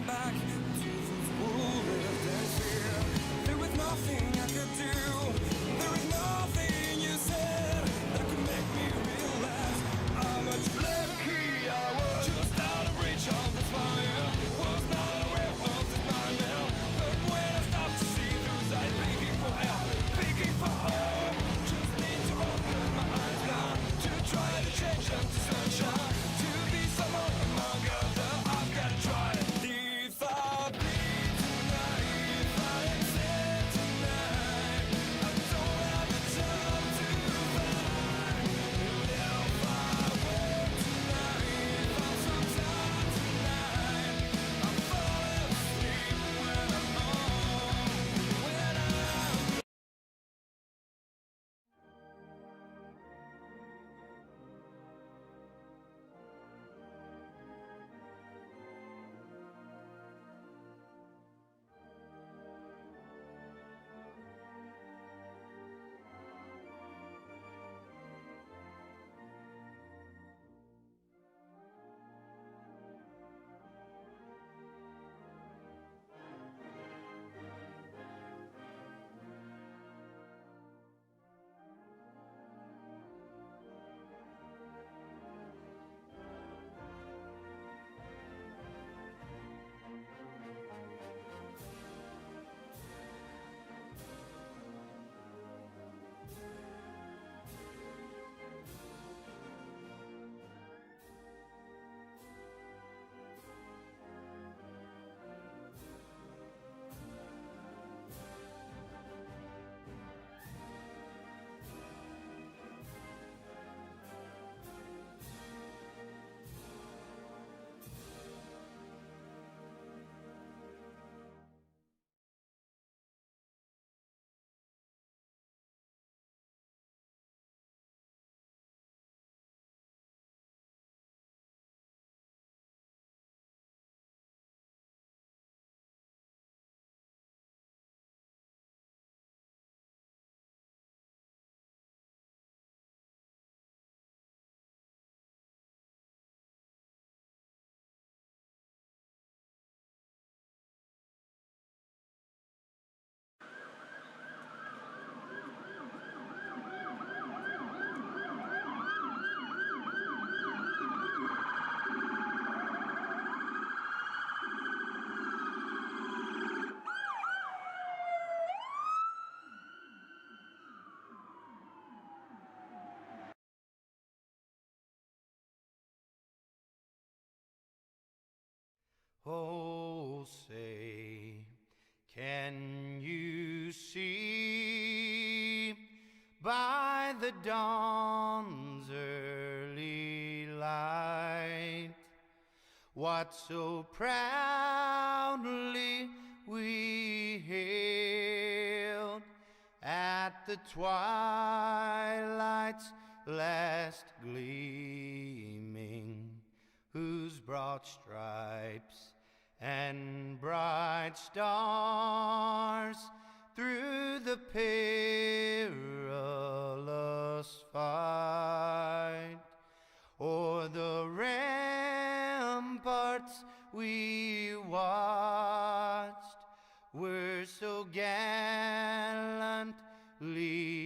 back to those who lived in fear. There was nothing I could do. There was nothing you said that could make me realize how much lucky I was. Just out of reach of the fire, was not aware of this nightmare. But when I stopped to see through sight, begging for help, begging for hope, just need to open my eyes now to try to change them to sunshine, to be someone among others. I've got to try it. If I bleed tonight, if I accept tonight, I don't have the time to find. If I wait tonight, if I'm so tired tonight, I'm falling asleep when I'm home, when I'm Oh, say, can you see by the dawn's early light what so proudly we hailed at the twilight's last gleaming, whose broad stripes and bright stars through the perilous fight o'er the ramparts we watched were so gallantly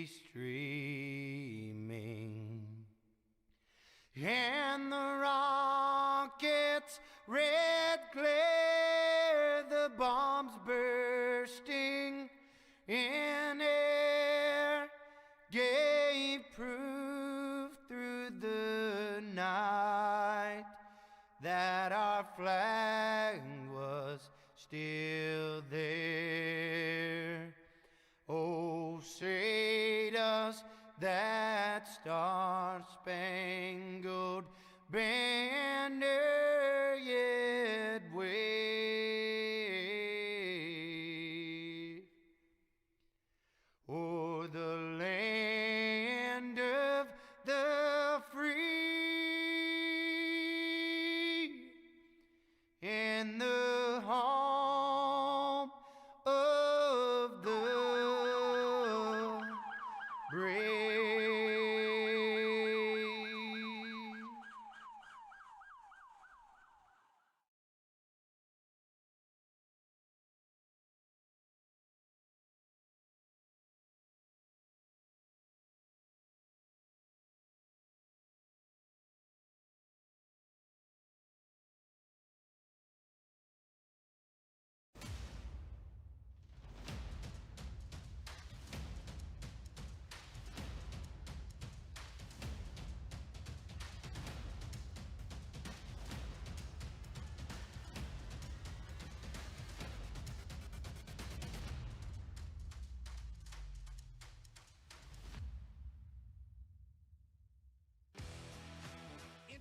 streaming, and the rockets' red glare, the bombs bursting in air, gave proof through the night that our flag was still there. Oh, say does that star-spangled banner yet wave o'er the land of the free and the home of the brave?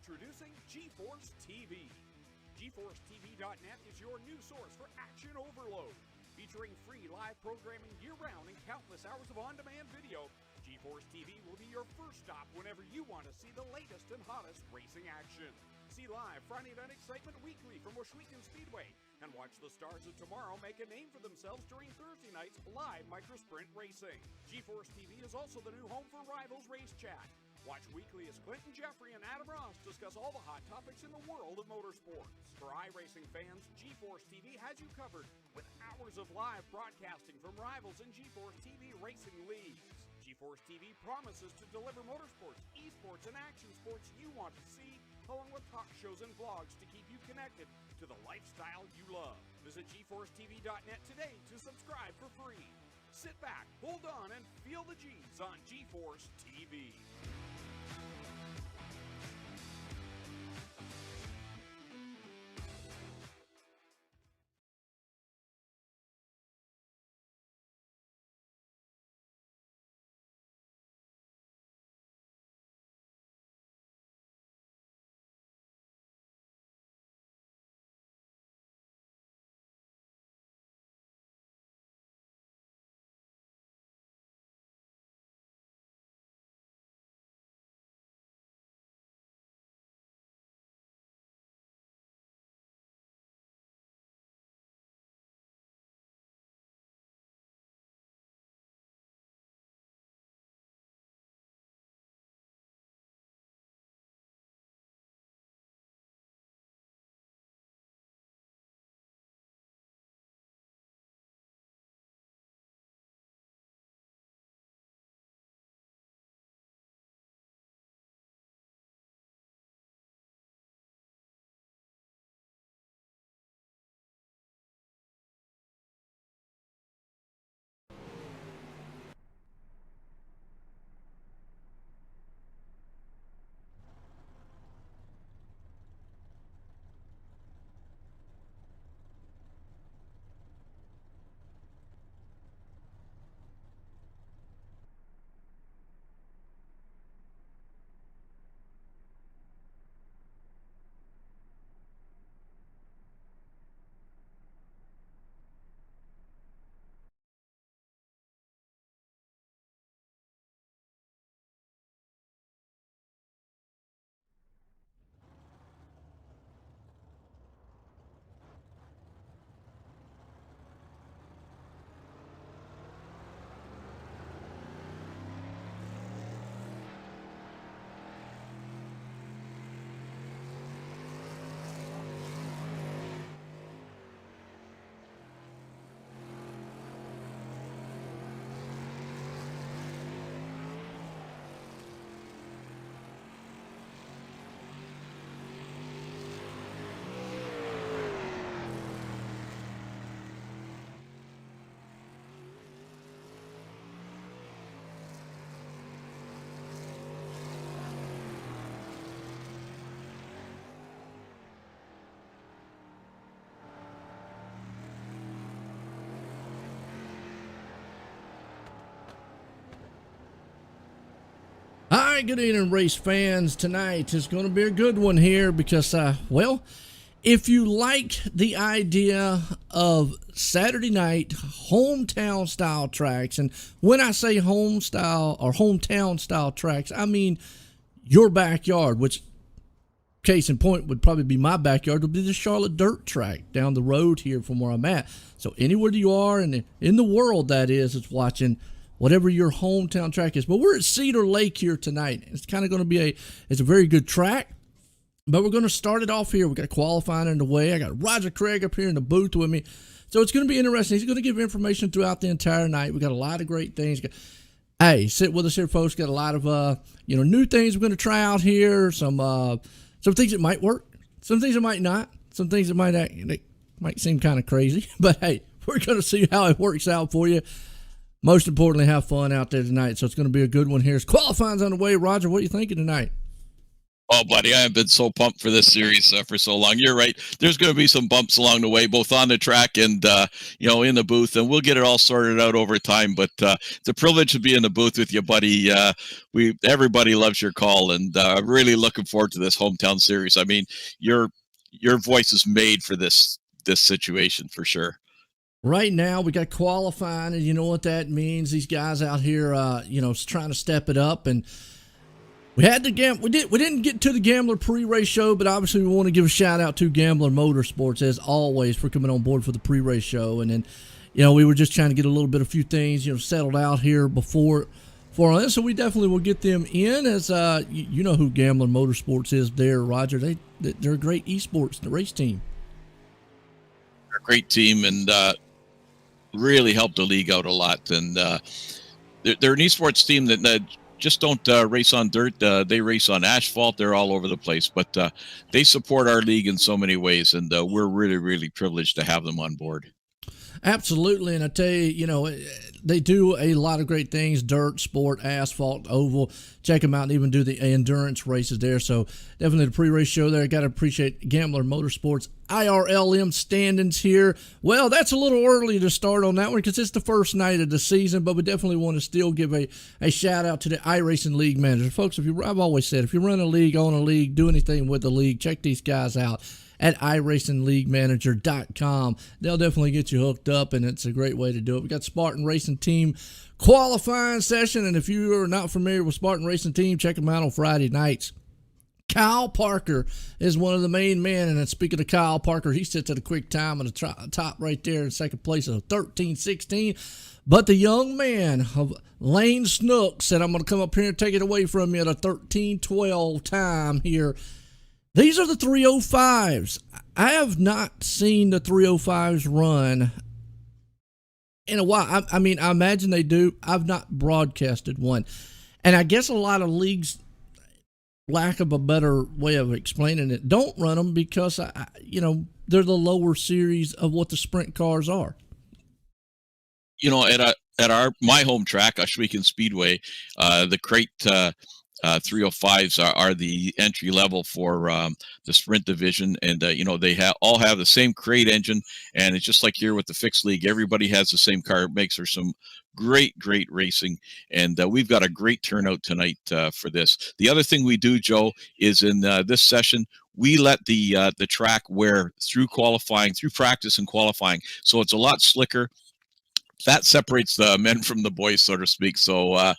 Introducing GForce TV. GForceTV.net is your new source for action overload. Featuring free live programming year-round and countless hours of on-demand video, GForce TV will be your first stop whenever you want to see the latest and hottest racing action. See live Friday Night Excitement weekly from Washouican Speedway, and watch the stars of tomorrow make a name for themselves during Thursday night's live microsprint racing. GForce TV is also the new home for Rivals Race Chat. Watch weekly as Clinton Jeffrey and Adam Ross discuss all the hot topics in the world of motorsports. For iRacing fans, GForce TV has you covered with hours of live broadcasting from Rivals and GForce TV racing leagues. GForce TV promises to deliver motorsports, esports, and action sports you want to see, along with talk shows and vlogs to keep you connected to the lifestyle you love. Visit GForceTV.net today to subscribe for free. Sit back, hold on, and feel the G's on GForce TV. All right, good evening, race fans. Tonight is going to be a good one here because, well, if you like the idea of Saturday night hometown style tracks, and when I say home style or hometown style tracks, I mean your backyard, which case in point would probably be my backyard, would be the Charlotte Dirt Track down the road here from where I'm at. So anywhere you are in the world, that is watching whatever your hometown track is. But we're at Cedar Lake here tonight. It's kind of going to be it's a very good track, but we're going to start it off here. We got qualifying in the way. I got Roger Craig up here in the booth with me. So it's going to be interesting. He's going to give information throughout the entire night. We got a lot of great things. Hey, sit with us here, folks. Got a lot of new things we're going to try out here. Some things that might work, some things that might not, some things that might seem kind of crazy. But hey, we're going to see how it works out for you. Most importantly, have fun out there tonight. So it's going to be a good one here. Qualifying's on the way. Roger, what are you thinking tonight? Oh, buddy, I have been so pumped for this series for so long. You're right. There's going to be some bumps along the way, both on the track and in the booth, and we'll get it all sorted out over time. But it's a privilege to be in the booth with you, buddy. Everybody loves your call, and really looking forward to this hometown series. I mean, your voice is made for this situation for sure. Right now, we got qualifying, and you know what that means. These guys out here, trying to step it up, and we had the we didn't get to the Gambler pre-race show, but obviously we want to give a shout out to Gambler Motorsports as always for coming on board for the pre-race show. And then, we were just trying to get a few things, settled out here before us. So we definitely will get them in as you know who Gambler Motorsports is there, Roger. They're a great esports race team. They're a great team and really helped the league out a lot. And they're an esports team that just don't race on dirt. They race on asphalt. They're all over the place, but they support our league in so many ways, and we're really, really privileged to have them on board. Absolutely, and I tell you, they do a lot of great things: dirt, sport, asphalt, oval. Check them out and even do the endurance races there. So definitely the pre-race show there. Got to appreciate Gambler Motorsports. IRLM standings here. Well, that's a little early to start on that one because it's the first night of the season, but we definitely want to still give a shout out to the iRACING League manager. Folks, I've always said, if you run a league, own a league, do anything with the league, check these guys out at iRacingLeagueManager.com. They'll definitely get you hooked up, and it's a great way to do it. We got Spartan Racing Team qualifying session, and if you are not familiar with Spartan Racing Team, check them out on Friday nights. Kyle Parker is one of the main men, and speaking of Kyle Parker, he sits at a quick time at the top right there in second place of 13-16. But the young man of Lane Snook said, I'm going to come up here and take it away from you at a 13-12 time here. These are the 305s. I have not seen the 305s run in a while. I mean, I imagine they do. I've not broadcasted one. And I guess a lot of leagues, lack of a better way of explaining it, don't run them because, they're the lower series of what the sprint cars are. At my home track, Ashwegan Speedway, the crate 305s are the entry level for the sprint division, and they all have the same crate engine, and it's just like here with the fixed league. Everybody has the same car. It makes for some great racing, and we've got a great turnout tonight for this. The other thing we do, Joe, is in this session we let the track wear through practice and qualifying, so it's a lot slicker. That separates the men from the boys, so to speak. So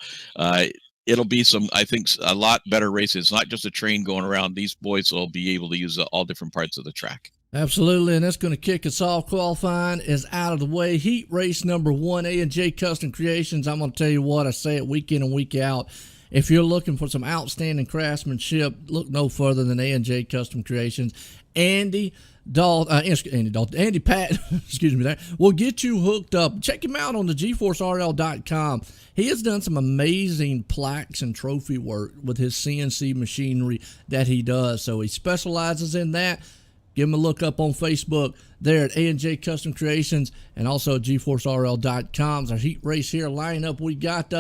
it'll be I think, a lot better racing. It's not just a train going around. These boys will be able to use all different parts of the track. Absolutely, and that's going to kick us off. Qualifying is out of the way. Heat race number 1, A&J Custom Creations. I'm going to tell you what, I say it week in and week out. If you're looking for some outstanding craftsmanship, look no further than A&J Custom Creations. Andy Pat, excuse me, there will get you hooked up. Check him out on the GForceRL.com. He has done some amazing plaques and trophy work with his CNC machinery that he does. So he specializes in that. Give him a look up on Facebook there at A&J Custom Creations, and also GForceRL.com. It's our heat race here lineup. We got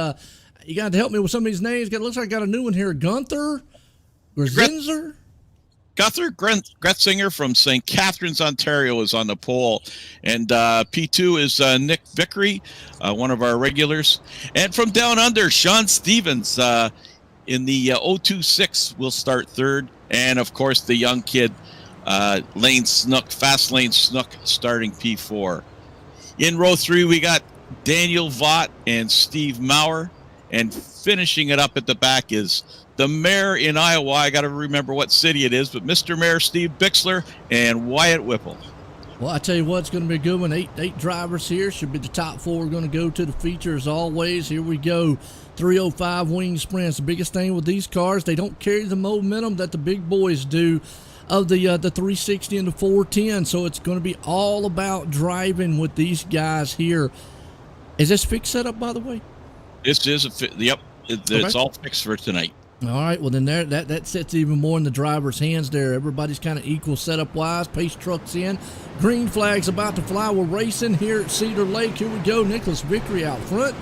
you got to help me with some of these names. Looks like I got a new one here. Gunther Gretzinger. Gunther Gretzinger from St. Catharines, Ontario, is on the pole. And P2 is Nick Vickery, one of our regulars. And from down under, Sean Stevens in the 026 will start third. And, of course, the young kid, Lane Snook, Fast Lane Snook, starting P4. In row 3, we got Daniel Vaught and Steve Maurer. And finishing it up at the back is the mayor in Iowa. I got to remember what city it is, but Mr. Mayor Steve Bixler and Wyatt Whipple. Well, I tell you what, it's going to be a good one. Eight drivers here. Should be the top 4. We're going to go to the feature as always. Here we go. 305 wing sprints. The biggest thing with these cars, they don't carry the momentum that the big boys do of the 360 and the 410. So it's going to be all about driving with these guys here. Is this fixed setup, by the way? This is yep. It's all fixed for tonight. All right, well then that sets even more in the driver's hands there. Everybody's kind of equal setup wise. Pace trucks in, green flag's about to fly. We're racing here at Cedar Lake. Here we go. Nicholas Vickery out front.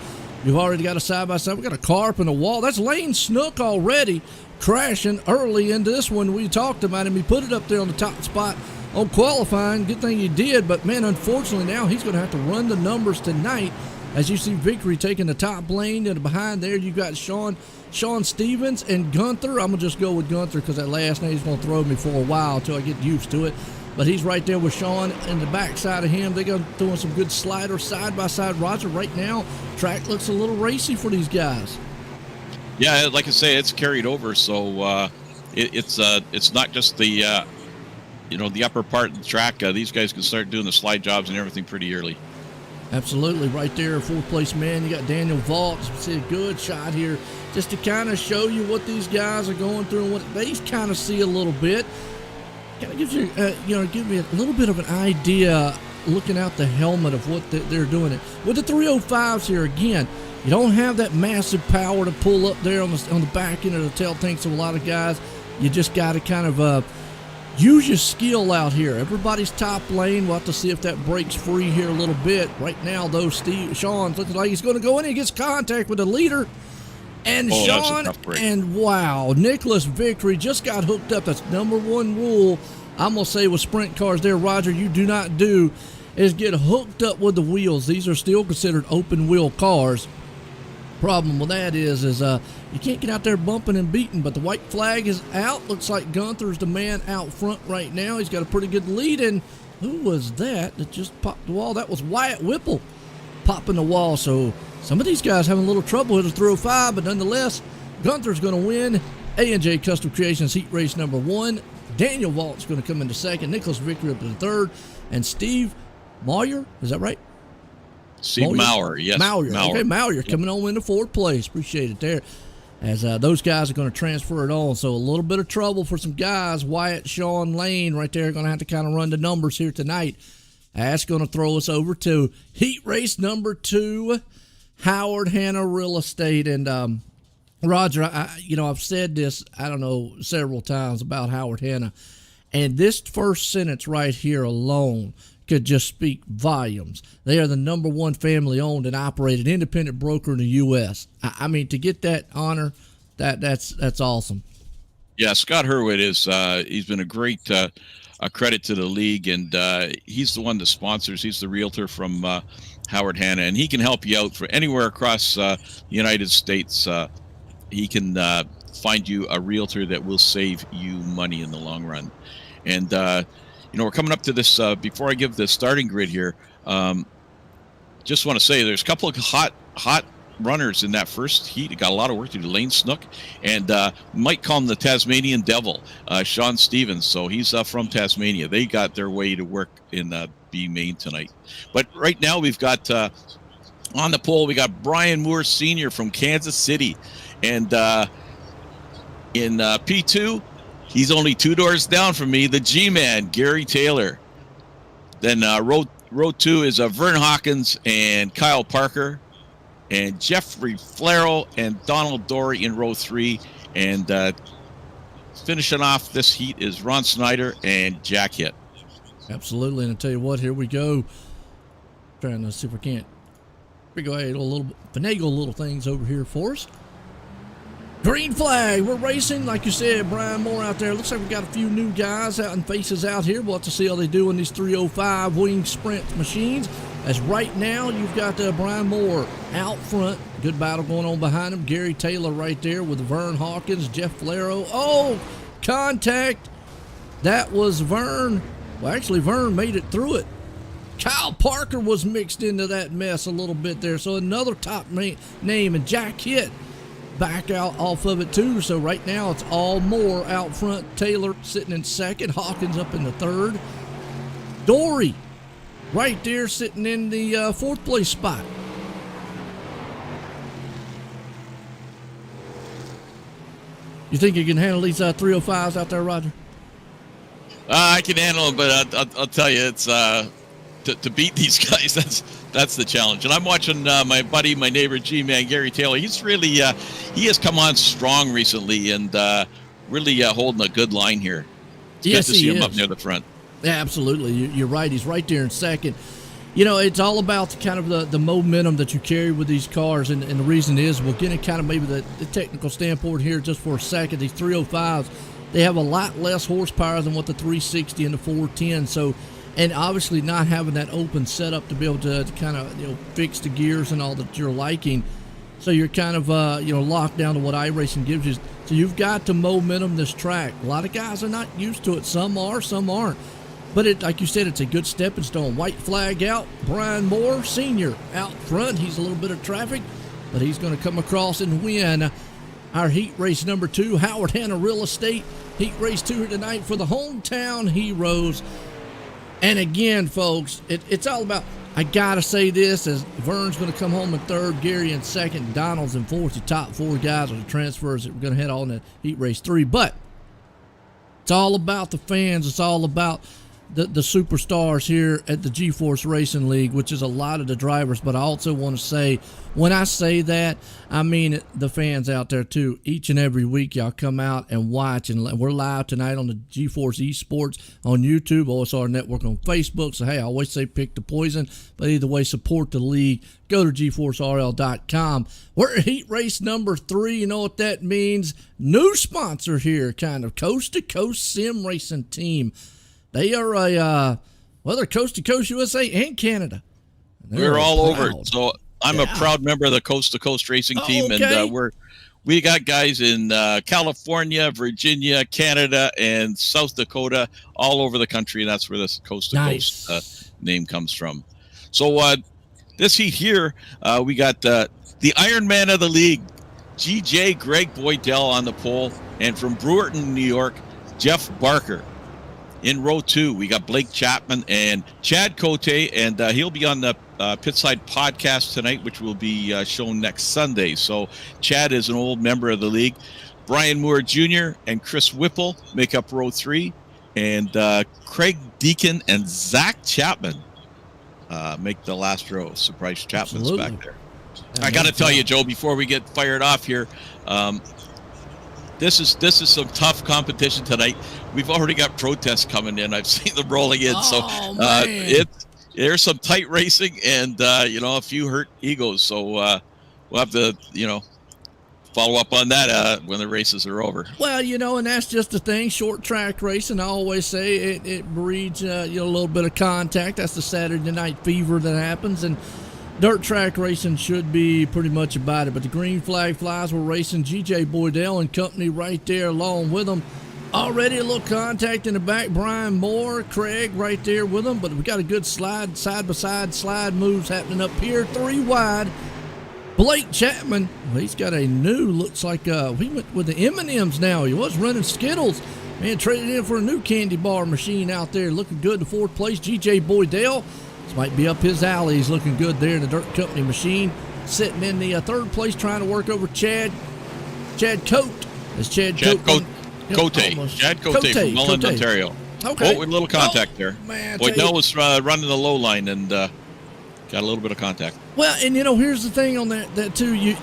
You've already got a side-by-side. We got a car up in the wall. That's Lane Snook already crashing early into this one. We talked about him. He put it up there on the top spot on qualifying. Good thing he did, but man, unfortunately now he's going to have to run the numbers tonight. As you see Victory taking the top lane, and behind there you got Sean Stevens and Gunther. I'm going to just go with Gunther because that last name is going to throw me for a while until I get used to it. But he's right there with Sean in the backside of him. They're doing some good slider side-by-side. Roger, right now, track looks a little racy for these guys. Yeah, like I say, it's carried over, so it's not just the the upper part of the track. These guys can start doing the slide jobs and everything pretty early. Absolutely, right there, fourth place man. You got Daniel Vaults. See a good shot here, just to kind of show you what these guys are going through and what they kind of see a little bit. Kind of gives you, give me a little bit of an idea looking out the helmet of what they're doing. It with the 305s here again. You don't have that massive power to pull up there on the back end of the tail tanks of a lot of guys. You just got to kind of use your skill out here. Everybody's top lane. We'll have to see if that breaks free here a little bit. Right now, though, Sean's looking like he's going to go in and gets contact with the leader. And Sean, and wow, Nicholas Victory just got hooked up. That's number one rule, I'm going to say, with sprint cars there, Roger, you do not do, is get hooked up with the wheels. These are still considered open wheel cars. Problem with that is you can't get out there bumping and beating, but the white flag is out. Looks like Gunther's the man out front right now. He's got a pretty good lead, and who was that just popped the wall? That was Wyatt Whipple popping the wall. So some of these guys having a little trouble with the 305, but nonetheless, Gunther's going to win A&J Custom Creations Heat Race number 1. Daniel Vault's going to come into second. Nicholas Victory up to the third, and Steve Maurer, is that right? Steve Maurer, yes. Maurer. Okay, Maurer coming on into fourth place. Appreciate it there. As those guys are going to transfer it on. So a little bit of trouble for some guys. Wyatt, Sean, Lane right there are going to have to kind of run the numbers here tonight. That's going to throw us over to heat race number 2, Howard Hanna Real Estate. And Roger, I've said this, I don't know, several times about Howard Hanna. And this first sentence right here alone could just speak volumes. They are the number one family-owned and operated independent broker in the U.S. I mean, to get that honor, that's awesome. Yeah, Scott Hurwitz is he's been a great a credit to the league, and he's the one that sponsors. He's the realtor from Howard Hanna, and he can help you out for anywhere across the United States. He can find you a realtor that will save you money in the long run. And we're coming up to this. Before I give the starting grid here, just want to say there's a couple of hot runners in that first heat. It got a lot of work to do. Lane Snook, and might call him the Tasmanian Devil, Sean Stevens. So he's from Tasmania. They got their way to work in B main tonight. But right now we've got on the pole, we got Brian Moore Sr. from Kansas City, and in P2. He's only 2 doors down from me, the G-Man, Gary Taylor. Then row 2 is Vern Hawkins and Kyle Parker, and Jeffrey Flero and Donald Dory in row 3. And finishing off this heat is Ron Snyder and Jack Hitt. Absolutely, and I'll tell you what, here we go. Trying to see if we can't finagle little things over here for us. Green flag, we're racing. Like you said, Brian Moore out there. Looks like we got a few new guys out and faces out here. We'll have to see how they do in these 305 wing sprint machines. As right now, you've got Brian Moore out front. Good battle going on behind him. Gary Taylor right there with Vern Hawkins, Jeff Flero. Oh, contact. That was Vern. Well, actually, Vern made it through it. Kyle Parker was mixed into that mess a little bit there. So another top name, and Jack Hitt back out off of it too. So right now it's all Moore out front. Taylor sitting in second. Hawkins up in the third. Dory right there sitting in the fourth place spot. You think you can handle these 305s out there, Roger? I can handle them, but I'll tell you, it's to beat these guys. That's the challenge. And I'm watching my buddy, my neighbor, G-Man, Gary Taylor. He's really he has come on strong recently, and really holding a good line here. It's yes, good to see him up near the front. Yeah, absolutely. You're right. He's right there in second. it's all about the kind of the momentum that you carry with these cars, and the reason is, we'll get in kind of maybe the technical standpoint here just for a second. These 305s, they have a lot less horsepower than what the 360 and the 410. So, and obviously not having that open setup to be able to kind of fix the gears and all that you're liking. So you're kind of locked down to what iRacing gives you. So you've got to momentum this track. A lot of guys are not used to it. Some are, some aren't. But like you said, it's a good stepping stone. White flag out. Brian Moore, Sr. out front. He's a little bit of traffic, but he's going to come across and win our heat race number 2. Howard Hanna Real Estate heat race 2 here tonight for the hometown heroes. And again, folks, it's all about, I got to say this, as Vern's going to come home in 3rd, Gary in 2nd, Donald's in 4th. The top 4 guys are the transfers that we're going to head on to heat race 3. But it's all about the fans. It's all about the superstars here at the GForce Racing League, which is a lot of the drivers. But I also want to say, when I say that, I mean the fans out there too. Each and every week, y'all come out and watch, and we're live tonight on the GForce Esports on YouTube, OSR Network on Facebook. So hey, I always say pick the poison, but either way, support the league. Go to GForceRL.com. We're at heat race number 3. You know what that means? New sponsor here, kind of coast to coast sim racing team. They are they're coast to coast USA and Canada. We're all over it. So I'm a proud member of the Coast to Coast Racing team, okay. And we got guys in California, Virginia, Canada, and South Dakota, all over the country, and that's where this Coast to Coast name comes from. So this heat here, we got the Iron Man of the league, GJ Greg Boydell on the pole, and from Brewerton, New York, Jeff Barker. In row 2, we got Blake Chapman and Chad Cote, and he'll be on the Pitside podcast tonight, which will be shown next Sunday. So Chad is an old member of the league. Brian Moore Jr. and Chris Whipple make up row 3, and Craig Deacon and Zach Chapman make the last row. Surprise Chapman's back there. I got to tell you, Joe, before we get fired off here, this is some tough competition tonight. We've already got protests coming in. I've seen them rolling in. There's some tight racing and a few hurt egos. So we'll have to follow up on that when the races are over. Well, and that's just the thing. Short track racing, I always say it breeds a little bit of contact. That's the Saturday night fever that happens, and dirt track racing should be pretty much about it. But the green flag flies. We're racing GJ Boydell and company right there along with them. Already a little contact in the back. Brian Moore, Craig right there with them. But we got a good slide, side-by-side slide moves happening up here. 3 wide. Blake Chapman, well, he's got a new, looks like, he went with the M&M's now. He was running Skittles. Man, traded in for a new candy bar machine out there. Looking good in 4th place. GJ Boydell. This might be up his alley. He's looking good there in the Dirt Company machine. Sitting in the 3rd place, trying to work over Chad Cote. As Chad Cote. Chad Cote from Mullen, Ontario. Okay. Oh, with a little contact there. Man, Boydell was running the low line and got a little bit of contact. Well, and here's the thing on that too. You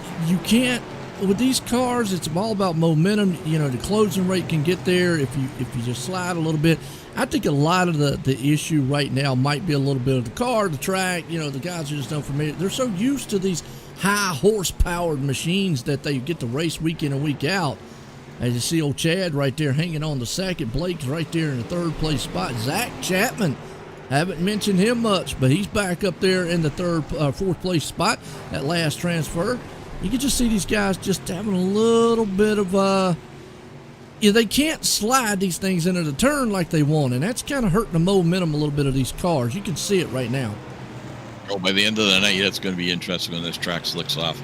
can't, with these cars, it's all about momentum. The closing rate can get there if you just slide a little bit. I think a lot of the issue right now might be a little bit of the car, the track. The guys are just unfamiliar. They're so used to these high horsepowered machines that they get to race week in and week out. As you see old Chad right there hanging on the 2nd. Blake's right there in the 3rd place spot. Zach Chapman, haven't mentioned him much, but he's back up there in the 4th place spot. That last transfer. You can just see these guys just having a little bit of they can't slide these things into the turn like they want, and that's kind of hurting the momentum a little bit of these cars. You can see it right now. Oh, by the end of the night, it's going to be interesting when this track slicks off.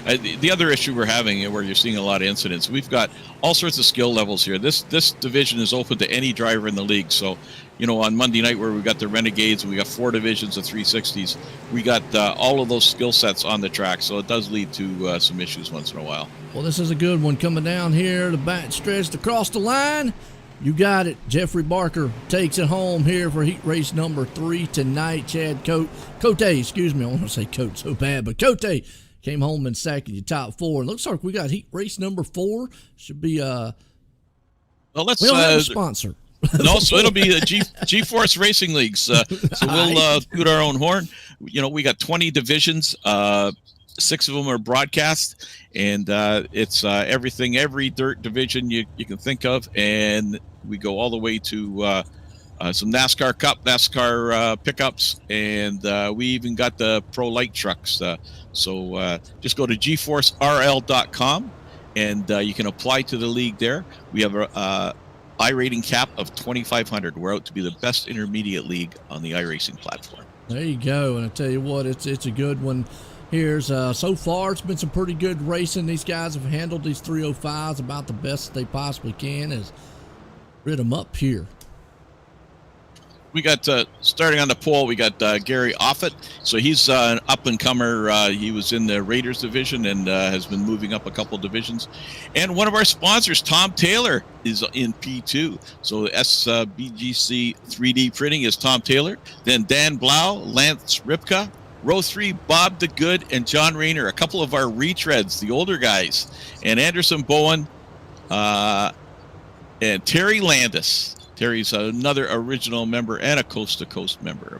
The other issue we're having, where you're seeing a lot of incidents, we've got all sorts of skill levels here. This division is open to any driver in the league. So, on Monday night where we got the Renegades and we got 4 divisions of 360s, we got all of those skill sets on the track. So it does lead to some issues once in a while. Well, this is a good one coming down here. The back stretched across the line. You got it. Jeffrey Barker takes it home here for heat race number 3 tonight. Chad Cote, excuse me. I want to say Cote so bad, but Cote came home in 2nd, your top 4. It looks like we got heat race number 4. Should be we don't have a sponsor. No, so it'll be a GForce Racing Leagues. So we'll toot our own horn. You know, we got 20 divisions. 6 of them are broadcast, and it's everything, every dirt division you can think of, and we go all the way to some NASCAR Cup, NASCAR pickups, and we even got the pro light trucks. So just go to GForceRL.com, and you can apply to the league there. We have a iRating cap of 2,500. We're out to be the best intermediate league on the iRacing platform. There you go, and I tell you what, it's a good one. Here's so far it's been some pretty good racing. These guys have handled these 305s about the best they possibly can. Has rid them up here. We got starting on the pole. We got Gary Offit. So he's an up-and-comer. He was in the Raiders division and has been moving up a couple divisions. And one of our sponsors, Tom Taylor, is in P2. So SBGC 3D Printing is Tom Taylor. Then Dan Blau, Lance Ripka, Row 3, Bob the Good, and John Rayner. A couple of our retreads, the older guys, and Anderson Bowen, and Terry Landis. Terry's another original member and a coast-to-coast member.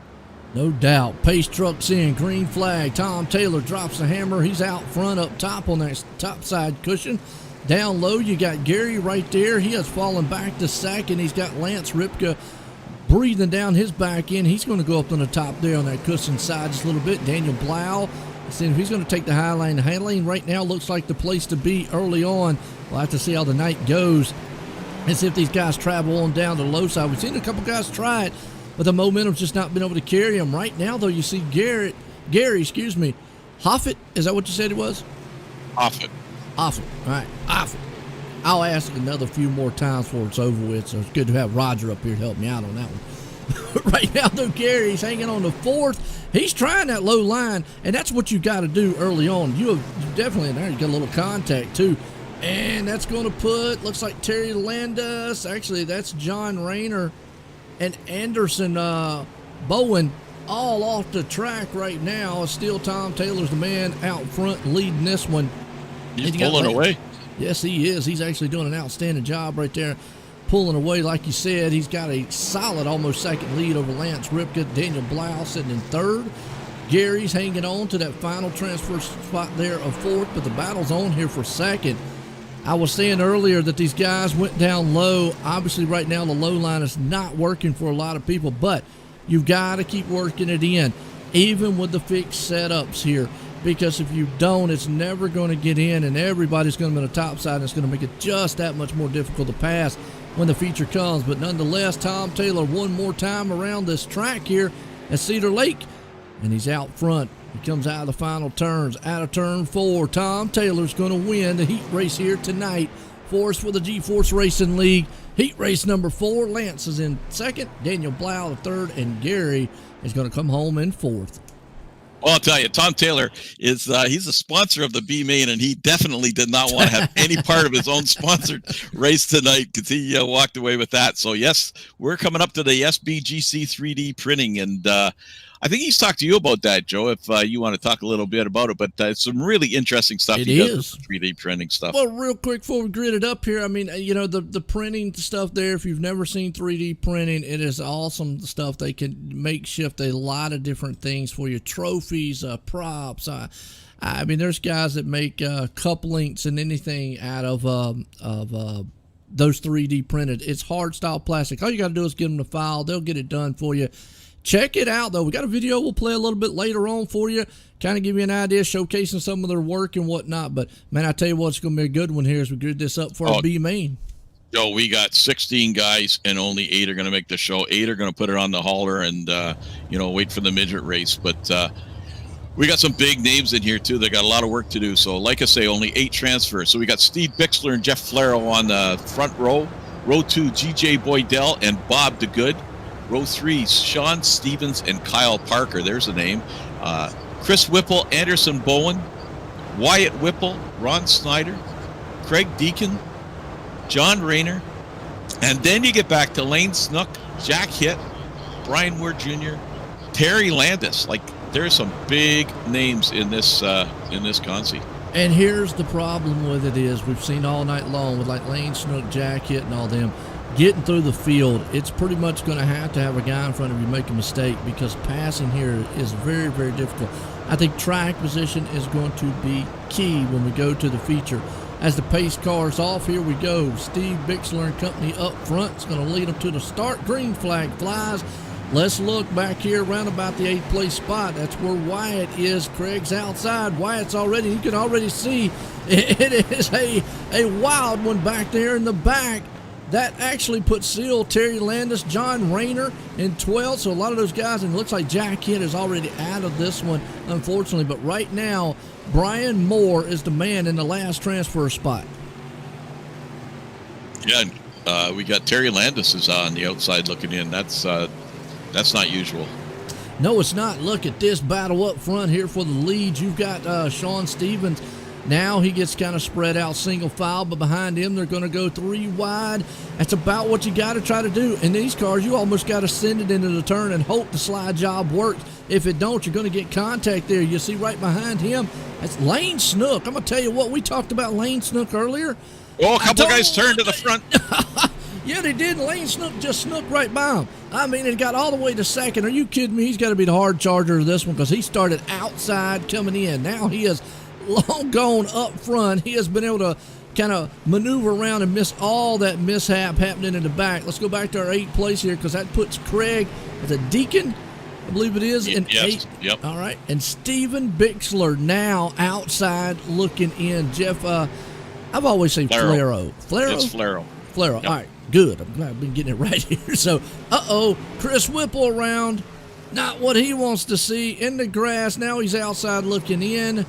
No doubt. Pace trucks in, green flag. Tom Taylor drops the hammer. He's out front up top on that top side cushion. Down low, you got Gary right there. He has fallen back to second. He's got Lance Ripka breathing down his back end. He's going to go up on the top there on that cushion side just a little bit. Daniel Blau, seeing if he's going to take the high lane. The high lane right now looks like the place to be early on. We'll have to see how the night goes and see if these guys travel on down to the low side. We've seen a couple guys try it, but the momentum's just not been able to carry them. Right now, though, you see Gary, Hoffett, is that what you said it was? Offit. All right, Offit. I'll ask another few more times before it's over with, so it's good to have Roger up here to help me out on that one. Right now, though, Gary's hanging on the fourth. He's trying that low line, and that's what you got to do early on. You definitely in there. You got a little contact, too. And that's going to put, looks like Terry Landis. Actually, that's John Rayner and Anderson Bowen all off the track right now. Still, Tom Taylor's the man out front leading this one. He's pulling away. Yes, he is. He's actually doing an outstanding job right there, pulling away. Like you said, he's got a solid almost second lead over Lance Ripka. Daniel Blau sitting in third. Gary's hanging on to that final transfer spot there of fourth, but the battle's on here for second. I was saying earlier that these guys went down low. Obviously, right now, the low line is not working for a lot of people, but you've got to keep working it in, even with the fixed setups here, because if you don't, it's never going to get in, and everybody's going to be on the top side, and it's going to make it just that much more difficult to pass when the feature comes. But nonetheless, Tom Taylor one more time around this track here at Cedar Lake, and he's out front. He comes out of the final turns. Out of turn 4, Tom Taylor's going to win the heat race here tonight for us for the GForce Racing League. Heat race number 4. Lance is in second. Daniel Blau the third. And Gary is going to come home in fourth. Well, I'll tell you, Tom Taylor is he's a sponsor of the B Main, and he definitely did not want to have any part of his own sponsored race tonight because he walked away with that. So, yes, we're coming up to the SBGC 3D printing, and I think he's talked to you about that, Joe, if you want to talk a little bit about it. But it's some really interesting stuff he does with 3D printing stuff. Well, real quick before we grid it up here, I mean, you know, the printing stuff there, if you've never seen 3D printing, it is awesome stuff. They can makeshift a lot of different things for you, trophies, props. I mean, there's guys that make cup links and anything out of those 3D printed. It's hard style plastic. All you got to do is give them the file. They'll get it done for you. Check it out, though. We got a video we'll play a little bit later on for you, kind of give you an idea, showcasing some of their work and whatnot. But, man, I tell you what, it's going to be a good one here as we grid this up for our B Main. Joe, we got 16 guys, and only 8 are going to make the show. 8 are going to put it on the hauler and, wait for the midget race. But we got some big names in here, too. They got a lot of work to do. So, like I say, only 8 transfers. So we got Steve Bixler and Jeff Flaro on the front row. Row 2, G.J. Boydell and Bob DeGood. Row 3, Sean Stevens and Kyle Parker. There's a name. Chris Whipple, Anderson Bowen, Wyatt Whipple, Ron Snyder, Craig Deacon, John Rayner. And then you get back to Lane Snook, Jack Hitt, Brian Moore Jr., Terry Landis. Like, there's some big names in this consi. And here's the problem with it is we've seen all night long with like Lane Snook, Jack Hitt, and all them. getting through the field, it's pretty much going to have a guy in front of you make a mistake, because passing here is very, very difficult. I think track position is going to be key when we go to the feature. As the pace car's off, here we go. Steve Bixler and company up front is going to lead them to the start. Green flag flies. Let's look back here around about the 8th place spot. That's where Wyatt is. Craig's outside. Wyatt's already, you can already see it is a wild one back there in the back. That actually puts Seal, Terry Landis, John Rayner in 12th. So a lot of those guys, and it looks like Jack Hitt is already out of this one, unfortunately. But right now, Brian Moore is the man in the last transfer spot. Yeah, we got Terry Landis is on the outside looking in. That's not usual. No, it's not. Look at this battle up front here for the lead. You've got Sean Stevens. Now he gets kind of spread out single file, but behind him they're going to go 3 wide. That's about what you got to try to do. In these cars, you almost got to send it into the turn and hope the slide job works. If it don't, you're going to get contact there. You see right behind him, that's Lane Snook. I'm going to tell you what, we talked about Lane Snook earlier. Oh, a couple of guys turned to the front. Yeah, they did. Lane Snook just snooked right by him. I mean, it got all the way to second. Are you kidding me? He's got to be the hard charger of this one, because he started outside coming in. Now he is long gone up front. He has been able to kind of maneuver around and miss all that mishap happening in the back. Let's go back to our 8th place here, because that puts Craig as a Deacon, I believe it is, in 8. Yep. All right. And Steven Bixler now outside looking in. Jeff, I've always said Flaro. Flaro? It's Flaro. Flaro. Yep. All right. Good. I'm glad I've been getting it right here. So, Chris Whipple around. Not what he wants to see. In the grass. Now he's outside looking in.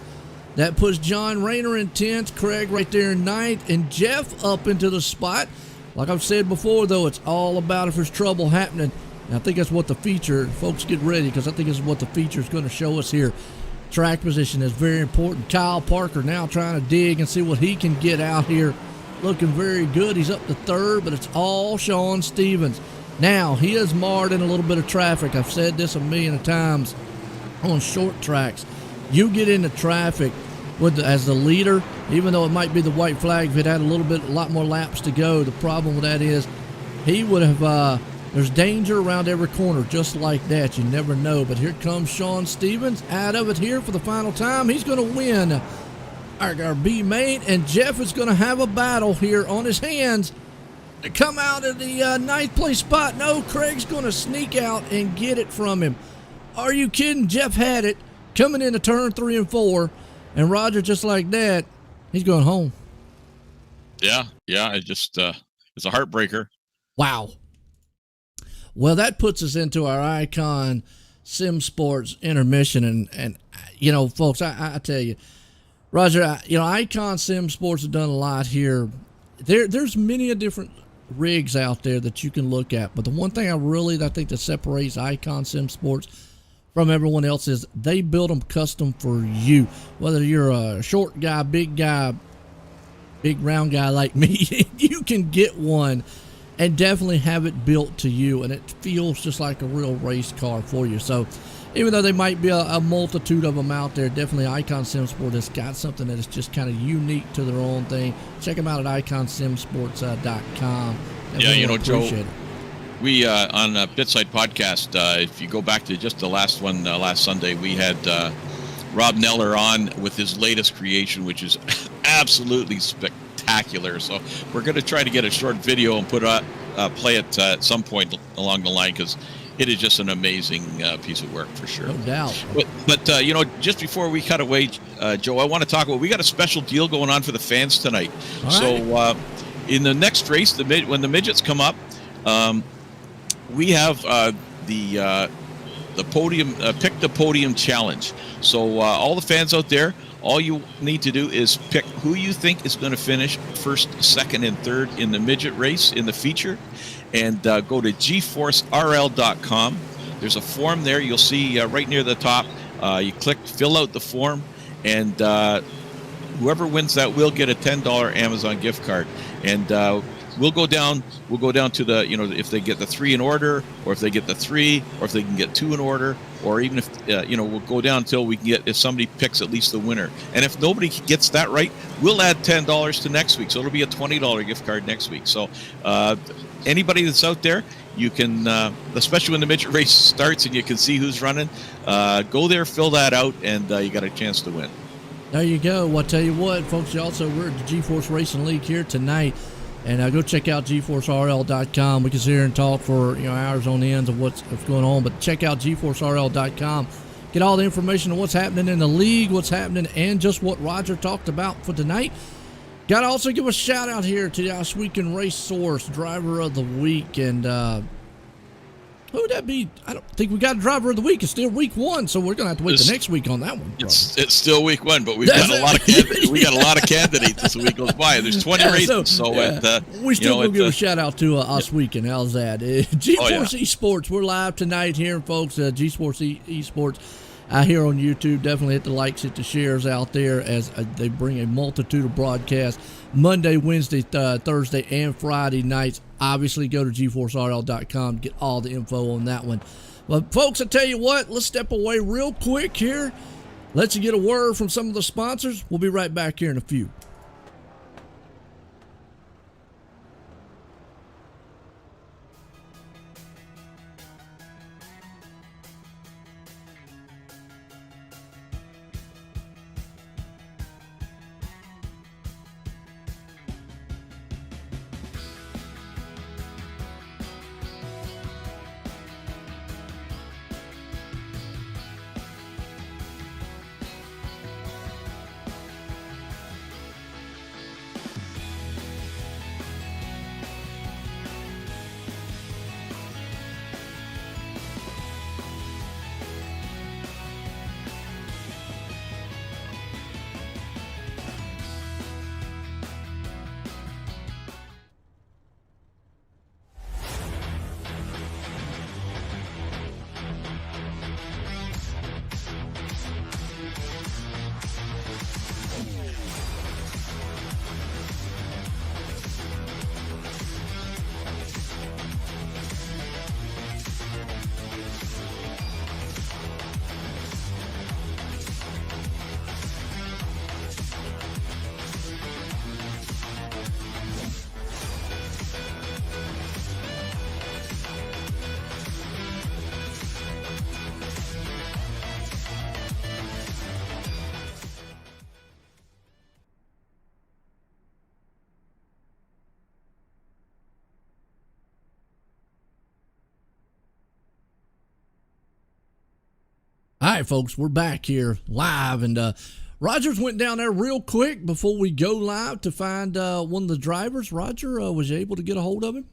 That puts John Rayner in 10th. Craig right there in 9th. And Jeff up into the spot. Like I've said before, though, it's all about if there's trouble happening. And I think that's what the feature, folks, get ready, because I think this is what the feature is going to show us here. Track position is very important. Kyle Parker now trying to dig and see what he can get out here. Looking very good. He's up to 3rd, but it's all Sean Stevens. Now, he is marred in a little bit of traffic. I've said this a million of times on short tracks. You get into traffic as the leader, even though it might be the white flag, if it had a lot more laps to go, the problem with that is he would have, there's danger around every corner just like that. You never know. But here comes Sean Stevens out of it here for the final time. He's going to win our B main, and Jeff is going to have a battle here on his hands to come out of the 9th place spot. No, Craig's going to sneak out and get it from him. Are you kidding? Jeff had it coming into turn 3 and 4, and Roger, just like that, he's going home. Yeah, it just it's a heartbreaker. Wow. Well, that puts us into our Icon Sim Sports intermission, and you know, folks, I tell you, Roger, Icon Sim Sports have done a lot here. There's many different rigs out there that you can look at, but the one thing I think that separates Icon Sim Sports from everyone else is they build them custom for you. Whether you're a short guy, big round guy like me, you can get one and definitely have it built to you, and it feels just like a real race car for you. So even though there might be a multitude of them out there, definitely Icon Sim Sport has got something that is just kind of unique to their own thing. Check them out at iconsimsports.com. Yeah, Joe, we on Bitside Podcast, if you go back to just the last one last Sunday, we had Rob Neller on with his latest creation, which is absolutely spectacular. So we're going to try to get a short video and play it at some point along the line, because it is just an amazing piece of work for sure. No doubt. But just before we cut away, Joe, I want to talk about, we got a special deal going on for the fans tonight. All so right. In the next race, when the midgets come up, we have the podium, pick the podium challenge. So all the fans out there, all you need to do is pick who you think is going to finish first, second, and third in the midget race in the feature, and go to GForceRL.com. There's a form there. You'll see right near the top. You click fill out the form, and whoever wins that will get a $10 Amazon gift card. And we'll go down to the, if they get the 3 in order, or if they get the 3, or if they can get 2 in order, or even if we'll go down until we can get, if somebody picks at least the winner. And if nobody gets that right, we'll add $10 to next week, so it'll be a $20 gift card next week. So anybody that's out there, you can, especially when the midget race starts and you can see who's running, go there, fill that out, and you got a chance to win. There you go. Well, I'll tell you what, folks, we're at the GForce Racing League here tonight. And go check out GForceRL.com. We can sit here and talk for hours on end of what's going on. But check out GForceRL.com. Get all the information on what's happening in the league, what's happening, and just what Roger talked about for tonight. Got to also give a shout out here to our Weekend Race Source Driver of the Week. And who would that be? I don't think we got a Driver of the Week. It's still week 1, so we're going to have to wait the next week on that one. It's still week 1, but we've got a lot of candidates. We got a lot of candidates as the week goes by. There's 20 races, we still gonna give a shout out to us Weekend. How's that? GForce Esports. We're live tonight here, folks. GForce Esports. Here on YouTube. Definitely hit the likes, hit the shares out there as they bring a multitude of broadcasts Monday, Wednesday, Thursday, and Friday nights. Obviously, go to GForceRL.com to get all the info on that one. But, folks, I tell you what, let's step away real quick here. Let's get a word from some of the sponsors. We'll be right back here in a few. All right, folks, we're back here live, and Rogers went down there real quick before we go live to find one of the drivers. Roger, was you able to get a hold of him?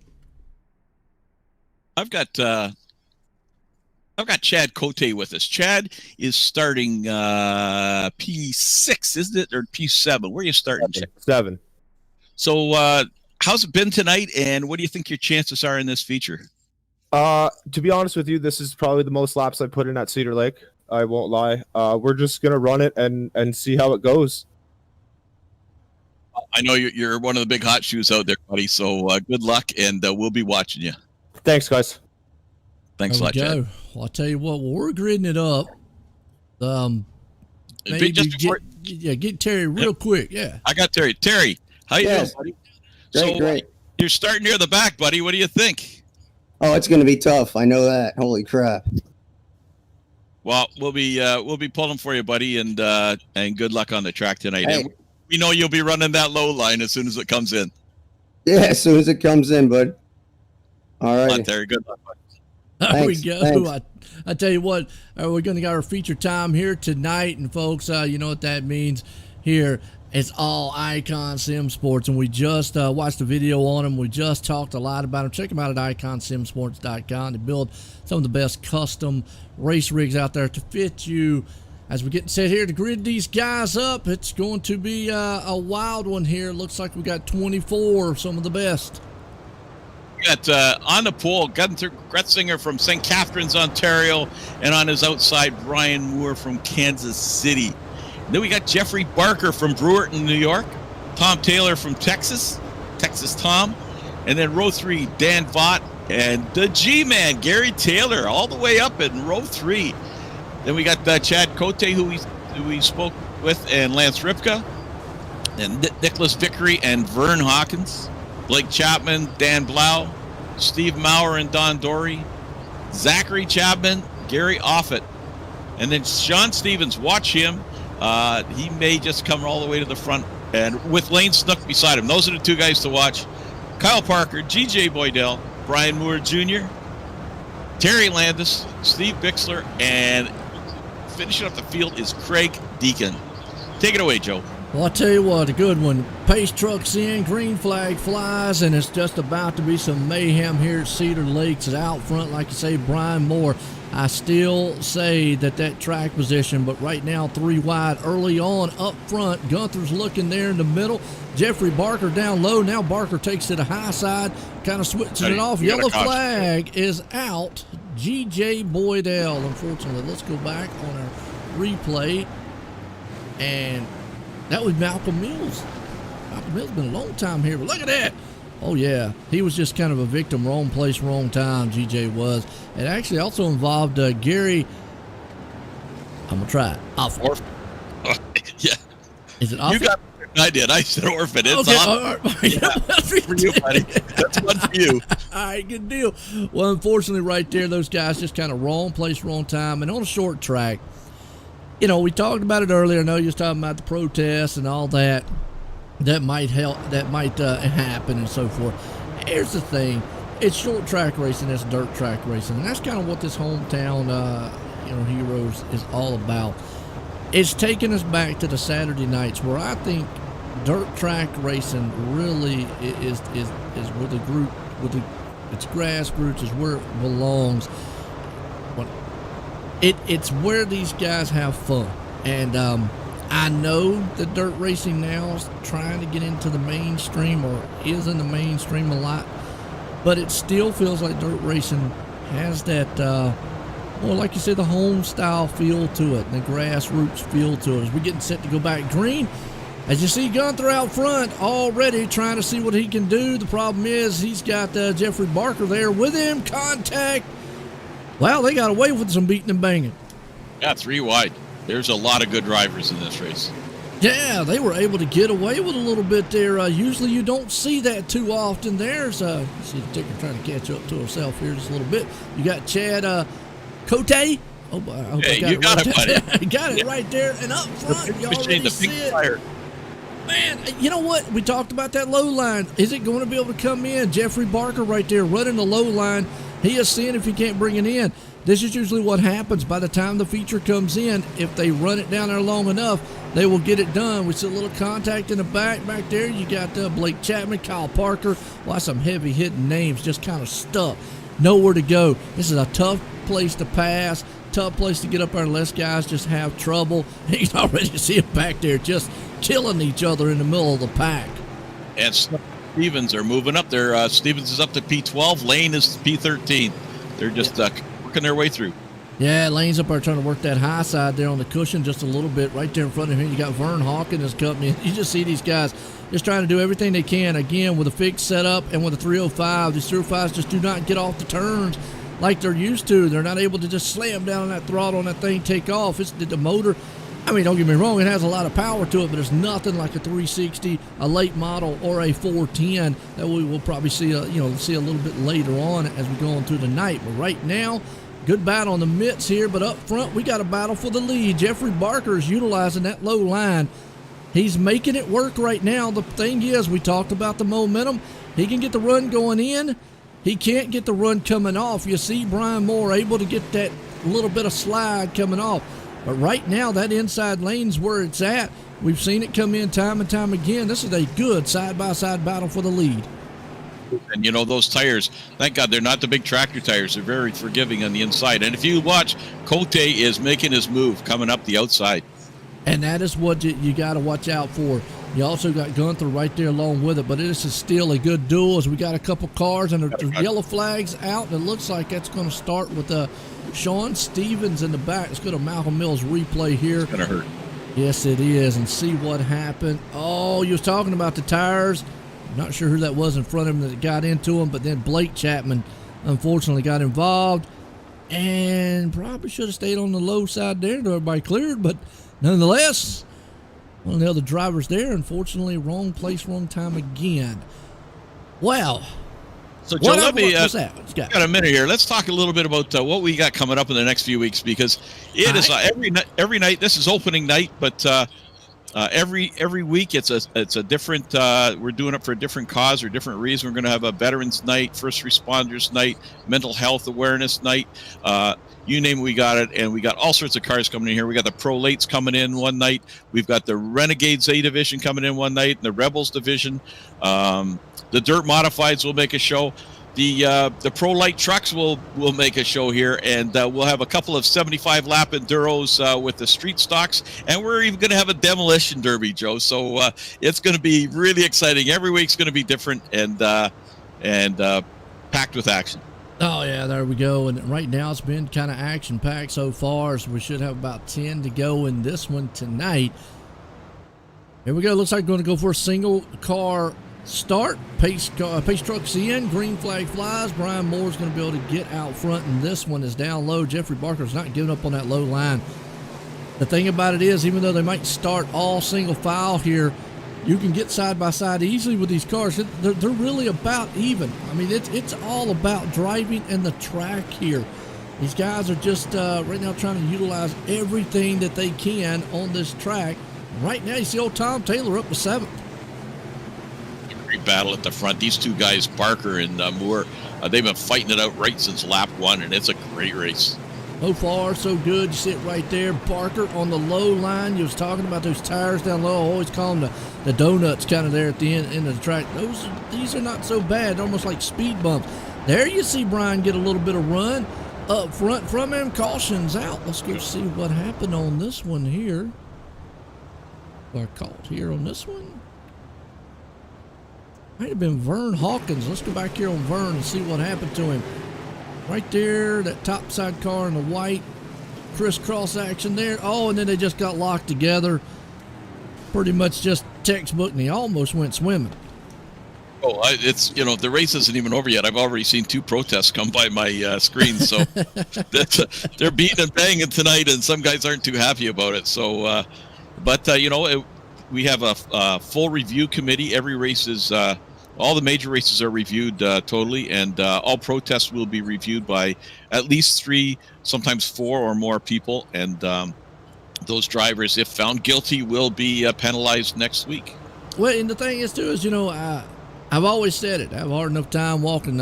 I've got Chad Cote with us. Chad is starting P6, isn't it, or P7? Where are you starting? 7. So how's it been tonight, and what do you think your chances are in this feature? To be honest with you, this is probably the most laps I put in at Cedar Lake. I won't lie. We're just gonna run it and see how it goes. I know you're one of the big hot shoes out there, buddy. So good luck, and we'll be watching you. Thanks, guys. Thanks a lot, Chad. Well, I'll tell you what. We're gridding it up. Get Terry real quick. Yeah, I got Terry. Terry, how you doing, buddy? Great. You're starting near the back, buddy. What do you think? Oh, it's going to be tough. I know that. Holy crap. Well, we'll be pulling for you, buddy, and good luck on the track tonight. Hey. And we know you'll be running that low line as soon as it comes in. Yeah, as soon as it comes in, bud. All right. Come on, Terry. Good luck, buddy. There we go. I tell you what, we're going to get our feature time here tonight, and folks, you know what that means here. It's all Icon Sim Sports, and we just watched a video on them. We just talked a lot about them. Check them out at iconsimsports.com. They build some of the best custom race rigs out there to fit you. As we get set here to grid these guys up, it's going to be a wild one here. Looks like we got 24 of some of the best. We got on the pole, Gunther Gretzinger from St. Catharines, Ontario, and on his outside, Brian Moore from Kansas City. Then we got Jeffrey Barker from Brewerton, New York, Tom Taylor from Texas Tom, and then row 3, Dan Vaught, and the G-Man, Gary Taylor, all the way up in row 3. Then we got Chad Cote, who we spoke with, and Lance Ripka, and Nicholas Vickery and Vern Hawkins, Blake Chapman, Dan Blau, Steve Maurer and Don Dory, Zachary Chapman, Gary Offit, and then Sean Stevens. Watch him. He may just come all the way to the front, and with Lane Snook beside him. Those are the two guys to watch. Kyle Parker, G.J. Boydell, Brian Moore Jr., Terry Landis, Steve Bixler, and finishing up the field is Craig Deacon. Take it away, Joe. Well, I tell you what, a good one. Pace trucks in, green flag flies, and it's just about to be some mayhem here at Cedar Lakes. It's out front, like you say, Brian Moore. I still say that track position, but right now 3 wide early on up front. Gunther's looking there in the middle. Jeffrey Barker down low. Now Barker takes it to the high side, kind of switching it off. Yellow flag is out. G.J. Boydell, unfortunately. Let's go back on our replay. And that was Malcolm Mills. Malcolm Mills been a long time here, but look at that. Oh, yeah. He was just kind of a victim. Wrong place, wrong time, GJ was. It actually also involved Gary. I'm going to try it. Offit. Yeah. Is it Offit? You got it. I did. I said Orphan. It's okay. off. Yeah. For you, buddy. That's one for you. All right, good deal. Well, unfortunately, right there, those guys just kind of wrong place, wrong time. And on a short track, you know, we talked about it earlier. I know you was talking about the protests and all that. That might help. That might happen and so forth. Here's the thing: it's short track racing. It's dirt track racing, and that's kind of what this hometown, Heroes is all about. It's taking us back to the Saturday nights where I think dirt track racing really is where the group, its grassroots is where it belongs. It's where these guys have fun, and I know that dirt racing now is trying to get into the mainstream, or is in the mainstream a lot, but it still feels like dirt racing has that, like you said, the home style feel to it, the grassroots feel to it. As we're getting set to go back green, as you see Gunther out front already trying to see what he can do. The problem is he's got Jeffrey Barker there with him. Contact. Well, they got away with some beating and banging. Yeah, 3 wide. There's a lot of good drivers in this race. Yeah, they were able to get away with a little bit there. Usually you don't see that too often. There's see the ticker trying to catch up to herself here just a little bit. You got Chad Cote. Oh, I hope I got you got it, buddy. Got it right there. And up front, you already see it. Fire. Man, you know what? We talked about that low line. Is it going to be able to come in? Jeffrey Barker right there running the low line. He is seeing if he can't bring it in. This is usually what happens by the time the feature comes in. If they run it down there long enough, they will get it done. We see a little contact in the back there. You got Blake Chapman, Kyle Parker. Well, some heavy hitting names just kind of stuck. Nowhere to go. This is a tough place to pass, tough place to get up there unless guys just have trouble. You can already see them back there just killing each other in the middle of the pack. And Stevens are moving up there. Stevens is up to P12. Lane is P13. They're just working their way through. Yeah, Lane's up there trying to work that high side there on the cushion just a little bit. Right there in front of him, you got Vern Hawk and his company. You just see these guys just trying to do everything they can. Again, with a fixed setup and with a 305, these 305s just do not get off the turns like they're used to. They're not able to just slam down on that throttle and that thing take off. It's the motor. I mean, don't get me wrong, it has a lot of power to it, but it's nothing like a 360, a late model, or a 410 that we will probably see a little bit later on as we go on through the night. But right now, good battle on the mitts here, but up front, we got a battle for the lead. Jeffrey Barker is utilizing that low line. He's making it work right now. The thing is, we talked about the momentum. He can get the run going in. He can't get the run coming off. You see Brian Moore able to get that little bit of slide coming off. But right now, that inside lane's where it's at. We've seen it come in time and time again. This is a good side-by-side battle for the lead. And, you know, those tires, thank God they're not the big tractor tires. They're very forgiving on the inside. And if you watch, Cote is making his move coming up the outside. And that is what you got to watch out for. You also got Gunther right there along with it. But this is still a good duel as we got a couple cars and the yellow flags out. And it looks like that's going to start with Sean Stevens in the back. Let's go to Malcolm Mills replay here. It's going to hurt. Yes, it is. And see what happened. Oh, you was talking about the tires. Not sure who that was in front of him that got into him, but then Blake Chapman unfortunately got involved and probably should have stayed on the low side there until everybody cleared, but nonetheless, one of the other drivers there, unfortunately, wrong place, wrong time again. Well, So, Joe, let me, what's that? What's got? got a minute here. Let's talk a little bit about what we got coming up in the next few weeks, because it is every night. This is opening night, but every week it's a different. We're doing it for a different cause or different reason. We're going to have a Veterans Night, First Responders Night, Mental Health Awareness Night. You name it, we got it, and we got all sorts of cars coming in here. We got the Pro Lates coming in one night. We've got the Renegades A Division coming in one night, and the Rebels Division. The Dirt Modifieds will make a show. The Pro Light trucks will make a show here, and we'll have a couple of 75 lap enduros with the street stocks, and we're even going to have a demolition derby, Joe. So it's going to be really exciting. Every week's going to be different and packed with action. Oh yeah, there we go. And right now it's been kind of action packed so far, so we should have about 10 to go in this one tonight. Here we go. Looks like we're going to go for a single car start. Pace truck's in. Green flag flies. Brian Moore's going to be able to get out front, and this one is down low. Jeffrey Barker's not giving up on that low line. The thing about it is, even though they might start all single file here, you can get side by side easily with these cars. They're really about even. I mean, it's all about driving and the track here. These guys are just right now trying to utilize everything that they can on this track. Right now, you see old Tom Taylor up to 7th. Great battle at the front. These two guys, Barker and Moore, they've been fighting it out right since lap 1, and it's a great race. So far, so good. You see it right there. Barker on the low line. You was talking about those tires down low. I always call them the donuts kind of there at the end of the track. These are not so bad, almost like speed bumps. There you see Brian get a little bit of run up front from him. Caution's out. Let's go see what happened on this one here. Or caught here on this one. Might have been Vern Hawkins. Let's go back here on Vern and see what happened to him. Right there, that top side car in the white, crisscross action there. Oh, and then they just got locked together. Pretty much just textbook, and he almost went swimming. Oh, it's, the race isn't even over yet. I've already seen 2 protests come by my screen, so they're beating and banging tonight, and some guys aren't too happy about it. So, we have a full review committee. Every race is. All the major races are reviewed totally, and all protests will be reviewed by at least 3, sometimes 4 or more people. And those drivers, if found guilty, will be penalized next week. Well, and the thing is, too, is, I've always said it. I have a hard enough time walking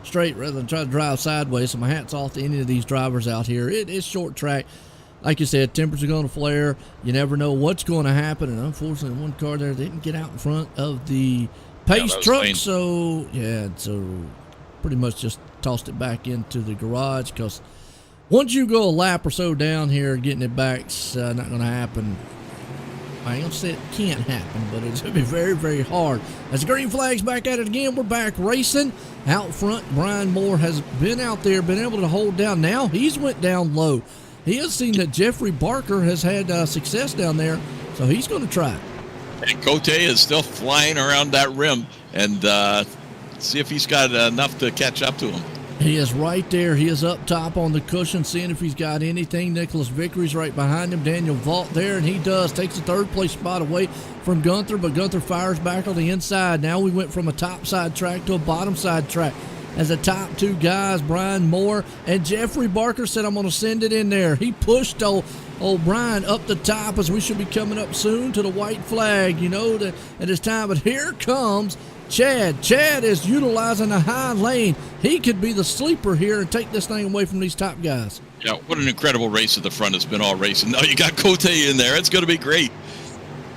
straight rather than try to drive sideways. So my hat's off to any of these drivers out here. It is short track. Like you said, tempers are going to flare. You never know what's going to happen. And unfortunately, one car there didn't get out in front of the pace truck, lame. so pretty much just tossed it back into the garage, because once you go a lap or so down here, getting it back's not going to happen. I ain't going to say it can't happen, but it's going to be very, very hard. As the green flag's back at it again, we're back racing. Out front, Brian Moore has been out there, been able to hold down. Now he's went down low. He has seen that Jeffrey Barker has had success down there, so he's going to try it. And Cote is still flying around that rim, and see if he's got enough to catch up to him. He is right there. He is up top on the cushion, seeing if he's got anything. Nicholas Vickery's right behind him. Daniel Vault there, and he does. Takes the 3rd place spot away from Gunther, but Gunther fires back on the inside. Now we went from a top side track to a bottom side track. As the top 2 guys, Brian Moore and Jeffrey Barker, said, I'm going to send it in there. He pushed old Brian up the top, as we should be coming up soon to the white flag, that at this time. But here comes Chad. Chad is utilizing the high lane. He could be the sleeper here and take this thing away from these top guys. Yeah, what an incredible race at the front has been all racing. Now you got Cote in there. It's going to be great.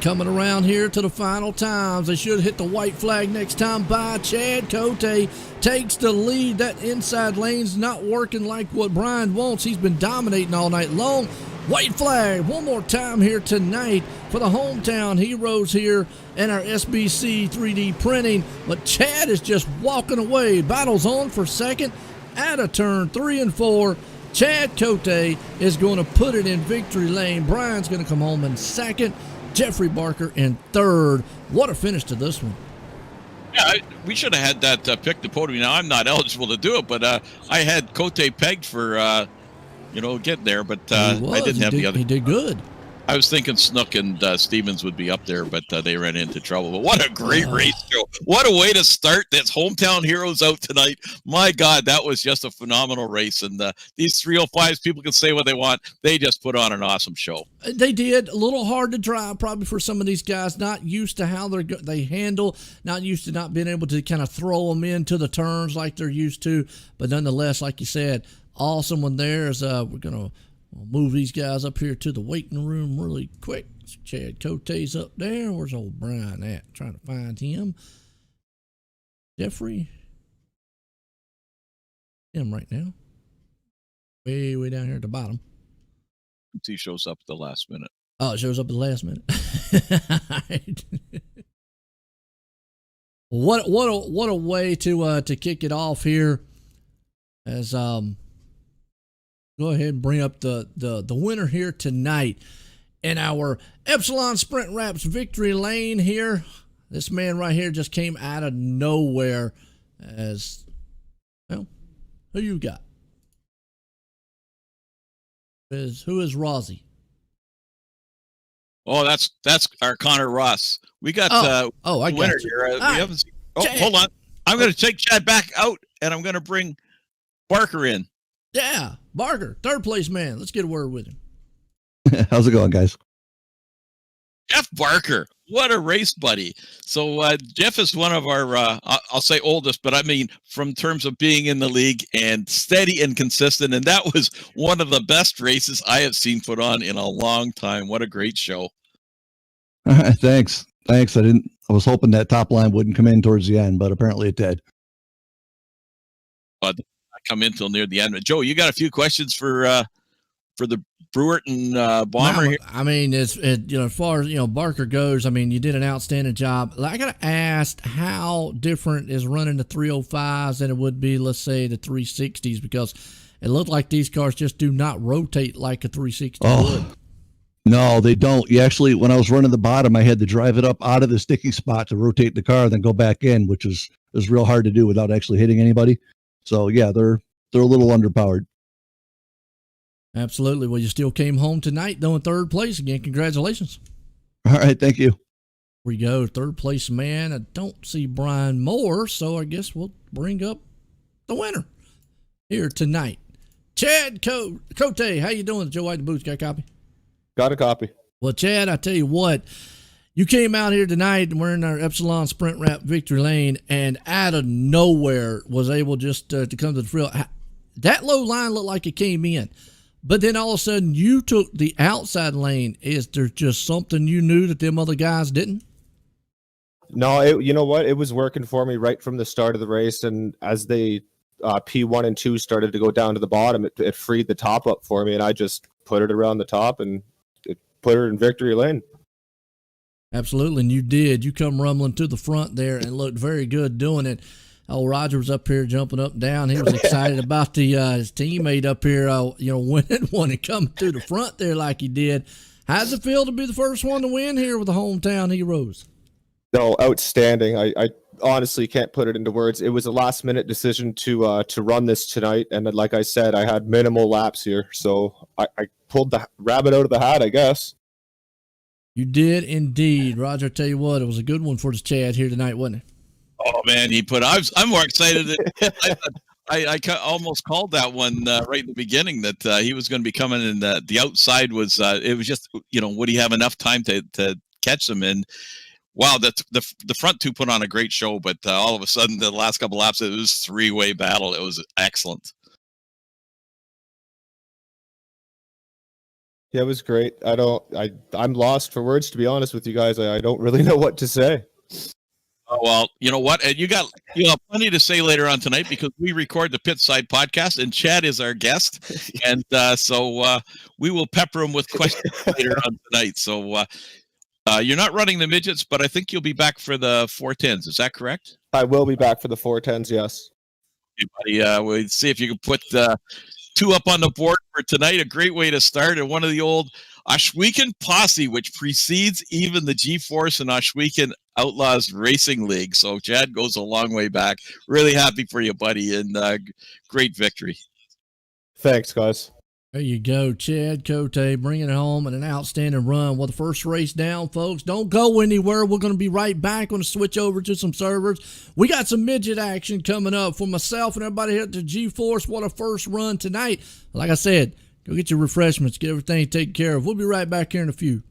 Coming around here to the final times. They should hit the white flag next time by Chad. Cote takes the lead. That inside lane's not working like what Brian wants. He's been dominating all night long. White flag one more time here tonight for the hometown heroes here and our SBC 3D printing. But Chad is just walking away. Battle's on for second at a turn 3 and 4. Chad Cote is going to put it in victory lane. Brian's going to come home in second. Jeffrey Barker in third. What a finish to this one. Yeah, we should have had that pick the podium. Now, I'm not eligible to do it, but I had Cote pegged for, getting there, but I didn't have the other. He did good. I was thinking Snook and Stevens would be up there, but they ran into trouble. But what a great race show. What a way to start this Hometown Heroes out tonight. My God, that was just a phenomenal race. And these 305s, people can say what they want. They just put on an awesome show. They did. A little hard to drive probably for some of these guys, not used to how they handle, not used to not being able to kind of throw them into the turns like they're used to. But nonetheless, like you said, awesome one there. We're going to move these guys up here to the waiting room really quick. Chad Cote's up there. Where's old Brian at? Trying to find him. Jeffrey. Him right now. Way down here at the bottom. He shows up at the last minute. Oh, it shows up at the last minute. What a way to kick it off here. As go ahead and bring up the winner here tonight in our Epsilon Sprint Wraps victory lane here. This man right here just came out of nowhere. As well, who you got? Who is Rozzy? Oh, that's our Connor Ross. We got I winner got you. here. We haven't seen. Oh, Chad. hold on. I'm going to take Chad back out, and I'm going to bring Barker in. Yeah, Barker, third place man. Let's get a word with him. How's it going, guys? Jeff Barker, what a race buddy. So Jeff is one of our, I'll say oldest, but I mean from terms of being in the league and steady and consistent. And that was one of the best races I have seen put on in a long time. What a great show. Thanks. I was hoping that top line wouldn't come in towards the end, but apparently it did. I come in till near the end. Joe, you got a few questions for the Brewer and Bomber here? I mean, as far as Barker goes, I mean, you did an outstanding job. I got to ask, how different is running the 305s than it would be, let's say, the 360s? Because it looked like these cars just do not rotate like a 360 would. No, they don't. You actually, when I was running the bottom, I had to drive it up out of the sticky spot to rotate the car, then go back in, which was real hard to do without actually hitting anybody. So yeah, they're a little underpowered. Absolutely. Well, you still came home tonight, though, in third place again. Congratulations. All right, thank you. We go, third place man. I don't see Brian Moore, so I guess we'll bring up the winner here tonight. Chad Cote, how you doing? Joe White, the booth. Got a copy? Got a copy. Well, Chad, I tell you what, you came out here tonight and we're in our Epsilon Sprint Wrap victory lane, and out of nowhere was able just to come to the field. That low line looked like it came in, but then all of a sudden you took the outside lane. Is there just something you knew that them other guys didn't? No, you know what? It was working for me right from the start of the race, and as they P1 and 2 started to go down to the bottom, it freed the top up for me, and I just put it around the top and put her in victory lane. Absolutely, and you did. You come rumbling to the front there and looked very good doing it. Oh, Roger was up here jumping up and down. He was excited about his teammate up here, winning one and coming to the front there like he did. How's it feel to be the first one to win here with the Hometown Heroes? No, outstanding. I honestly can't put it into words. It was a last-minute decision to run this tonight, and like I said, I had minimal laps here, so I pulled the rabbit out of the hat, I guess. You did indeed, Roger. I tell you what, it was a good one for the Chad here tonight, wasn't it? Oh man, I'm more excited than I almost called that one right in the beginning that he was going to be coming, and the outside was it was just would he have enough time to catch them? And wow, the front two put on a great show, but all of a sudden the last couple laps it was three-way battle. It was excellent. Yeah, it was great. I'm lost for words, to be honest with you guys. I don't really know what to say. Oh, well, you know what? And you have plenty to say later on tonight because we record the Pit Side podcast, and Chad is our guest, and so we will pepper him with questions later on tonight. So you're not running the midgets, but I think you'll be back for the 410s. Is that correct? I will be back for the 410s. Yes. Okay, buddy. We'll see if you can put two up on the board for tonight. A great way to start, and one of the old Ohsweken posse, which precedes even the GForce and Ohsweken Outlaws Racing League. So Chad goes a long way back. Really happy for you, buddy, and great victory. Thanks, guys. There you go, Chad Cote bringing it home in an outstanding run. Well, the first race down, folks. Don't go anywhere. We're going to be right back. Going to switch over to some servers. We got some midget action coming up for myself and everybody here at the GForce. What a first run tonight. Like I said, go get your refreshments, get everything taken care of. We'll be right back here in a few.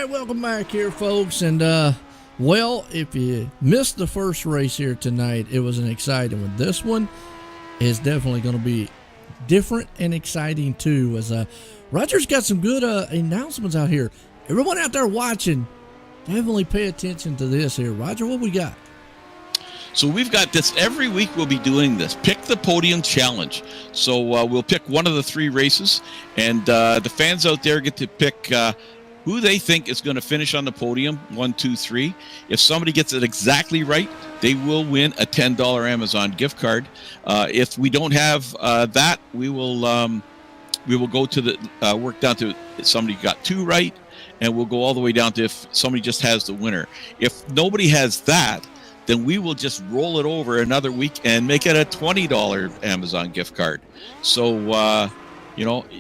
right, welcome back here, folks. And, well, if you missed the first race here tonight, it was an exciting one. This one is definitely going to be different and exciting, too, as Roger's got some good announcements out here. Everyone out there watching, definitely pay attention to this here. Roger, what we got? So we've got this every week. We'll be doing this Pick the Podium Challenge. So we'll pick one of the 3 races, and the fans out there get to pick who they think is going to finish on the podium, 1, 2, 3. If somebody gets it exactly right, they will win a $10 Amazon gift card. If we don't have that, we will go to the work down to somebody got 2 right, and we'll go all the way down to if somebody just has the winner. If nobody has that, then we will just roll it over another week and make it a $20 Amazon gift card. So,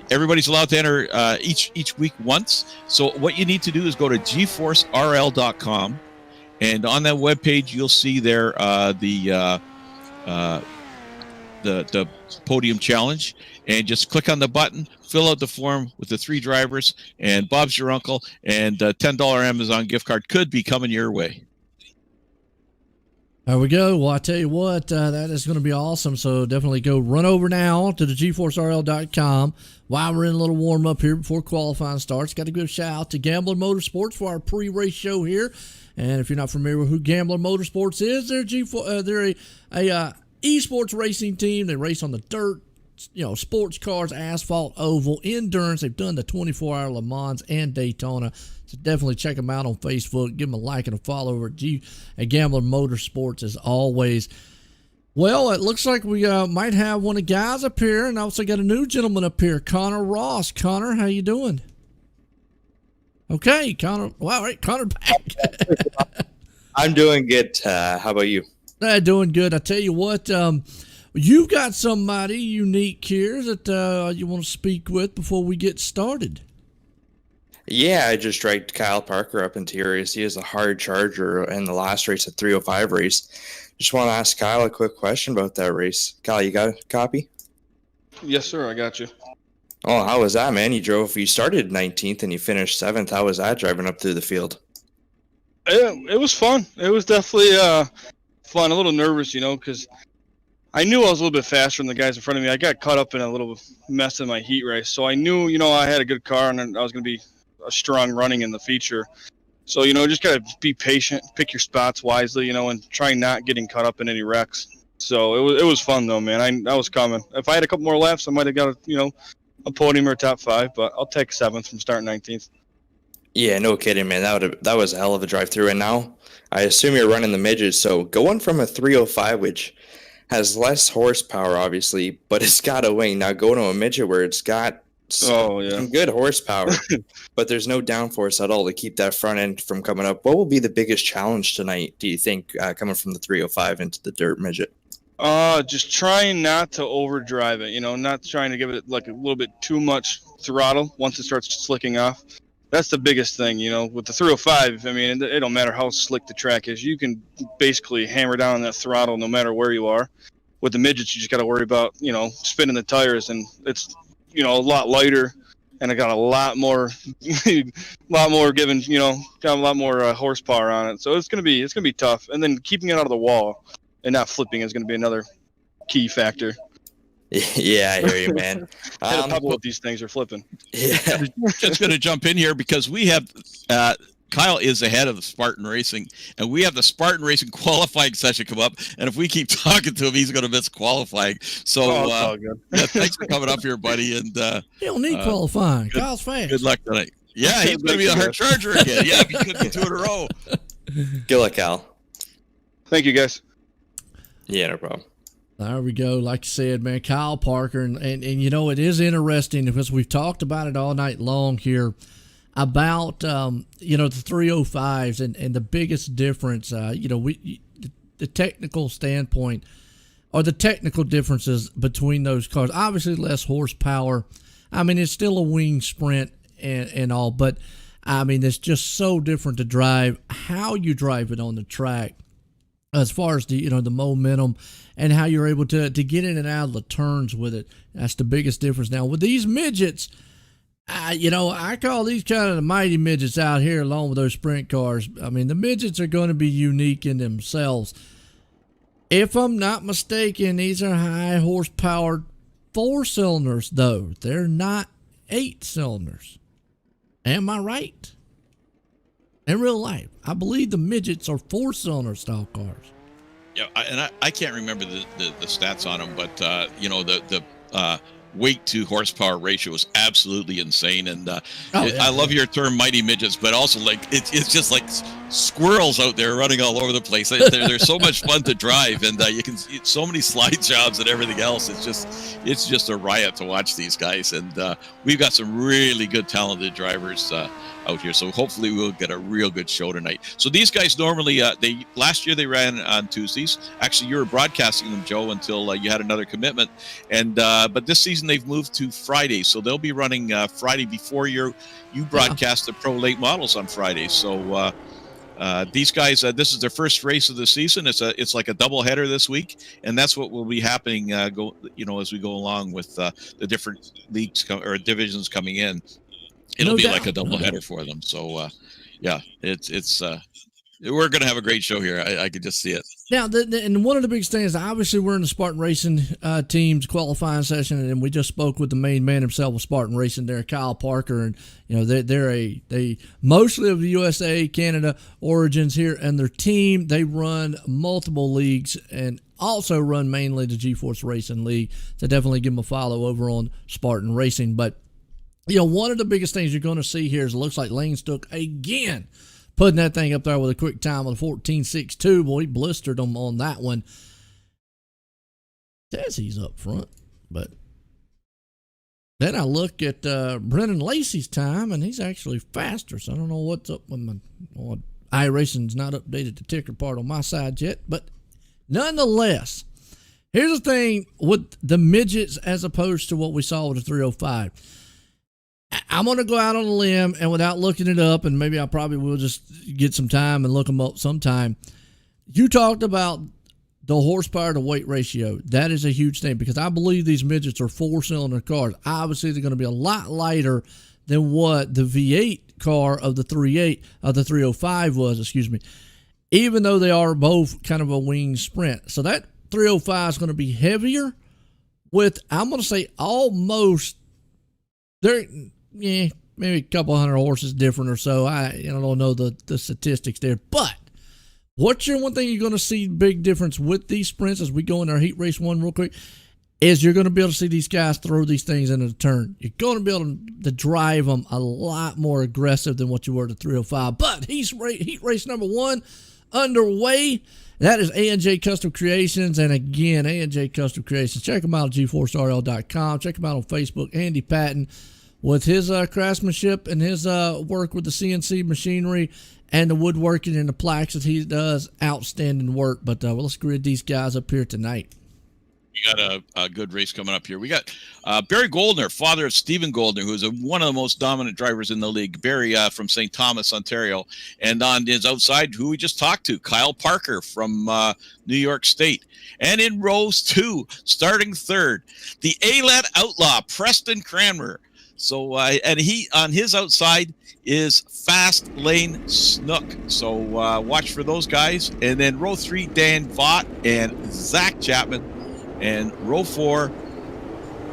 everybody's allowed to enter each week once. So what you need to do is go to GForceRL.com, and on that webpage, you'll see there the podium challenge, and just click on the button, fill out the form with the 3 drivers, and Bob's your uncle, and a $10 Amazon gift card could be coming your way. There we go. Well, I tell you what, that is going to be awesome. So definitely go run over now to the GForceRL.com while we're in a little warm up here before qualifying starts. Got to give a shout out to Gambler Motorsports for our pre-race show here. And if you're not familiar with who Gambler Motorsports is, they're a esports racing team. They race on the dirt, sports cars, asphalt, oval, endurance. They've done the 24-hour Le Mans and Daytona. So definitely check them out on Facebook. Give them a like and a follow over at Gambler Motorsports as always. Well, it looks like we might have one of the guys up here, and also got a new gentleman up here, Connor Ross. Connor, how you doing? Okay, Connor. Wow, right, Connor back. I'm doing good. How about you? Doing good. I tell you what, you've got somebody unique here that you want to speak with before we get started. Yeah, I just dragged Kyle Parker up into your race. He is a hard charger in the last race, a 305 race. Just want to ask Kyle a quick question about that race. Kyle, you got a copy? Yes, sir. I got you. Oh, how was that, man? You started 19th and you finished 7th. How was that driving up through the field? It was fun. It was definitely fun. A little nervous, because I knew I was a little bit faster than the guys in front of me. I got caught up in a little mess in my heat race. So I knew, I had a good car and I was going to be a strong running in the feature. So, just got to be patient, pick your spots wisely, and try not getting caught up in any wrecks. So it was fun, though, man. I was coming. If I had a couple more laps, I might have got, a podium or a top 5, but I'll take 7th from starting 19th. Yeah, no kidding, man. That was a hell of a drive through. And now I assume you're running the midgets. So going from a 305, which has less horsepower, obviously, but it's got a wing. Now go to a midget where it's got some good horsepower, but there's no downforce at all to keep that front end from coming up. What will be the biggest challenge tonight, do you think, coming from the 305 into the dirt midget? Just trying not to overdrive it, not trying to give it like a little bit too much throttle once it starts slicking off. That's the biggest thing, with the 305. I mean, it don't matter how slick the track is. You can basically hammer down on that throttle no matter where you are. With the midgets, you just got to worry about, spinning the tires, and it's, a lot lighter, and it got a lot more, giving, got a lot more horsepower on it. So it's gonna be tough. And then keeping it out of the wall and not flipping is gonna be another key factor. Yeah, I hear you, man. A couple of these things are flipping. Yeah. Just going to jump in here because we have Kyle is ahead of the Spartan Racing, and we have the Spartan Racing qualifying session come up. And if we keep talking to him, he's going to miss qualifying. So thanks for coming up here, buddy. And you don't need qualifying. Kyle's fast. Good luck tonight. Yeah, he's going to be a hard charger again. Yeah, he could be 2 in a row. Good luck, Kyle. Thank you, guys. Yeah, no problem. There we go. Like you said, man, Kyle Parker. And it is interesting because we've talked about it all night long here about, the 305s and the biggest difference, the technical standpoint or the technical differences between those cars. Obviously, less horsepower. I mean, it's still a wing sprint and all, but I mean, it's just so different to drive, how you drive it on the track. As far as the momentum and how you're able to get in and out of the turns with it. That's the biggest difference. Now with these midgets, I call these kind of the mighty midgets out here along with those sprint cars. I mean, the midgets are going to be unique in themselves. If I'm not mistaken, these are high horsepower 4-cylinders, though. They're not 8 cylinders. Am I right? In real life, I believe the midgets are 4-cylinder style cars. Yeah, I can't remember the stats on them, but the weight to horsepower ratio is absolutely insane. And I love your term mighty midgets, but also like it's just like squirrels out there running all over the place. They're so much fun to drive, and you can see so many slide jobs and everything else. It's just a riot to watch these guys, and we've got some really good talented drivers out here. So hopefully we'll get a real good show tonight. So these guys normally last year they ran on Tuesdays. Actually, you were broadcasting them, Joe, until you had another commitment, and but this season they've moved to Friday, so they'll be running Friday before you broadcast the pro late models on Friday. So these guys, this is their first race of the season. It's like a double header this week, and that's what will be happening as we go along with the different leagues or divisions coming in. It'll be like a double header for them. So it's we're going to have a great show here. I could just see it. Now, and one of the biggest things, obviously, we're in the Spartan Racing team's qualifying session, and we just spoke with the main man himself of Spartan Racing there, Kyle Parker, and they mostly of the USA, Canada origins here, and their team, they run multiple leagues and also run mainly the GForce Racing League. So definitely give them a follow over on Spartan Racing. But one of the biggest things you're going to see here is it looks like Lane Stook again putting that thing up there with a quick time of 14.62. Boy, he blistered him on that one. Says he's up front, but then I look at Brennan Lacey's time, and he's actually faster. So I don't know what's up with my iRacing's not updated the ticker part on my side yet, but nonetheless, here's the thing with the midgets as opposed to what we saw with the 305. I'm going to go out on a limb, and without looking it up, and maybe I probably will just get some time and look them up sometime. You talked about the horsepower to weight ratio. That is a huge thing because I believe these midgets are 4-cylinder cars. Obviously, they're going to be a lot lighter than what the V8 car of the 305 was, even though they are both kind of a wing sprint. So that 305 is going to be heavier with, I'm going to say, almost there. Yeah, maybe a couple hundred horses different or so. I don't know the statistics there. But one thing you're going to see big difference with these sprints as we go into our heat race one real quick is you're going to be able to see these guys throw these things into the turn. You're going to be able to drive them a lot more aggressive than what you were at the 305. But heat race number 1 underway. That is A&J Custom Creations. And again, A&J Custom Creations. Check them out at GForceRL.com. Check them out on Facebook. Andy Patton, with his craftsmanship and his work with the CNC machinery and the woodworking and the plaques that he does, outstanding work. But let's grid these guys up here tonight. We got a good race coming up here. We got Barry Goldner, father of Stephen Goldner, who's one of the most dominant drivers in the league. Barry from St. Thomas, Ontario. And on his outside, who we just talked to, Kyle Parker from New York State. And in rows 2, starting third, the A-Let Outlaw, Preston Cranmer. So, and he on his outside is Fast Lane Snook. So watch for those guys. And then row 3, Dan Vaught and Zach Chapman. And row 4,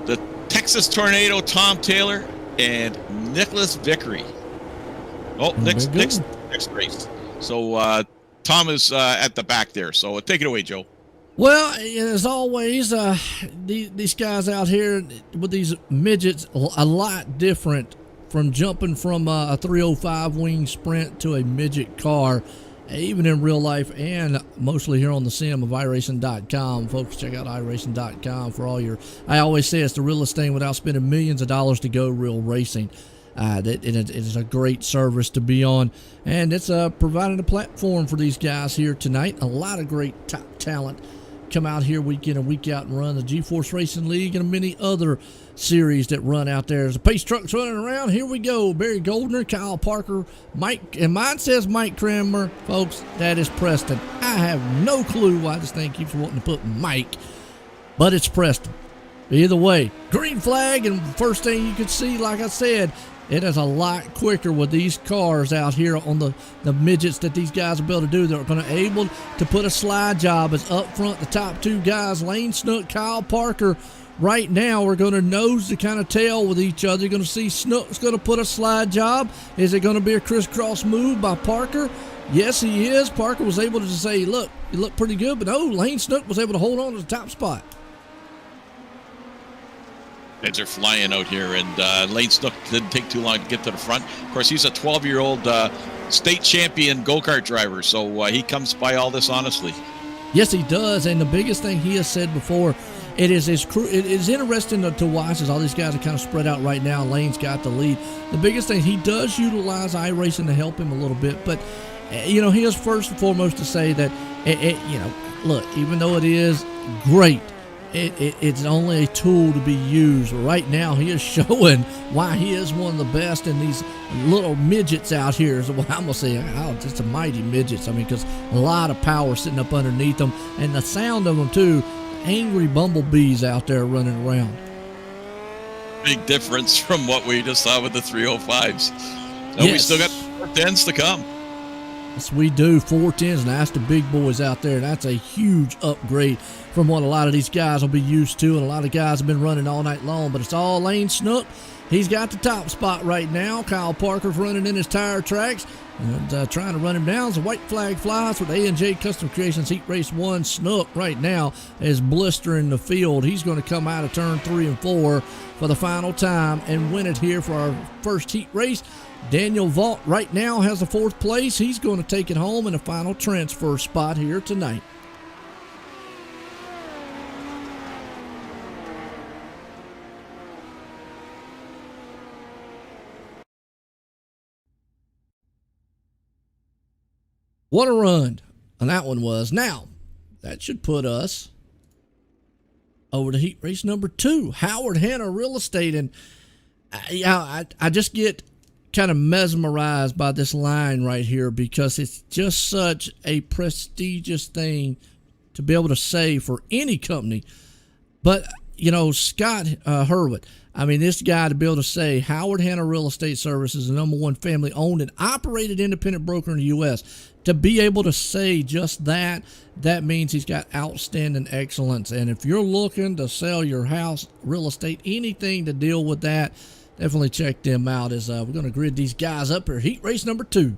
the Texas Tornado, Tom Taylor and Nicholas Vickery. Oh, next race. So Tom is at the back there. So take it away, Joe. Well, as always, these guys out here with these midgets, a lot different from jumping from a 305 wing sprint to a midget car, even in real life and mostly here on the sim of iRacing.com. Folks, check out iRacing.com for all your, I always say it's the realest thing without spending millions of dollars to go real racing. It is a great service to be on, and it's providing a platform for these guys here tonight. A lot of great top talent come out here week in and week out and run the GForce Racing League and many other series that run out there. There's a pace trucks running around. Here we go. Barry Goldner, Kyle Parker, Mike, and mine says Mike Cranmer. Folks, that is Preston. I have no clue why this thing keeps wanting to put Mike, but it's Preston. Either way, green flag, and first thing you can see, like I said, it is a lot quicker with these cars out here on the midgets that these guys will be able to do. They're going to able to put a slide job as up front. The top two guys, Lane Snook, Kyle Parker, right now we're going to nose to kind of tail with each other. You're going to see Snook's going to put a slide job. Is it going to be a crisscross move by Parker? Yes, he is. Parker was able to just say, look, you look pretty good, but no, Lane Snook was able to hold on to the top spot. Heads are flying out here, and Lane Snook didn't take too long to get to the front. Of course, he's a 12-year-old state champion go-kart driver, so he comes by all this honestly. Yes, he does, and the biggest thing he has said before, it is interesting to watch as all these guys are kind of spread out right now. Lane's got the lead. The biggest thing, he does utilize iRacing to help him a little bit, but he is first and foremost to say that, look, even though it is great, it's only a tool to be used. Right now, he is showing why he is one of the best in these little midgets out here. So what I'm going to say, just a mighty midgets. I mean, because a lot of power sitting up underneath them, and the sound of them, too. Angry bumblebees out there running around. Big difference from what we just saw with the 305s. And yes. We still got 410s to come. Yes, we do. 410s, and that's the big boys out there. That's a huge upgrade from what a lot of these guys will be used to, and a lot of guys have been running all night long, but it's all Lane Snook. He's got the top spot right now. Kyle Parker's running in his tire tracks and trying to run him down. The white flag flies with A&J Custom Creations Heat Race 1. Snook right now is blistering the field. He's going to come out of turn 3 and 4 for the final time and win it here for our first heat race. Daniel Vaught right now has the 4th place. He's going to take it home in the final transfer spot here tonight. What a run. And that one was. Now, that should put us over to heat race number 2. Howard Hanna Real Estate. And I just get kind of mesmerized by this line right here because it's just such a prestigious thing to be able to say for any company. But, Scott Hurwitz, I mean, this guy to be able to say Howard Hanna Real Estate Services, the #1 family-owned and operated independent broker in the U.S., to be able to say just that, that means he's got outstanding excellence. And if you're looking to sell your house, real estate, anything to deal with that, definitely check them out. As we're going to grid these guys up here. Heat race number 2.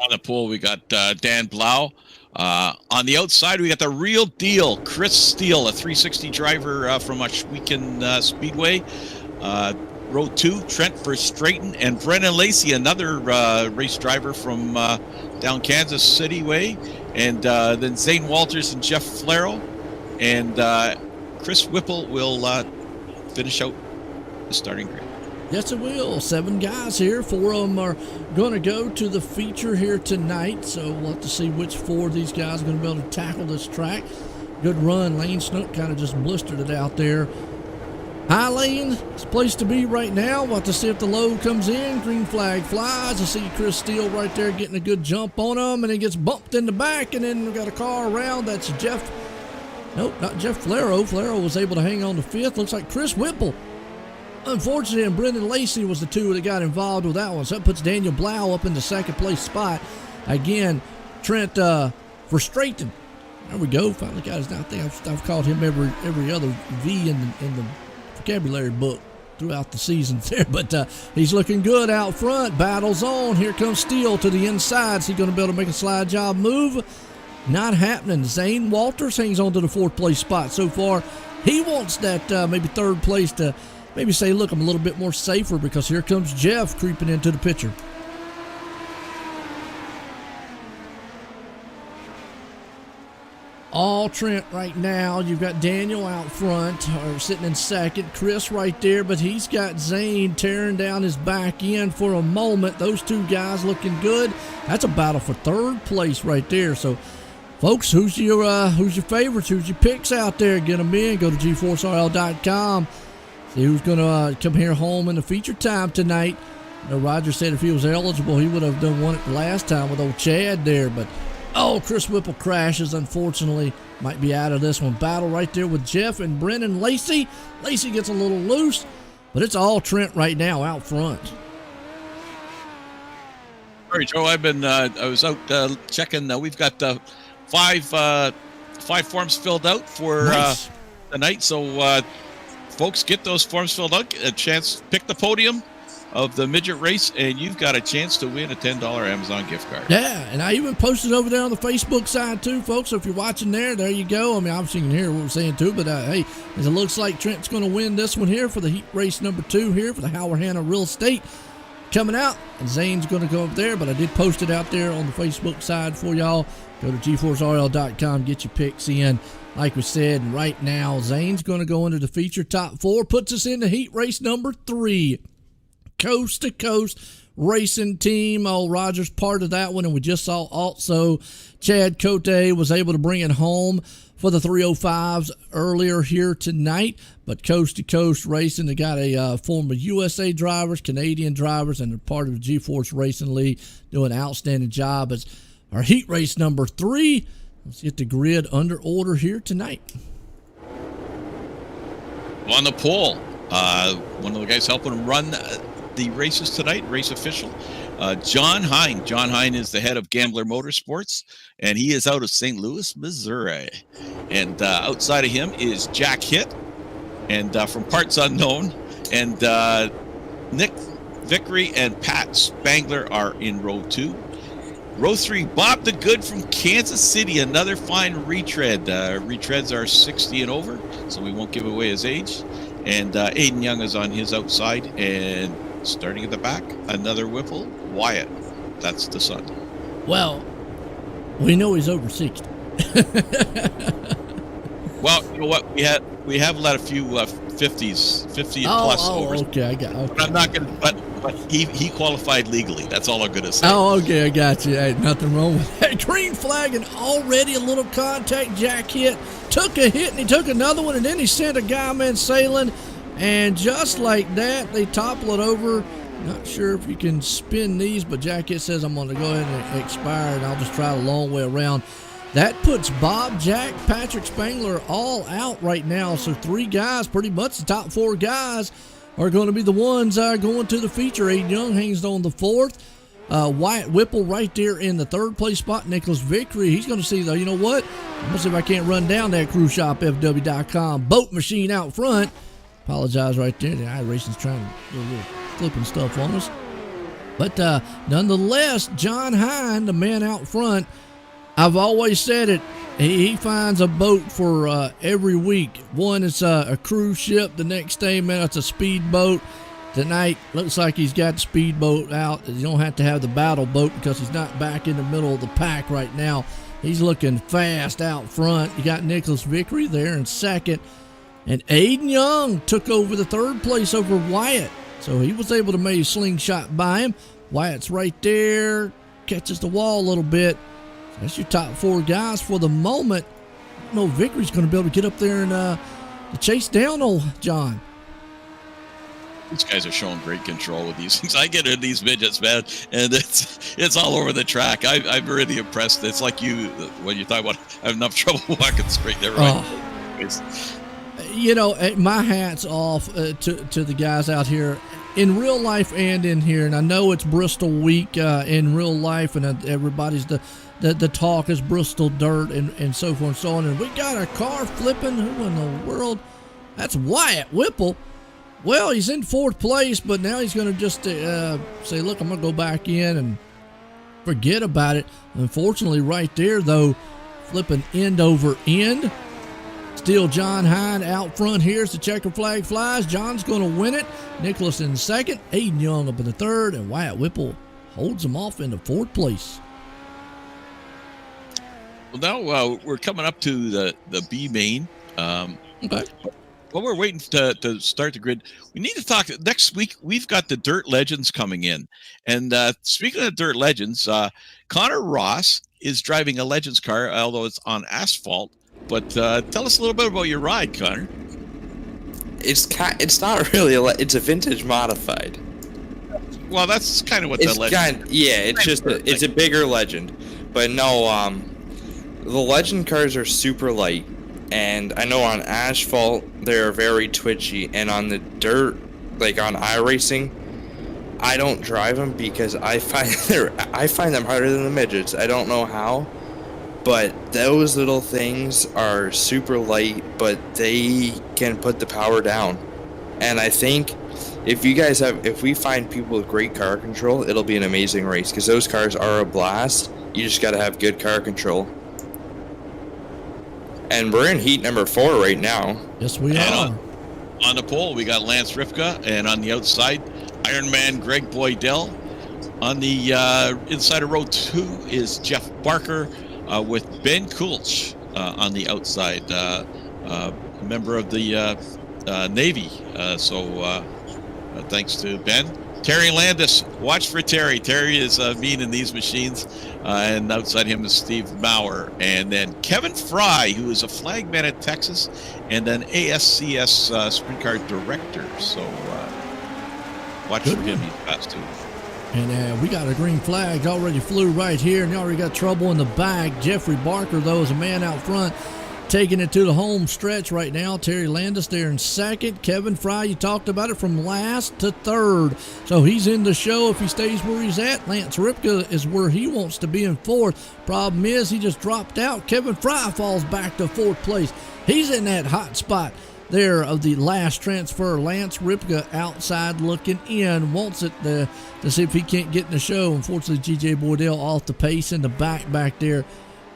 On the pool, we got Dan Blau. On the outside, we got the real deal, Chris Steele, a 360 driver from Weekend Speedway. Row 2, Trent Verstraeten, and Brennan Lacey, another race driver from down Kansas City way. And then Zane Walters and Jeff Flero. And Chris Whipple will finish out the starting grid. Yes, it will. 7 guys here. 4 of them are going to go to the feature here tonight. So we'll have to see which 4 of these guys are going to be able to tackle this track. Good run. Lane Snook kind of just blistered it out there. High lane, it's a place to be right now. We'll have to see if the load comes in. Green flag flies. I see Chris Steele right there getting a good jump on him, and he gets bumped in the back, and then we've got a car around. That's Jeff. Nope, not Jeff Flero. Flero was able to hang on to 5th. Looks like Chris Whipple. Unfortunately, and Brendan Lacey was the 2 that got involved with that one. So that puts Daniel Blau up in the 2nd place spot. Again, Trent Verstraeten. There we go. Finally got his name. I think I've called him every other V in the vocabulary book throughout the seasons there. But he's looking good out front. Battles on. Here comes Steele to the inside. Is he going to be able to make a slide job move? Not happening. Zane Walters hangs on to the 4th place spot so far. He wants that maybe 3rd place to maybe say, look, I'm a little bit more safer, because here comes Jeff creeping into the picture. All Trent right now. You've got Daniel out front, or sitting in 2nd. Chris right there, but he's got Zane tearing down his back end for a moment. Those 2 guys looking good. That's a battle for 3rd place right there. So, folks, who's your favorites? Who's your picks out there? Get them in. Go to GForceRL.com. See who's going to come here home in the feature time tonight. Roger said if he was eligible, he would have done one last time with old Chad there. But Oh, Chris Whipple crashes, unfortunately. Might be out of this one. Battle right there with Jeff and Brennan Lacey. Lacey gets a little loose, but it's all Trent right now out front. All right, Joe, I was out checking. We've got five forms filled out for Nice. tonight. So, folks, get those forms filled out. A chance, pick the podium of the midget race, and you've got a chance to win a $10 Amazon gift card. Yeah, and I even posted over there on the Facebook side too, folks. So if you're watching there you go. I mean, obviously you can hear what we're saying too, but hey, as it looks like Trent's going to win this one here for the heat race number 2 here for the Howard Hanna Real Estate coming out, and Zane's going to go up there, but I did post it out there on the Facebook side for y'all. Go to GForceRL.com, get your picks in. Like we said, and right now Zane's going to go into the feature top 4, puts us into heat race number 3. Coast to Coast Racing Team. Roger's part of that one, and we just saw also Chad Cote was able to bring it home for the 305s earlier here tonight. But Coast to Coast Racing, they got a former USA drivers, Canadian drivers, and they're part of the GForce Racing League, doing an outstanding job as our heat race number 3. Let's get the grid under order here tonight. On the pole, one of the guys helping him run the races tonight, race official, John Hine. John Hine is the head of Gambler Motorsports, and he is out of St. Louis, Missouri. And outside of him is Jack Hitt, and from Parts Unknown, and Nick Vickery and Pat Spangler are in row 2. Row 3, Bob the Good from Kansas City, another fine retread. Retreads are 60 and over, so we won't give away his age. And Aiden Young is on his outside, and starting at the back, another Whipple, Wyatt. That's the son. Well, we know he's over 60. Well, you know what? We have let a few 50 plus over. Okay, I got. Okay. But I'm not gonna. But he qualified legally. That's all I'm gonna say. Oh, okay, I got you. Hey, nothing wrong with that. Green flag and already a little contact. Jack Hitt took a hit and he took another one, and then he sent a guy man sailing, and just like that, they topple it over. Not sure if you can spin these, but Jack Hitt says I'm going to go ahead and expire, and I'll just try the long way around. That puts Bob, Jack, Patrick Spangler all out right now. So 3 guys, pretty much the top 4 guys, are going to be the ones going to the feature. Aiden Young hangs on the 4th. Wyatt Whipple right there in the 3rd place spot. Nicholas Vickery, he's going to see, though, you know what? I'm going to see if I can't run down that cruiseshopfw.com boat machine out front. Apologize right there. The iRacing's trying to do a little flipping stuff on us. But nonetheless, John Hine, the man out front, I've always said it, he finds a boat for every week. One is a cruise ship. The next day, man, it's a speedboat. Tonight, looks like he's got the speedboat out. You don't have to have the battle boat because he's not back in the middle of the pack right now. He's looking fast out front. You got Nicholas Vickery there in 2nd. And Aiden Young took over the 3rd place over Wyatt. So he was able to make a slingshot by him. Wyatt's right there. Catches the wall a little bit. That's your top 4 guys for the moment. I don't know if Vickery's going to be able to get up there and chase down old John. These guys are showing great control with these things. I get in these midgets, man, and it's all over the track. I'm really impressed. It's like you, when you talk about I have enough trouble walking straight there, right? You know, my hat's off to the guys out here in real life and in here. And I know it's Bristol week in real life, and everybody's the talk is Bristol dirt and so forth and so on. And we got a car flipping. Who in the world? That's Wyatt Whipple. Well, he's in 4th place, but now he's going to just say, look, I'm going to go back in and forget about it. Unfortunately, right there, though, flipping end over end. Still John Hine out front here as the checker flag flies. John's going to win it. Nicholas in 2nd. Aiden Young up in the 3rd. And Wyatt Whipple holds him off into 4th place. Well, now we're coming up to the B main. Okay. While we're waiting to start the grid, we need to talk. Next week, we've got the Dirt Legends coming in. And speaking of Dirt Legends, Connor Ross is driving a Legends car, although it's on asphalt. But tell us a little bit about your ride, Connor. It's not really it's a vintage modified. Well, that's kind of what the Legend. It's just it's a bigger Legend. But no, the legend cars are super light, and I know on asphalt they're very twitchy, and on the dirt, like on iRacing, I don't drive them because I find them harder than the midgets. I don't know how, but those little things are super light, but they can put the power down. And I think if we find people with great car control, it'll be an amazing race, because those cars are a blast. You just got to have good car control. And we're in heat number 4 right now. Yes, we are. On the pole, we got Lance Ripka, and on the outside, Ironman Greg Boydell. On the inside of row 2 is Jeff Barker with Ben Kulch on the outside, member of the Navy. So thanks to Ben. Terry Landis, watch for Terry. Terry is mean in these machines. And outside him is Steve Maurer. And then Kevin Fry, who is a flagman at Texas, and then ASCS Sprint Car Director. So watch for him. He's fast too. And we got a green flag already flew right here, and you already got trouble in the back. Jeffrey Barker, though, is a man out front, taking it to the home stretch right now. Terry Landis there in second. Kevin Fry, you talked about it, from last to third. So he's in the show if he stays where he's at. Lance Ripka is where he wants to be in fourth. Problem is, he just dropped out. Kevin Fry falls back to fourth place. He's in that hot spot there of the last transfer. Lance Ripka outside looking in, wants it to see if he can't get in the show. Unfortunately, G.J. Boydell off the pace in the back there.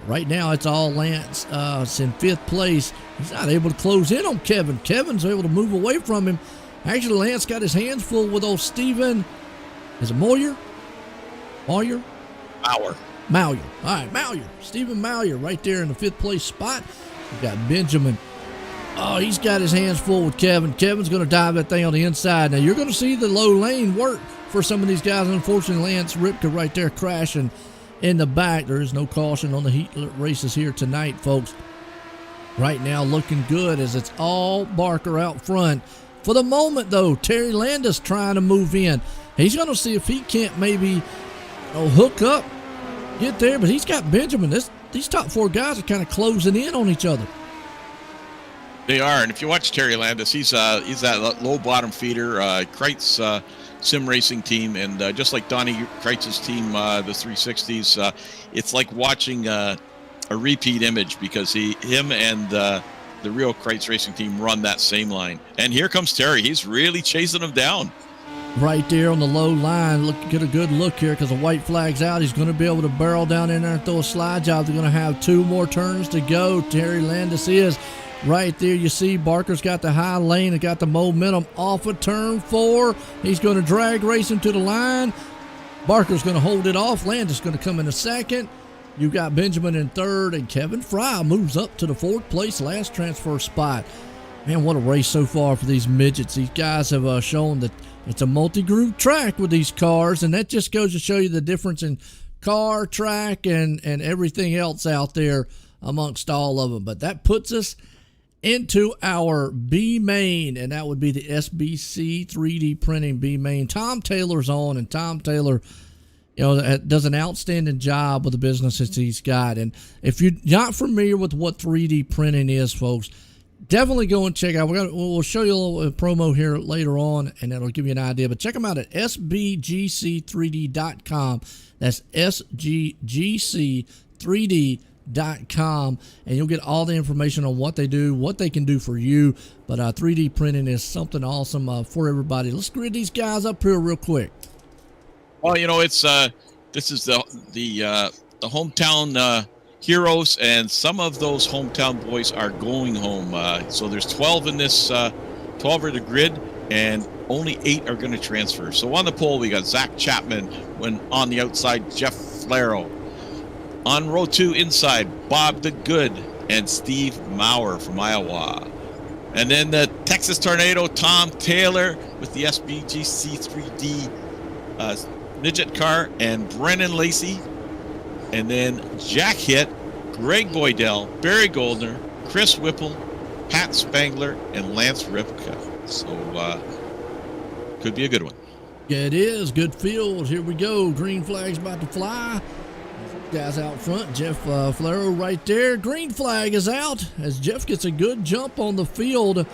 Right now, it's all Lance. It's in fifth place. He's not able to close in on Kevin. Kevin's able to move away from him. Actually, Lance got his hands full with old Stephen. Is it Moyer? Mauer. All right, Mauer. Stephen Mauer right there in the fifth place spot. We've got Benjamin. Oh, he's got his hands full with Kevin. Kevin's going to dive that thing on the inside. Now, you're going to see the low lane work for some of these guys. Unfortunately, Lance Ripka right there crashing in the back. There is no caution on the heat races here tonight, folks. Right now, looking good as it's all Barker out front. For the moment, though, Terry Landis trying to move in. He's going to see if he can't maybe hook up, get there, but he's got Benjamin. These top 4 guys are kind of closing in on each other. They are, and if you watch Terry Landis, he's that low bottom feeder, Kreitz sim racing team, and just like Donnie Kreitz's team, the 360s, it's like watching a repeat image, because him and the real Kreitz racing team run that same line. And here comes Terry. He's really chasing him down. Right there on the low line. Get a good look here, because the white flag's out. He's going to be able to barrel down in there and throw a slide job. They're going to have 2 more turns to go. Terry Landis is right there. You see Barker's got the high lane and got the momentum off of turn 4. He's going to drag race him to the line. Barker's going to hold it off. Landis going to come in a second. You've got Benjamin in third, and Kevin Fry moves up to the 4th place last transfer spot. Man, what a race so far for these midgets. These guys have shown that it's a multi-groove track with these cars, and that just goes to show you the difference in car, track, and everything else out there amongst all of them. But that puts us into our B main, and that would be the SBC 3D printing B main. Tom Taylor's on, and Tom Taylor, does an outstanding job with the businesses he's got. And if you're not familiar with what 3D printing is, folks, definitely go and check out. We'll show you a little promo here later on, and that'll give you an idea. But check them out at sbgc3d.com. That's sbgc3d.com, and you'll get all the information on what they do, what they can do for you. But 3D printing is something awesome for everybody. Let's grid these guys up here real quick. Well, it's this is the hometown heroes, and some of those hometown boys are going home. So there's 12 in this 12 are the grid, and only 8 are going to transfer. So on the pole, we got Zach Chapman. When on the outside, Jeff Flaro. On row 2 inside, Bob the Good and Steve Maurer from Iowa. And then the Texas Tornado, Tom Taylor with the SBGC 3D midget car, and Brennan Lacey. And then Jack Hitt, Greg Boydell, Barry Goldner, Chris Whipple, Pat Spangler, and Lance Ripka. So could be a good one. Yeah, it is. Good field. Here we go. Green flag's about to fly. Guys out front, Jeff Flero right there. Green flag is out as Jeff gets a good jump on the field.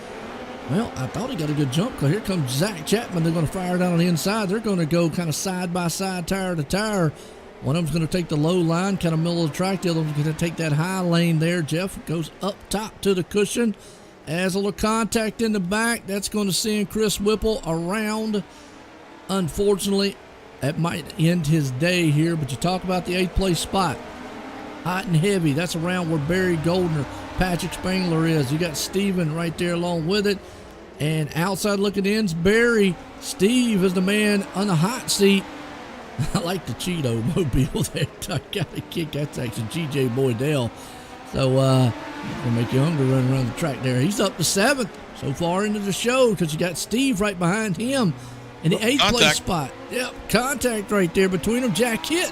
Well, I thought he got a good jump because here comes Zach Chapman. They're going to fire down on the inside. They're going to go kind of side by side, tire to tire. One of them's going to take the low line, kind of middle of the track. The other one's going to take that high lane there. Jeff goes up top to the cushion. As a little contact in the back, that's going to send Chris Whipple around. Unfortunately, that might end his day here, but you talk about the 8th place spot. Hot and heavy. That's around where Barry Goldner, Patrick Spangler is. You got Steven right there along with it. And outside looking in's Barry. Steve is the man on the hot seat. I like the Cheeto mobile there. I got a kick. That's actually G.J. Boydell. So, it'll make you hungry running around the track there. He's up to 7th so far into the show because you got Steve right behind him in the 8th place spot. Yep, contact right there between them. Jack Hitt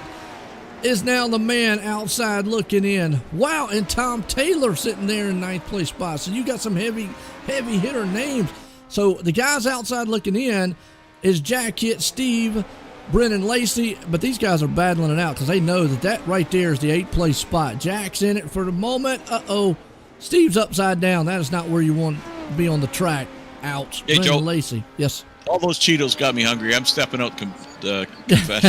is now the man outside looking in. Wow, and Tom Taylor sitting there in 9th place spot. So you got some heavy hitter names. So the guys outside looking in is Jack Hitt, Steve, Brennan Lacey, but these guys are battling it out because they know that right there is the 8th place spot. Jack's in it for the moment. Steve's upside down. That is not where you want to be on the track. Ouch. Hey, Brennan Joe. Lacey. Yes. All those Cheetos got me hungry. I'm stepping out. Confess.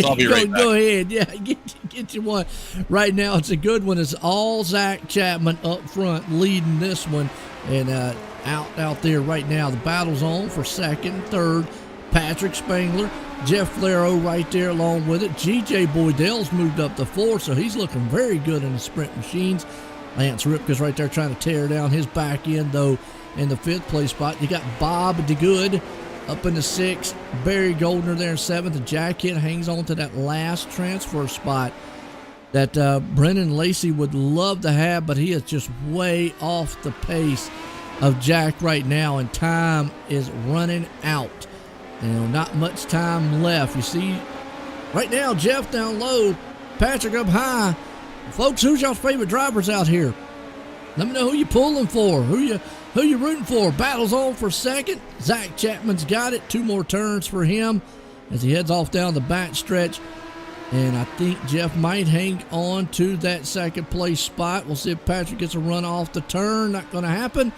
I'll be right back. Go ahead. Yeah, get you one. Right now, it's a good one. It's all Zach Chapman up front leading this one. And out there right now, the battle's on for 2nd and 3rd. Patrick Spangler, Jeff Flero right there along with it. G.J. Boydell's moved up to 4, so he's looking very good in the sprint machines. Lance Ripka's right there trying to tear down his back end, though, in the 5th place spot. You got Bob DeGood up in the 6th. Barry Goldner there in 7th. And Jack Hitt hangs on to that last transfer spot that Brennan Lacey would love to have, but he is just way off the pace of Jack right now, and time is running out. Not much time left. You see, right now, Jeff down low, Patrick up high. Folks, who's y'all's favorite drivers out here? Let me know who you pulling for, who you rooting for. Battle's on for 2nd. Zach Chapman's got it. 2 more turns for him as he heads off down the back stretch. And I think Jeff might hang on to that 2nd place spot. We'll see if Patrick gets a run off the turn. Not going to happen.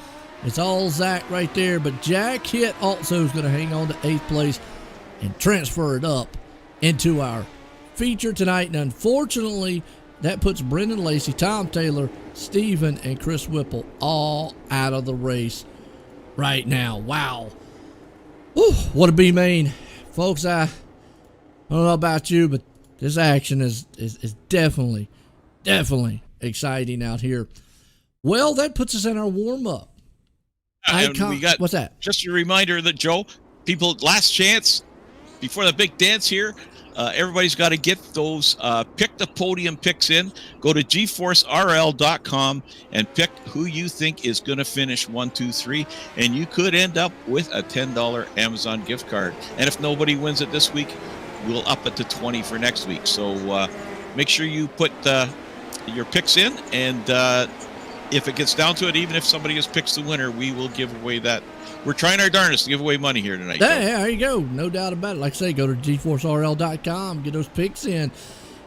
It's all Zach right there, but Jack Hitt also is going to hang on to 8th place and transfer it up into our feature tonight. And unfortunately, that puts Brendan Lacey, Tom Taylor, Steven, and Chris Whipple all out of the race right now. Wow. Whew, what a B-main. Folks, I don't know about you, but this action is definitely exciting out here. Well, that puts us in our warm-up. We got, what's that? Just a reminder that, Joe, people, last chance before the big dance here. Everybody's got to get those pick the podium picks in. Go to GForceRL.com and pick who you think is going to finish 1, 2, 3, and you could end up with a $10 Amazon gift card. And if nobody wins it this week, we'll up it to 20 for next week. So make sure you put your picks in, and if it gets down to it, even if somebody just picks the winner, we will give away that. We're trying our darndest to give away money here tonight. Yeah, there you go. No doubt about it. Like I say, go to GForceRL.com, get those picks in.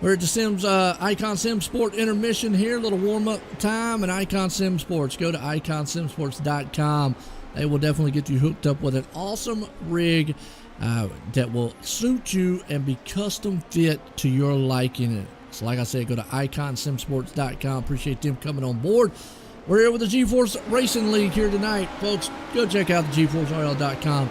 We're at the Sims Icon Sim Sport intermission here, a little warm-up time, and Icon Sim Sports. Go to iconsimsports.com. They will definitely get you hooked up with an awesome rig that will suit you and be custom fit to your liking. So like I said, go to iconsimsports.com. Appreciate them coming on board. We're here with the GeForce Racing League here tonight. Folks, go check out the GeForceRL.com.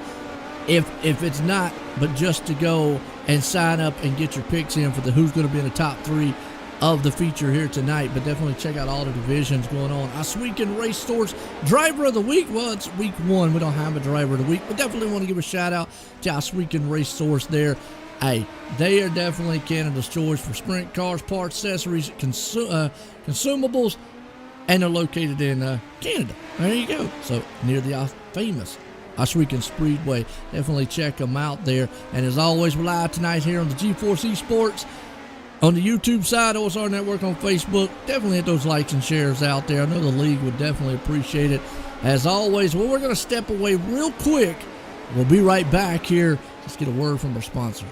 If it's not, but just to go and sign up and get your picks in for the who's going to be in the top 3 of the feature here tonight. But definitely check out all the divisions going on. Oswegan Race Stores Driver of the Week. Well, it's week 1. We don't have a Driver of the Week. But definitely want to give a shout out to Oswegan Race Stores there. Hey, they are definitely Canada's choice for sprint cars, parts, accessories, consumables, and they're located in Canada. There you go. So near the famous Oswegan Speedway. Definitely check them out there. And as always, we're live tonight here on the GeForce Esports on the YouTube side, OSR Network on Facebook. Definitely hit those likes and shares out there. I know the league would definitely appreciate it. As always, well, we're going to step away real quick. We'll be right back here. Let's get a word from our sponsor.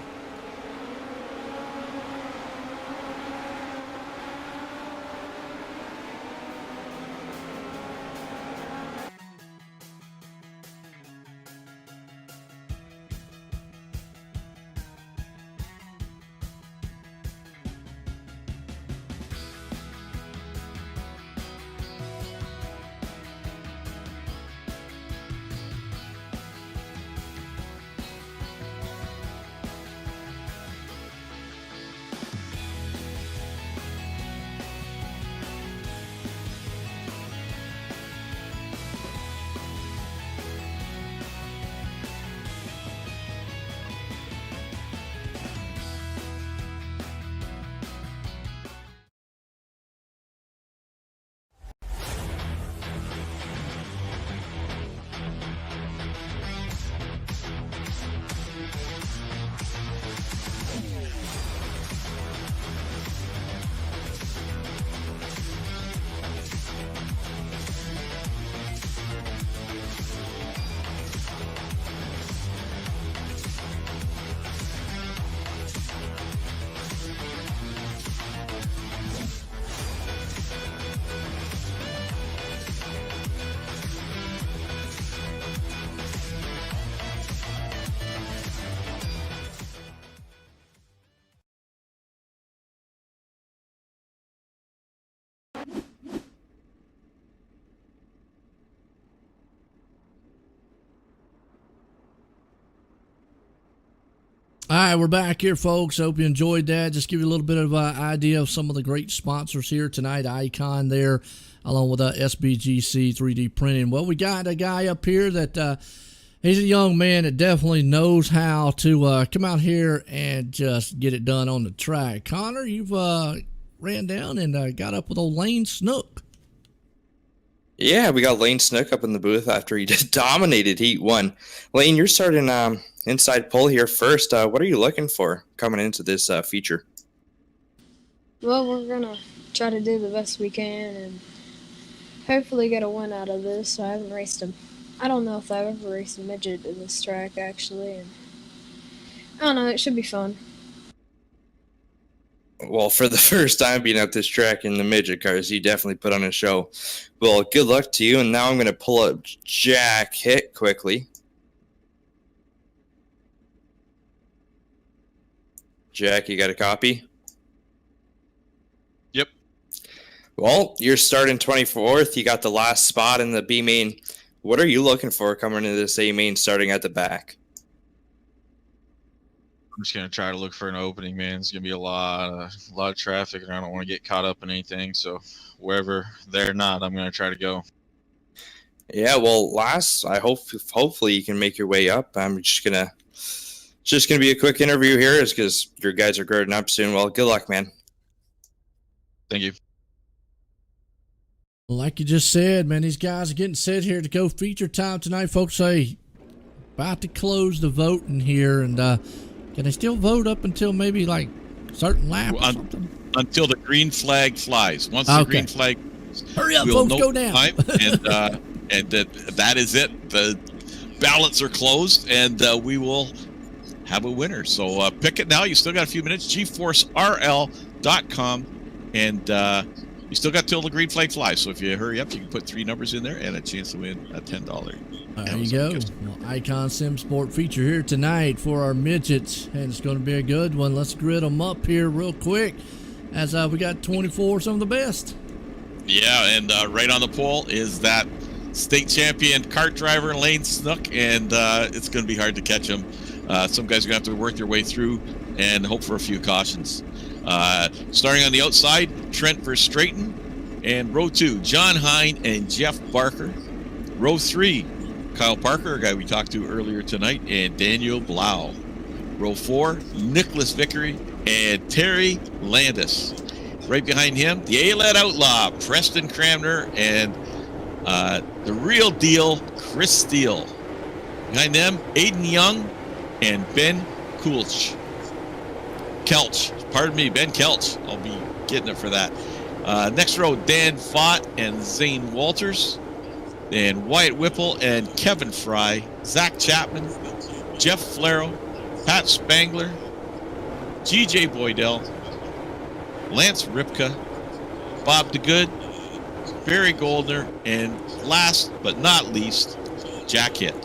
All right, we're back here, folks. Hope you enjoyed that. Just give you a little bit of an idea of some of the great sponsors here tonight. Icon there, along with SBGC 3D Printing. Well, we got a guy up here that he's a young man that definitely knows how to come out here and just get it done on the track. Connor, you've ran down and got up with old Lane Snook. Yeah, we got Lane Snook up in the booth after he just dominated Heat 1. Lane, you're starting inside pull here first. What are you looking for coming into this feature? Well, we're going to try to do the best we can and hopefully get a win out of this. I haven't raced him. I don't know if I've ever raced a midget in this track, actually. And I don't know, it should be fun. Well, for the first time being at this track in the midget cars, you definitely put on a show. Well, good luck to you. And now I'm going to pull up Jack Hitt quickly. Jack, you got a copy? Yep. Well, you're starting 24th. You got the last spot in the B main. What are you looking for coming into this A main starting at the back? I'm just gonna try to look for an opening, man. It's gonna be a lot of traffic, and I don't want to get caught up in anything. So wherever they're not, I'm gonna try to go. Yeah, well, hopefully you can make your way up. I'm just gonna be a quick interview here, is because your guys are girding up soon. Well, good luck, man. Thank you. Like you just said, man, these guys are getting set here to go feature time tonight, folks. Hey, about to close the voting here, and can they still vote up until maybe like a certain lap or something? Until the green flag flies. Once Okay. the green flag, hurry up, we'll folks, go down. time, and that is it. The ballots are closed, and we will have a winner. So pick it now. You still got a few minutes. GForceRL.com, and you still got till the green flag flies. So if you hurry up, you can put 3 numbers in there and a chance to win a $10. There you go. Well, Icon Sim Sport feature here tonight for our midgets, and it's going to be a good one. Let's grid them up here real quick, as we got 24, some of the best. Yeah, and right on the pole is that state champion kart driver Lane Snook, and it's going to be hard to catch him. Some guys are going to have to work their way through and hope for a few cautions. Starting on the outside, Trent Verstraeten, and row 2, John Hine and Jeff Barker. Row 3, Kyle Parker, a guy we talked to earlier tonight, and Daniel Blau. Row 4, Nicholas Vickery and Terry Landis. Right behind him, the A-Led Outlaw, Preston Cramner, and the real deal, Chris Steele. Behind them, Aiden Young and Ben Kelch. Ben Kelch. I'll be getting it for that. Next row, Dan Fott and Zane Walters. And Wyatt Whipple and Kevin Fry. Zach Chapman, Jeff Flaro, Pat Spangler, GJ Boydell, Lance Ripka, Bob DeGood, Barry Goldner, and last but not least, Jack Hitt.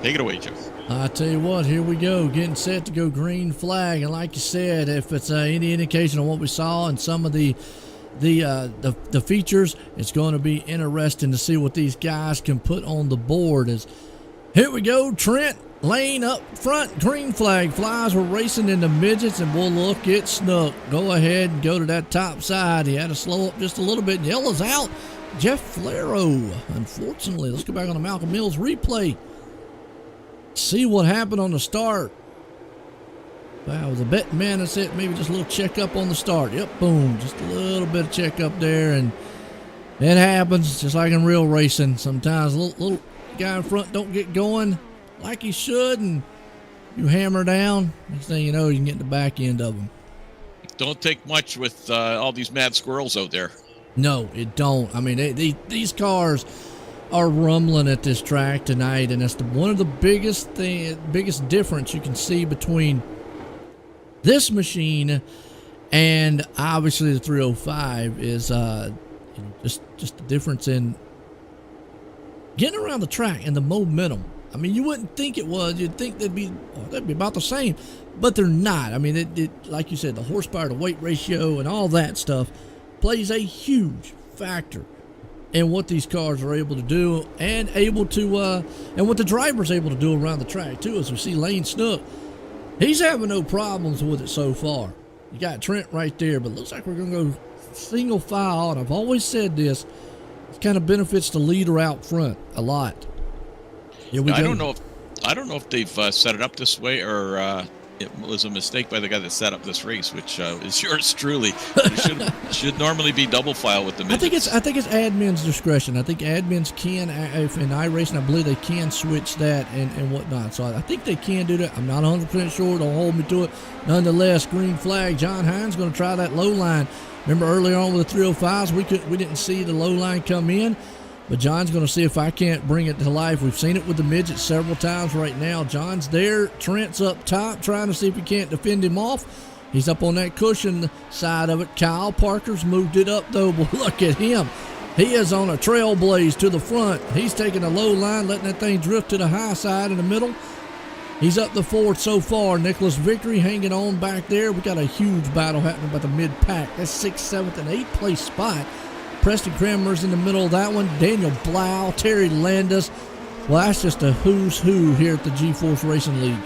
Take it away, Joe. I tell you what, here we go, getting set to go green flag, and like you said, if it's any indication of what we saw in some of the features, it's going to be interesting to see what these guys can put on the board. As here we go, Trent Lane up front, green flag flies. We're racing into midgets, and we'll look at Snook. Go ahead and go to that top side. He had to slow up just a little bit. Yellow's out. Jeff Flaro, unfortunately. Let's go back on the Malcolm Mills replay. See what happened on the start. Wow, was a betting man. That's it. Maybe just a little check up on the start. Yep, boom. Just a little bit of check up there, and it happens just like in real racing. Sometimes a little guy in front don't get going like he should, and you hammer down. Next thing you know, you can get the back end of them. Don't take much with all these mad squirrels out there. No, it don't. I mean, these cars are rumbling at this track tonight, and that's one of the biggest difference you can see between this machine and obviously the 305 is just the difference in getting around the track and the momentum. I mean, you wouldn't think it was. You'd think they'd be about the same, but they're not. I mean, it like you said, the horsepower to weight ratio and all that stuff plays a huge factor in what these cars are able to do and what the driver's able to do around the track too. As we see Lane Snook, he's having no problems with it so far. You got Trent right there, but it looks like we're going to go single file. And I've always said this, it kind of benefits the leader out front a lot. Here we go. I don't know if they've set it up this way or it was a mistake by the guy that set up this race, which is yours truly. It should normally be double file with the midgets. I think it's admin's discretion. I think admins can, if in iRacing, I believe they can switch that and whatnot. So I think they can do that. I'm not 100% sure. Don't hold me to it. Nonetheless, green flag. John Hines going to try that low line. Remember earlier on with the 305s, we didn't see the low line come in. But John's going to see if I can't bring it to life. We've seen it with the midgets several times right now. John's there. Trent's up top trying to see if he can't defend him off. He's up on that cushion side of it. Kyle Parker's moved it up, though. But look at him. He is on a trailblaze to the front. He's taking a low line, letting that thing drift to the high side in the middle. He's up the fourth so far. Nicholas Victory hanging on back there. We got a huge battle happening about the mid-pack. That's 6th, 7th, and 8th place spot. Preston Kramer's in the middle of that one. Daniel Blau, Terry Landis. Well, that's just a who's who here at the GForce Racing League.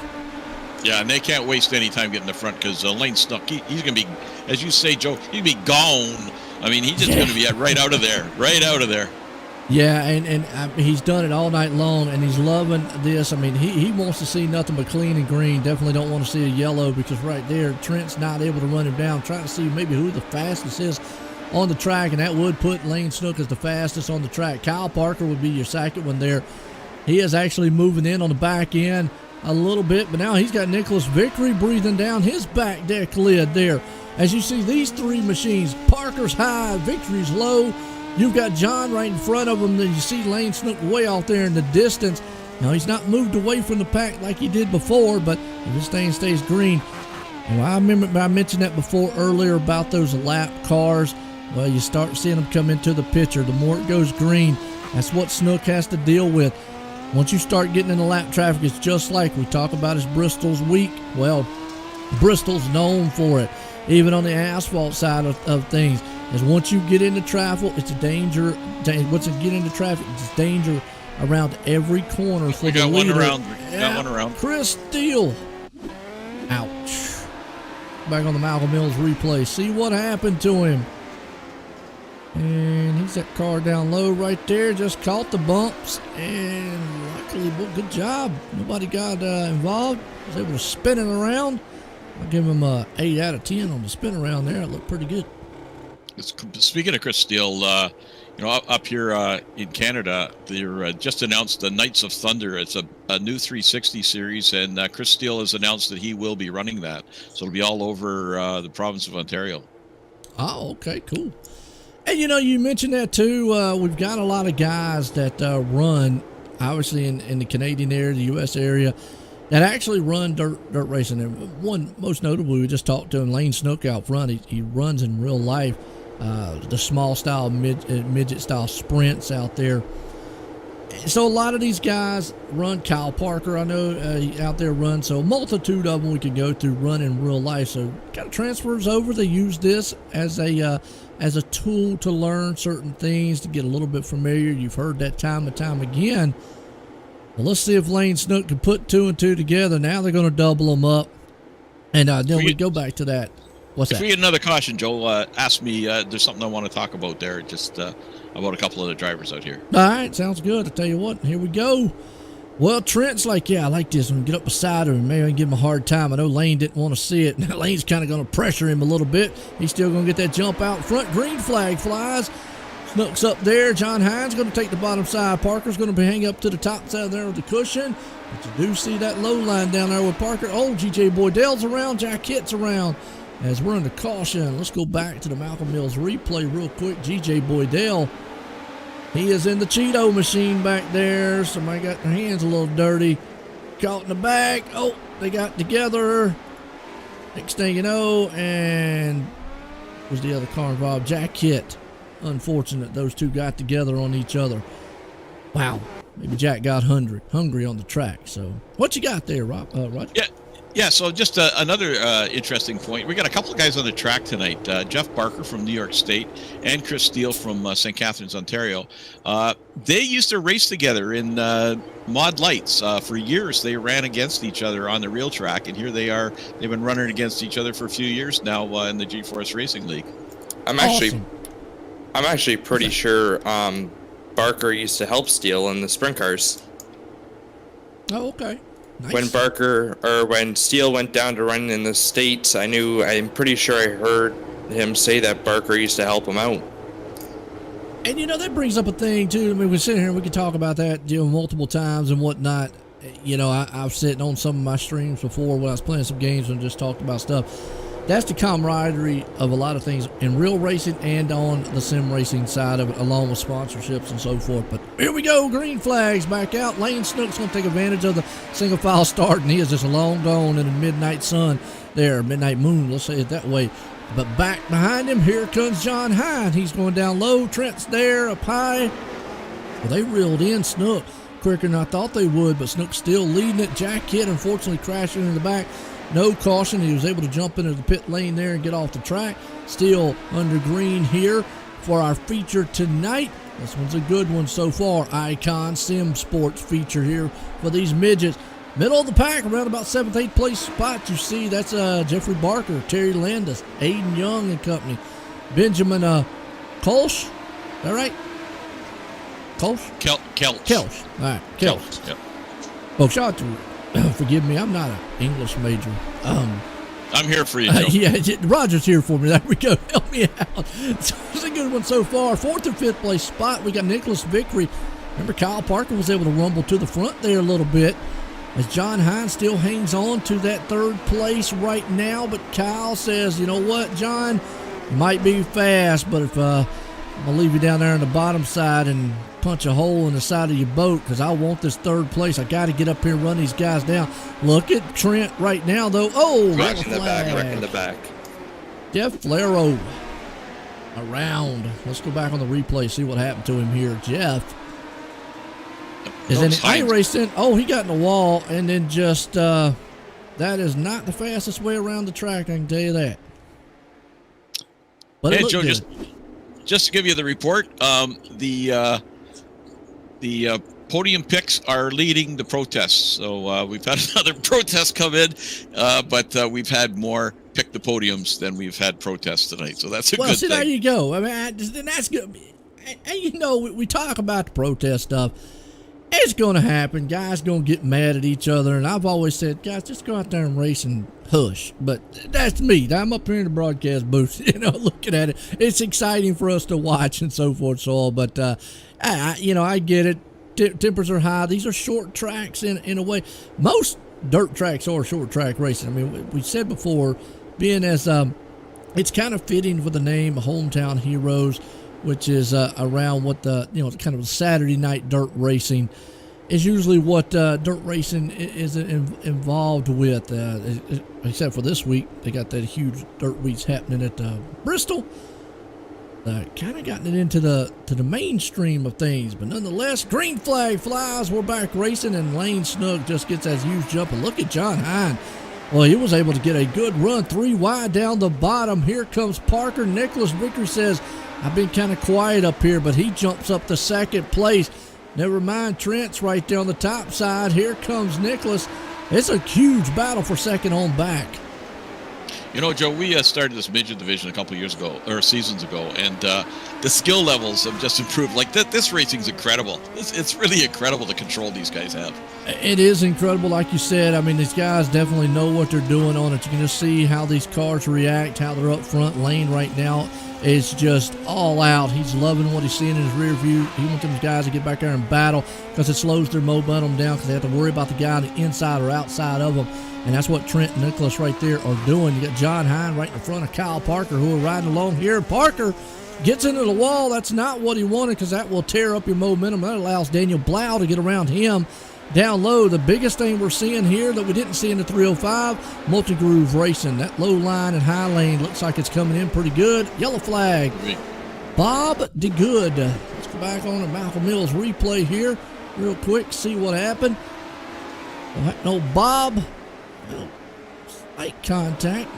Yeah, and they can't waste any time getting the front because Lane Snook, he's going to be, as you say, Joe, he's going to be gone. I mean, he's just going to be right out of there, right out of there. Yeah, and he's done it all night long, and he's loving this. I mean, he wants to see nothing but clean and green. Definitely don't want to see a yellow because right there, Trent's not able to run him down. Trying to see maybe who the fastest is on the track, and that would put Lane Snook as the fastest on the track. Kyle Parker would be your second one there. He is actually moving in on the back end a little bit, but now he's got Nicholas Victory breathing down his back deck lid there. As you see these three machines, Parker's high, Victory's low. You've got John right in front of him. Then you see Lane Snook way out there in the distance. Now, he's not moved away from the pack like he did before, but if this thing stays green. And I remember I mentioned that before earlier about those lap cars. Well, you start seeing them come into the picture. The more it goes green, that's what Snook has to deal with. Once you start getting in the lap traffic, it's just like we talk about as Bristol's weak. Well, Bristol's known for it, even on the asphalt side of things. Is once you get into traffic, it's a danger. Once you get into traffic, it's danger around every corner for the leader. Got one around. Chris Steele. Ouch. Back on the Malcolm Mills replay. See what happened to him. And he's that car down low right there. Just caught the bumps. And luckily, well, good job. Nobody got involved. Was able to spin it around. I'll give him a 8 out of 10 on the spin around there. It looked pretty good. Speaking of Chris Steele, up here in Canada, they're just announced the Knights of Thunder. It's a new 360 series, and Chris Steele has announced that he will be running that. So it'll be all over the province of Ontario. Oh, okay, cool. And you mentioned that too. We've got a lot of guys that run, obviously in the Canadian area, the U.S. area, that actually run dirt racing. And one most notably, we just talked to him, Lane Snook out front. He runs in real life. The small style midget style sprints out there. So a lot of these guys run. Kyle Parker, I know out there runs. So a multitude of them we could go through run in real life. So kind of transfers over. They use this as a tool to learn certain things, to get a little bit familiar. You've heard that time and time again. Well, let's see if Lane Snook can put 2 and 2 together. Now they're going to double them up, and then we go back to that. What's that? If we get another caution, Joe, ask me. There's something I want to talk about there, just about a couple of the drivers out here. All right, sounds good. I'll tell you what, here we go. Well, Trent's like, yeah, I like this. I'm going to get up beside him. Maybe I can give him a hard time. I know Lane didn't want to see it. Now Lane's kind of going to pressure him a little bit. He's still going to get that jump out front. Green flag flies. Snook's up there. John Hines going to take the bottom side. Parker's going to be hanging up to the top side there with the cushion. But you do see that low line down there with Parker. Oh, GJ Boydell's around. Jack Hitt's around. As we're under caution, let's go back to the Malcolm Mills replay real quick. GJ Boydell, he is in the Cheeto machine back there. Somebody got their hands a little dirty. Caught in the back. Oh, they got together. Next thing you know, and was the other car involved? Jack Hitt. Unfortunate those two got together on each other. Wow. Maybe Jack got hungry on the track. So what you got there, Roger? Yeah, so just another interesting point. We got a couple of guys on the track tonight. Jeff Barker from New York State and Chris Steele from St. Catharines, Ontario. They used to race together in Mod Lights. For years, they ran against each other on the real track, and here they are. They've been running against each other for a few years now in the GForce Racing League. I'm actually pretty sure Barker used to help Steele in the sprint cars. Oh, okay. Nice. When Steele went down to run in the States, I'm pretty sure I heard him say that Barker used to help him out. And that brings up a thing too. I mean, we're sitting here and we can talk about that, multiple times and whatnot. I was sitting on some of my streams before when I was playing some games and just talked about stuff. That's the camaraderie of a lot of things in real racing and on the sim racing side of it, along with sponsorships and so forth. But here we go, green flags back out. Lane Snook's going to take advantage of the single file start, and he is just long gone in the midnight sun there, midnight moon, let's say it that way. But back behind him, here comes John Hine. He's going down low. Trent's there, up high. Well, they reeled in Snook quicker than I thought they would, but Snook's still leading it. Jack Kidd, unfortunately, crashing in the back. No caution. He was able to jump into the pit lane there and get off the track. Still under green here for our feature tonight. This one's a good one so far. Icon Sim Sports feature here for these midgets. Middle of the pack, around about 7th, 8th place spot. You see, that's Jeffrey Barker, Terry Landis, Aiden Young and company. Benjamin Kolsch. Is that right? Kolsch? Kelch. All right, Kelch. Yep. Well, shout out to forgive me, I'm not an English major. I'm here for you, Joe. Yeah, Roger's here for me. There we go. Help me out. So it's a good one so far. 4th and 5th place spot. We got Nicholas Vickery. Remember, Kyle Parker was able to rumble to the front there a little bit as John Hine still hangs on to that 3rd place right now. But Kyle says, you know what, John, you might be fast, but if I'm going to leave you down there on the bottom side and punch a hole in the side of your boat because I want this 3rd place. I got to get up here and run these guys down. Look at Trent right now, though. Oh, Wreck in the back. Jeff Flaro around. Let's go back on the replay, see what happened to him here. Jeff is in iRACING. Oh, he got in the wall, and then just that is not the fastest way around the track, I can tell you that. But hey, Joe, just to give you the report, the podium picks are leading the protests. So we've had another protest come in, but we've had more pick the podiums than we've had protests tonight. So that's a good thing. Well, see, there you go. I mean, that's good. And, we talk about the protest stuff. It's going to happen. Guys going to get mad at each other. And I've always said, guys, just go out there and race and hush. But that's me. I'm up here in the broadcast booth, looking at it. It's exciting for us to watch and so forth. But, I get it. Tempers are high. These are short tracks in a way. Most dirt tracks are short track racing. I mean, we said before, being as it's kind of fitting for the name Hometown Heroes, which is around what the kind of Saturday night dirt racing is usually what dirt racing is involved with. Except for this week, they got that huge dirt weeks happening at Bristol. Kind of gotten it into the mainstream of things, but nonetheless, green flag flies. We're back racing, and Lane Snook just gets that huge jump. And look at John Hine. Well, he was able to get a good run 3 wide down the bottom. Here comes Parker. Nicholas Vickery says, I've been kind of quiet up here, but he jumps up to 2nd place. Never mind, Trent's right there on the top side. Here comes Nicholas. It's a huge battle for 2nd on back. Joe, we started this midget division a couple years ago, or seasons ago, and the skill levels have just improved. Like, this racing's incredible. It's really incredible the control these guys have. It is incredible, like you said. I mean, these guys definitely know what they're doing on it. You can just see how these cars react, how they're up front. Lane right now is just all out. He's loving what he's seeing in his rear view. He wants them guys to get back there and battle because it slows their momentum down because they have to worry about the guy on the inside or outside of them. And that's what Trent and Nicholas right there are doing. You got John Hine right in front of Kyle Parker, who are riding along here. Parker gets into the wall. That's not what he wanted because that will tear up your momentum. That allows Daniel Blau to get around him down low. The biggest thing we're seeing here that we didn't see in the 305, multi-groove racing. That low line and high lane looks like it's coming in pretty good. Yellow flag. Bob DeGood. Let's go back on to Malcolm Mills replay here real quick, see what happened. No, Bob. Light contact.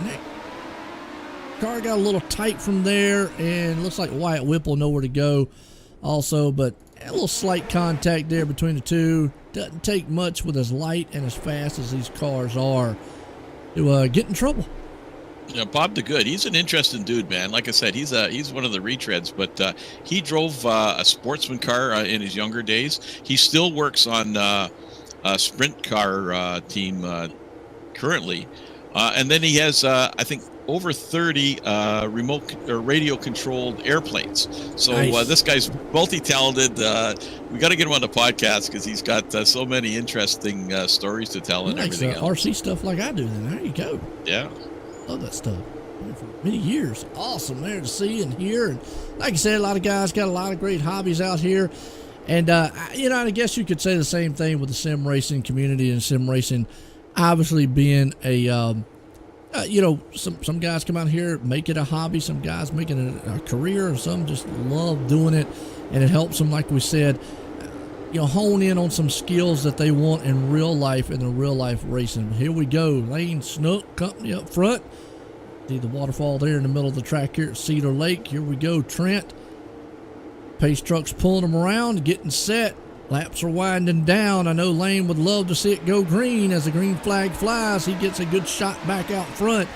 Car got a little tight from there, and looks like Wyatt Whipple know where to go also, but a little slight contact there between the two. Doesn't take much with as light and as fast as these cars are to get in trouble. Yeah, Bob the Good. He's an interesting dude, man. Like I said, he's one of the retreads, but he drove a sportsman car in his younger days. He still works on a sprint car team currently, and then he has I think over 30 remote or radio controlled airplanes. So Nice. This guy's multi-talented. We got to get him on the podcast because he's got so many interesting stories to tell He and likes everything else. RC stuff like I do. Then there you go. Yeah. Love that stuff. Been for many years. Awesome there to see and hear. And like I said, a lot of guys got a lot of great hobbies out here. And, I guess you could say the same thing with the sim racing community and sim racing obviously being a, some guys come out here, make it a hobby. Some guys make it a career, and some just love doing it. And it helps them, like we said, hone in on some skills that they want in real life, in the real life racing. Here we go. Lane Snook Company up front. See the waterfall there in the middle of the track here at Cedar Lake. Here we go, Trent. Pace truck's pulling them around, getting set. Laps are winding down. I know Lane would love to see it go green. As the green flag flies, he gets a good shot back out front.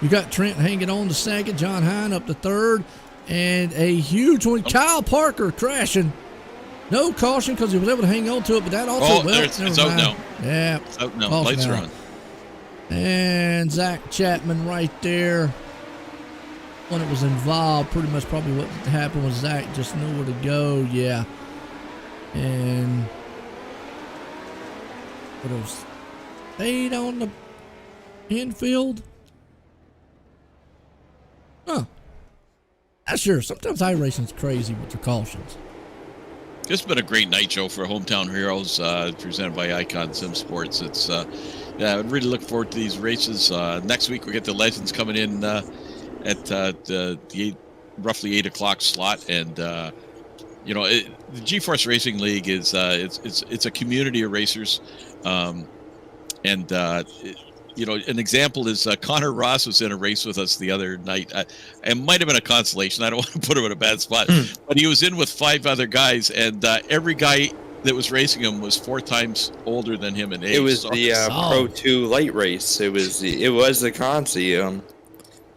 You got Trent hanging on to second, John Hine up to third, and a huge one. Kyle Parker crashing. No caution because he was able to hang on to it, but that also... it's out now. Yeah. It's out now. Caution Lights are out. on. And Zach Chapman right there. When it was involved, pretty much probably what happened was Zach just knew where to go. Yeah. And would have stayed on the infield. Huh. Not sure. Sometimes iRacing's crazy with their cautions. It's been a great night show for Hometown Heroes, presented by Icon Sim Sports. It's I really look forward to these races. Next week we get the Legends coming in at the roughly 8 o'clock slot, and the GForce Racing League is it's a community of racers, an example is Connor Ross was in a race with us the other night. It might have been a consolation. I don't want to put him in a bad spot, but he was in with 5 other guys, and every guy that was racing him was 4 times older than him in age. It was the Pro 2 light race. It was the Consi.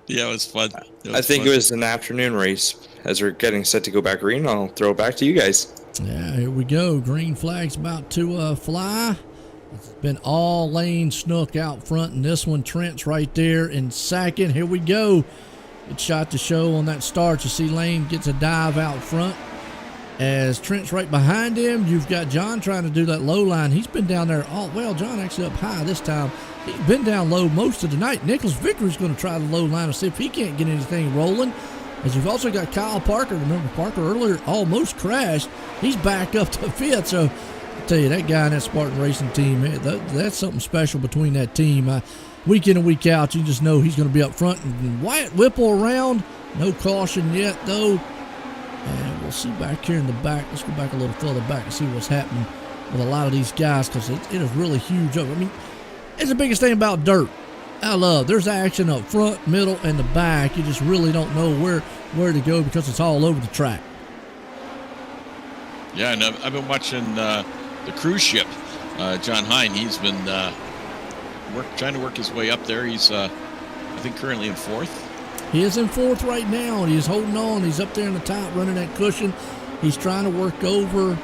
Yeah, it was fun. I think it was an afternoon race. As we're getting set to go back green, I'll throw it back to you guys. Yeah, here we go. Green flag's about to fly. It's been all Lane Snook out front, and this one Trent's right there in second. Here we go. Good shot to show on that start. You see Lane gets a dive out front. As Trent's right behind him, you've got John trying to do that low line. He's been down there. John actually up high this time. He's been down low most of the night. Nicholas Vickery's going to try the low line and see if he can't get anything rolling. As you've also got Kyle Parker. Remember, Parker earlier almost crashed. He's back up to 5th. So I tell you, that guy in that Spartan Racing team, that's something special between that team. Week in and week out, you just know he's going to be up front. And Wyatt Whipple around. No caution yet, though. And we'll see back here in the back. Let's go back a little further back and see what's happening with a lot of these guys, because it is really huge. I mean, it's the biggest thing about dirt. There's action up front, middle, and the back. You just really don't know where to go because it's all over the track. Yeah, and I've been watching the cruise ship. John Hine, he's been trying to work his way up there. He's, I think, currently in 4th. He is in 4th right now, and he's holding on. He's up there in the top, running that cushion. He's trying to work over,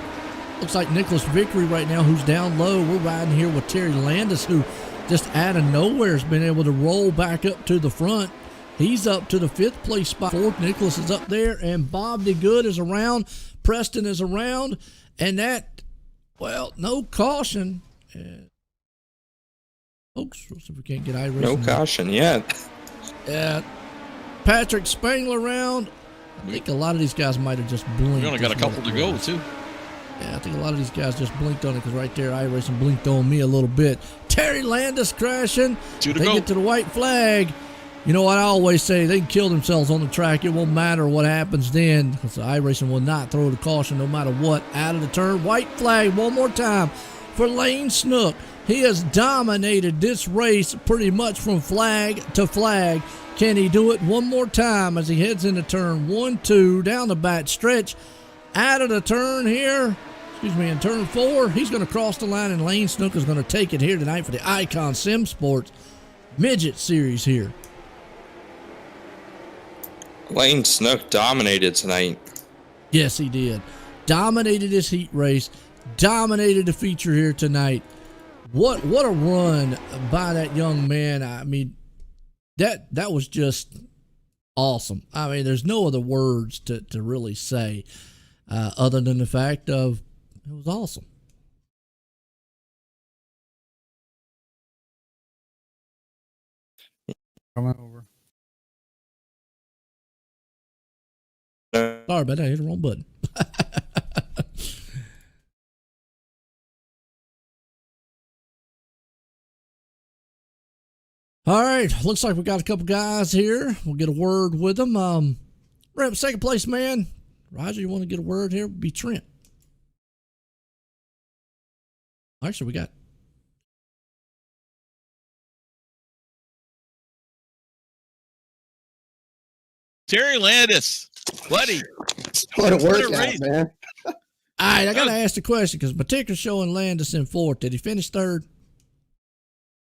looks like Nicholas Vickery right now, who's down low. We're riding here with Terry Landis, who just out of nowhere has been able to roll back up to the front. He's up to the 5th place spot. 4th, Nicholas is up there, and Bob DeGood is around. Preston is around, and no caution. Folks, we'll see if we can't get iRacing. No caution yet. Yeah. Patrick Spangler around. I think a lot of these guys might have just blinked. We only got a couple to go, too. Yeah, I think a lot of these guys just blinked on it, because right there, iRacing blinked on me a little bit. Terry Landis crashing. 2 to they go. Get to the white flag. You know what I always say? They can kill themselves on the track. It won't matter what happens then, because the iRacing will not throw the caution no matter what. Out of the turn, white flag one more time for Lane Snook. He has dominated this race pretty much from flag to flag. Can he do it one more time as he heads into turn 1, 2, down the back stretch, out of the turn here? In turn 4, he's going to cross the line, and Lane Snook is going to take it here tonight for the Icon Sim Sports Midget Series here. Lane Snook dominated tonight. Yes, he did. Dominated his heat race, dominated the feature here tonight. What a run by that young man. I mean, that was just awesome. I mean, there's no other words to really say other than the fact of it was awesome. Come on over. Sorry about that. I hit the wrong button. All right. Looks like we got a couple guys here. We'll get a word with them. We're at second place, man. Roger, you want to get a word here? Be Trent. All right, so we got Terry Landis, buddy. What a What a workout, race. man. all right. I got to ask the question because my ticker's showing Landis in fourth. Did he finish third?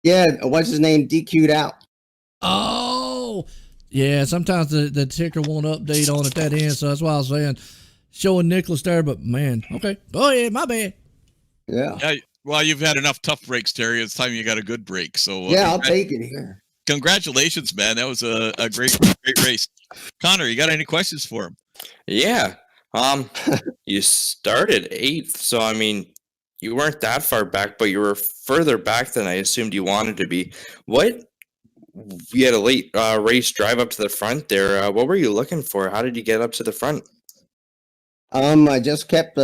Yeah, what's his name? DQ'd out. Oh, yeah. Sometimes the ticker won't update on at that end, so that's why I was saying showing Nicholas there. But man, okay. Oh yeah, my bad. Yeah. Yeah, well, you've had enough tough breaks, Terry. It's time you got a good break. So Yeah, I'll take it here. Congratulations, man. That was a great race. Connor, you got any questions for him? Yeah. You started 8th, so I mean, you weren't that far back, but you were further back than I assumed you wanted to be. What? You had a late race drive up to the front there. What were you looking for? How did you get up to the front? I just kept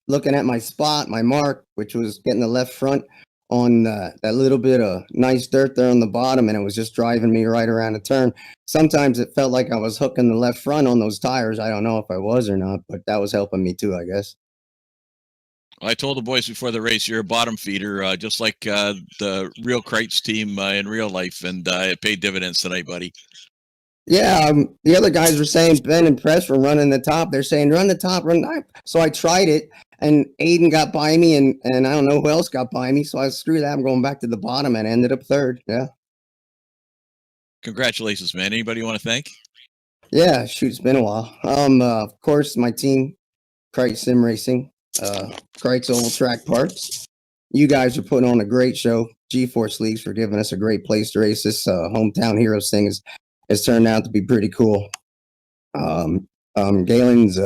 looking at my spot, my mark, which was getting the left front on that little bit of nice dirt there on the bottom, and it was just driving me right around the turn. Sometimes it felt like I was hooking the left front on those tires. I don't know if I was or not, but that was helping me too, I guess. I told the boys before the race, you're a bottom feeder, just like the real Kreitz team in real life, and it paid dividends tonight, buddy. Yeah, the other guys were saying Ben and Press were running the top. They're saying run the top, run the top. So I tried it, and Aiden got by me, and I don't know who else got by me. So I screw that. I'm going back to the bottom and ended up third. Yeah. Congratulations, man. Anybody you want to thank? Yeah, shoot, it's been a while. Of course, my team, Kreitz Sim Racing, Kreitz Oval Track Parts. You guys are putting on a great show. GForce Leagues for giving us a great place to race. This hometown heroes thing has turned out to be pretty cool. Galen's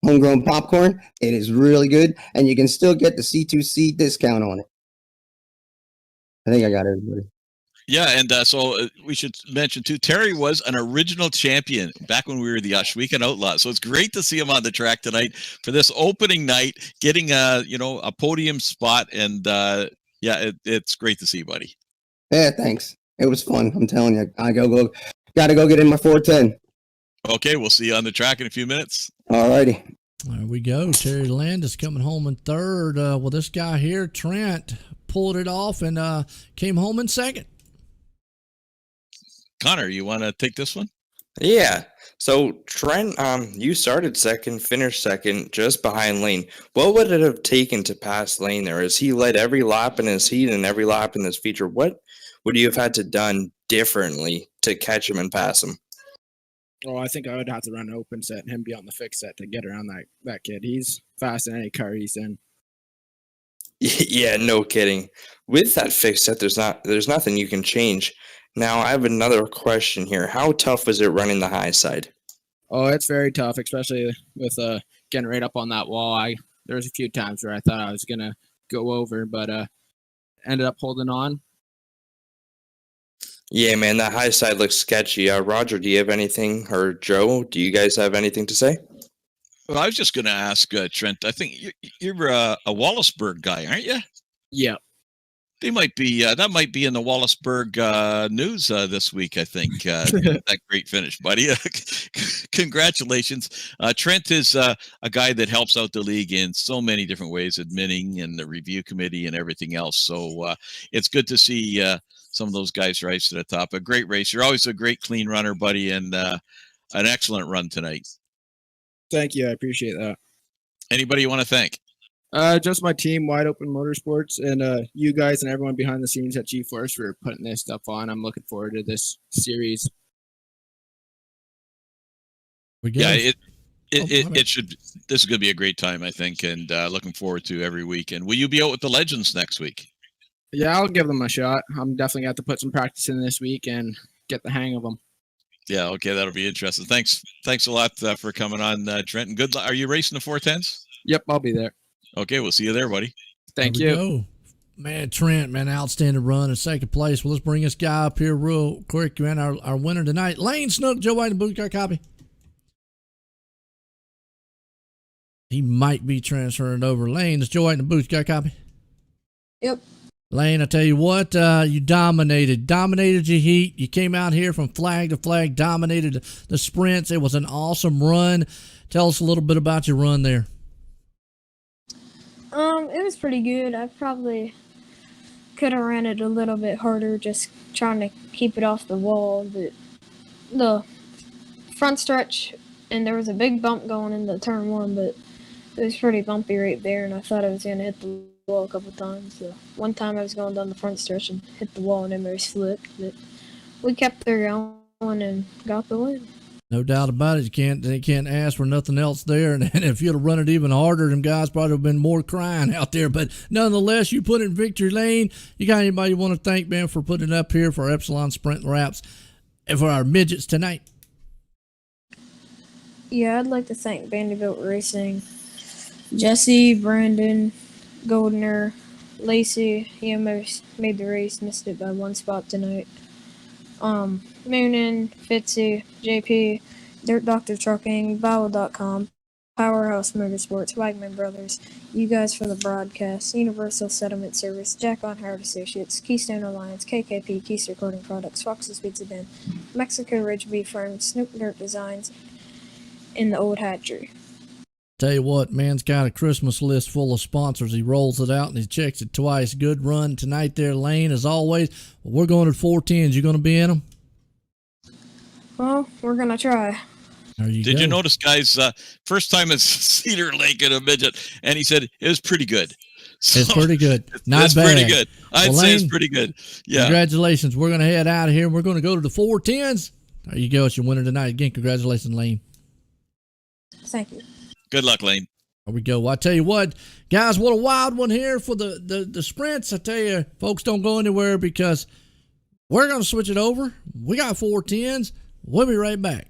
homegrown popcorn. It is really good, and you can still get the C2C discount on it. I think I got everybody. Yeah, and so we should mention too, Terry was an original champion back when we were the Ashweekon Outlaws. So it's great to see him on the track tonight for this opening night, getting a podium spot, and it's great to see you, buddy. Yeah, thanks. It was fun. I'm telling you, I gotta go get in my 410. Okay, we'll see you on the track in a few minutes. All righty. There we go. Terry Landis coming home in third. Well, this guy here, Trent, pulled it off and came home in second. Connor, you want to take this one? Yeah. So Trent, you started second, finished second, just behind Lane. What would it have taken to pass Lane there? As he led every lap in his heat and every lap in this feature, what would you have had to done differently to catch him and pass him? Oh, I think I would have to run an open set and him be on the fixed set to get around that kid. He's fast in any car he's in. Yeah, no kidding. With that fixed set, there's nothing you can change. Now, I have another question here. How tough was it running the high side? Oh, it's very tough, especially with getting right up on that wall. There was a few times where I thought I was gonna go over, but ended up holding on. Yeah, man, that high side looks sketchy. Roger, do you have anything, or Joe, do you guys have anything to say? Well, I was just going to ask Trent. I think you're a Wallaceburg guy, aren't you? Yeah. They might be that might be in the Wallaceburg news this week. I think that great finish, buddy. Congratulations. Trent is a guy that helps out the league in so many different ways, admitting and the review committee and everything else. So it's good to see some of those guys rise to the top. A great race. You're always a great clean runner, buddy, and an excellent run tonight. Thank you. I appreciate that. Anybody you want to thank? Just my team, Wide Open Motorsports, and you guys and everyone behind the scenes at GForce for putting this stuff on. I'm looking forward to this series. Yeah, it should. This is going to be a great time, I think, and looking forward to every week. And will you be out with the legends next week? Yeah, I'll give them a shot. I'm definitely going to have to put some practice in this week and get the hang of them. Yeah, okay, that'll be interesting. Thanks a lot for coming on, Trent. And good luck. Are you racing the 410s? Yep, I'll be there. Okay, we'll see you there, buddy. Thank you. Go. Man, Trent, man, outstanding run in second place. Well, let's bring this guy up here real quick, man. Our winner tonight, Lane Snook. Joe White and Booth got a copy. He might be transferring over. Lane, it's Joe White and Booth got a copy. Yep. Lane, I tell you what, you dominated your heat. You came out here from flag to flag, dominated the sprints. It was an awesome run. Tell us a little bit about your run there. It was pretty good. I probably could have ran it a little bit harder, just trying to keep it off the wall. But the front stretch, and there was a big bump going into turn one, but it was pretty bumpy right there, and I thought I was going to hit the wall a couple times. So one time I was going down the front stretch and hit the wall, and it almost slipped. But we kept there going and got the win. No doubt about it. They can't ask for nothing else there. And if you'd have run it even harder, them guys probably have been more crying out there. But nonetheless, you put it in victory lane. You got anybody you want to thank, man, for putting it up here for our Epsilon Sprint Wraps and for our midgets tonight? Yeah, I'd like to thank Vanderbilt Racing, Jesse, Brandon, Goldner, Lacey. He almost made the race, missed it by one spot tonight. Moonin, Fitzy, JP, Dirt Doctor Trucking, Vowel.com, Powerhouse Motorsports, Wagman Brothers, you guys for the broadcast, Universal Settlement Service, Jack on Howard Associates, Keystone Alliance, KKP, Keys Recording Products, Fox's Pizza Den, Mexico Ridge Beef Farm, Snoop Dirt Designs, and the Old Hatchery. Tell you what, man's got a Christmas list full of sponsors. He rolls it out and he checks it twice. Good run tonight there, Lane, as always. We're going to 410s. You going to be in them? Well, we're going to try. Did you notice, guys, first time at Cedar Lake in a midget, and he said it was pretty good. So, it's pretty good. Not it's bad. Pretty good. I'd say it's pretty good. Yeah. Congratulations. We're going to head out of here. We're going to go to the 410s. There you go. It's your winner tonight. Again, congratulations, Lane. Thank you. Good luck, Lane. There we go. Well, I tell you what, guys, what a wild one here for the sprints. I tell you, folks, don't go anywhere because we're going to switch it over. We got 410s. We'll be right back.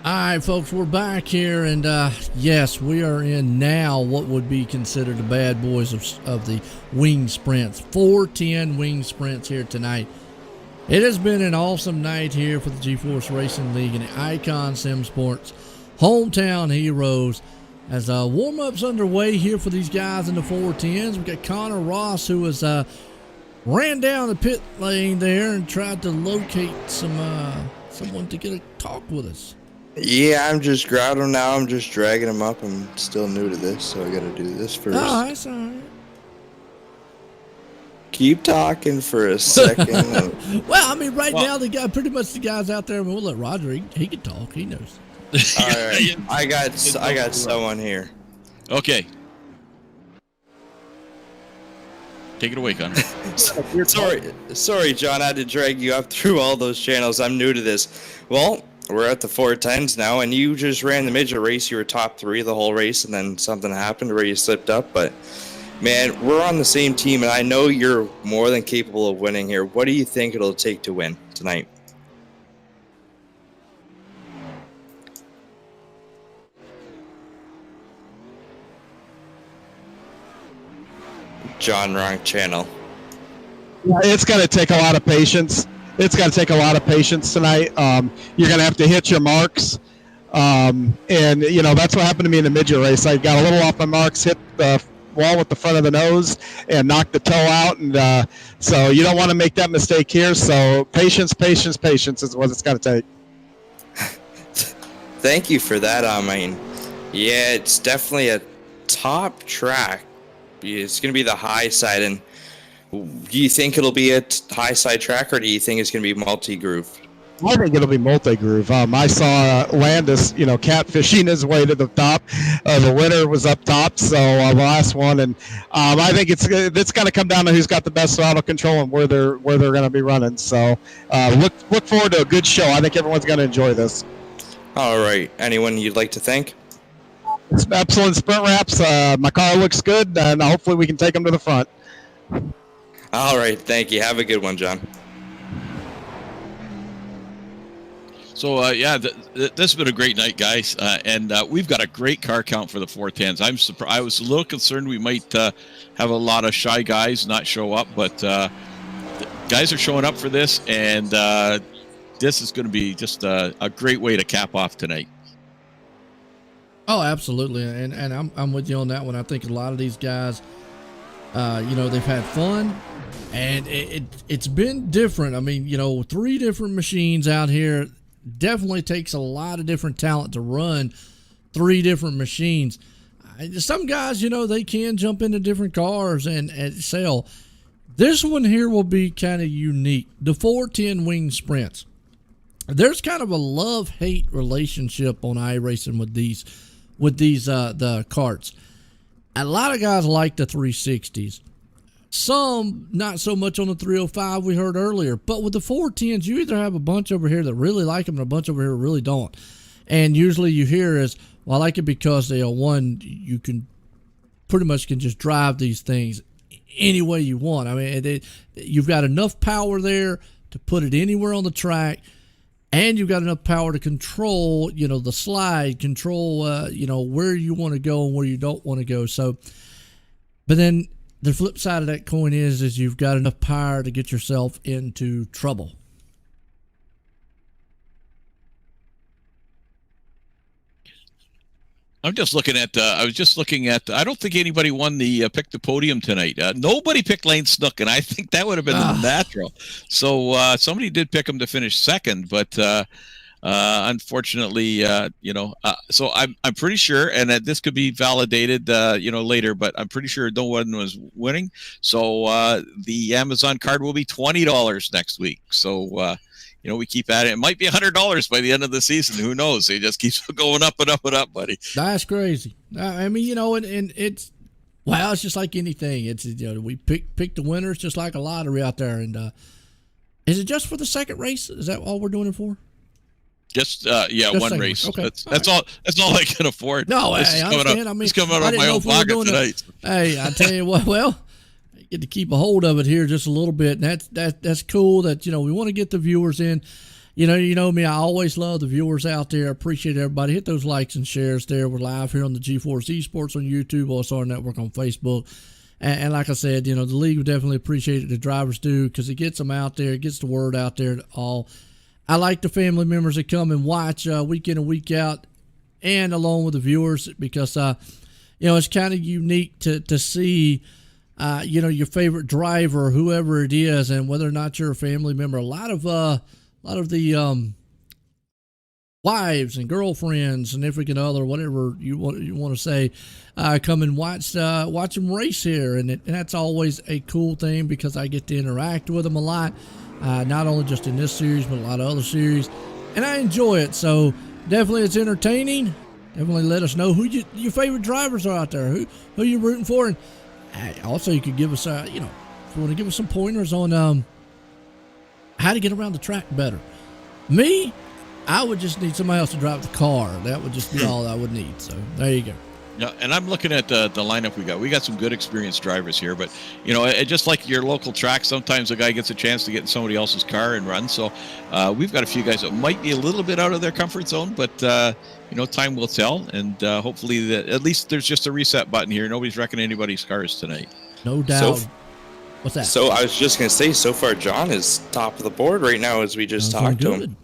All right, folks, we're back here, and yes, we are in now what would be considered the bad boys of the wing sprints. 410 wing sprints here tonight. It has been an awesome night here for the GForce Racing League and the Icon Sim Sports Hometown Heroes. As warm-ups underway here for these guys in the 410s, we've got Connor Ross, who has ran down the pit lane there and tried to locate someone to get a talk with us. Yeah, I'm just grabbing him now. I'm just dragging him up. I'm still new to this, so I got to do this first. Oh, that's all right. Keep talking for a second. Well, I mean, right now, pretty much the guys out there, we'll let Roger, he can talk. He knows. All right, I got someone here. Okay. Take it away, Connor. Sorry, John. I had to drag you up through all those channels. I'm new to this. Well, we're at the 410s now, and you just ran the midget race. You were top 3 the whole race, and then something happened where you slipped up. But, man, we're on the same team, and I know you're more than capable of winning here. What do you think it'll take to win tonight? John, wrong channel. Yeah, it's going to take a lot of patience. It's going to take a lot of patience tonight. You're going to have to hit your marks. And, you know, that's what happened to me in the midget race. I got a little off my marks, hit the wall with the front of the nose, and knocked the toe out. And so you don't want to make that mistake here. So patience is what it's got to take. Thank you for that. I mean, yeah, it's definitely a top track. It's going to be the high side. And do you think it'll be a high side track, or do you think it's going to be multi-groove? I think it'll be multi-groove. I saw Landis, you know, catfishing his way to the top. The winner was up top, so the last one, and I think it's going to come down to who's got the best throttle control and where they're going to be running. So look forward to a good show. I think everyone's going to enjoy this. All right. Anyone you'd like to thank? It's excellent sprint wraps. My car looks good, and hopefully we can take them to the front. All right. Thank you. Have a good one, John. So, yeah, this has been a great night, guys. And we've got a great car count for the 410s. I'm surprised. I was a little concerned we might have a lot of shy guys not show up, but guys are showing up for this, and this is going to be just a great way to cap off tonight. Oh, absolutely, and I'm with you on that one. I think a lot of these guys, you know, they've had fun, and it's been different. I mean, you know, 3 different machines out here definitely takes a lot of different talent to run 3 different machines. Some guys, you know, they can jump into different cars and sell. This one here will be kind of unique. The 410 wing sprints. There's kind of a love-hate relationship on iRacing with these the carts. A lot of guys like the 360s. Some not so much on the 305 we heard earlier. But with the 410s, you either have a bunch over here that really like them and a bunch over here that really don't. And usually you hear is, well, I like it because they are one, you can pretty much can just drive these things any way you want. I mean, you've got enough power there to put it anywhere on the track. And you've got enough power to control, you know, the slide, control, you know, where you want to go and where you don't want to go. So, but then the flip side of that coin is you've got enough power to get yourself into trouble. I'm just looking at, I don't think anybody won the pick the podium tonight. Nobody picked Lane Snook, and I think that would have been the natural. So somebody did pick him to finish second, but unfortunately, you know, so I'm pretty sure, and this could be validated, you know, later, but I'm pretty sure no one was winning. So the Amazon card will be $20 next week. So, you know, we keep at it. It might be $100 by the end of the season. Who knows? It just keeps going up and up and up, buddy. That's crazy. I mean, you know, and it's, well, it's just like anything. It's, you know, we pick the winners just like a lottery out there. And is it just for the second race? Is that all we're doing it for? Just one race. Okay. That's all I can afford. No, this I understand. I mean, it's coming out of my own pocket tonight. Hey, I tell you what, well, I get to keep a hold of it here just a little bit, and that's cool. That, you know, we want to get the viewers in, You know me. I always love the viewers out there. I appreciate everybody. Hit those likes and shares there. We're live here on the GForce Esports on YouTube, also our network on Facebook. And like I said, the league would definitely appreciate it. The drivers do, because it gets them out there. It gets the word out there to all. I like the family members that come and watch week in and week out, and along with the viewers, because it's kind of unique to see your favorite driver, whoever it is, and whether or not you're a family member. A lot of the wives and girlfriends, significant other, whatever you want to say, come and watch them race here, and that's always a cool thing, because I get to interact with them a lot, not only just in this series but a lot of other series, and I enjoy it. So definitely, it's entertaining. Definitely let us know who your favorite drivers are out there, who you're rooting for, and also you could give us if you want to give us some pointers on how to get around the track better. Me, I would just need somebody else to drive the car. That would just be all I would need. So there you go. Yeah, and I'm looking at the lineup we got. We got some good experienced drivers here, but just like your local track, sometimes a guy gets a chance to get in somebody else's car and run. So we've got a few guys that might be a little bit out of their comfort zone, but time will tell. And hopefully, at least there's just a reset button here. Nobody's wrecking anybody's cars tonight. No doubt. What's that? So I was just gonna say, so far John is top of the board right now as we just talked to him.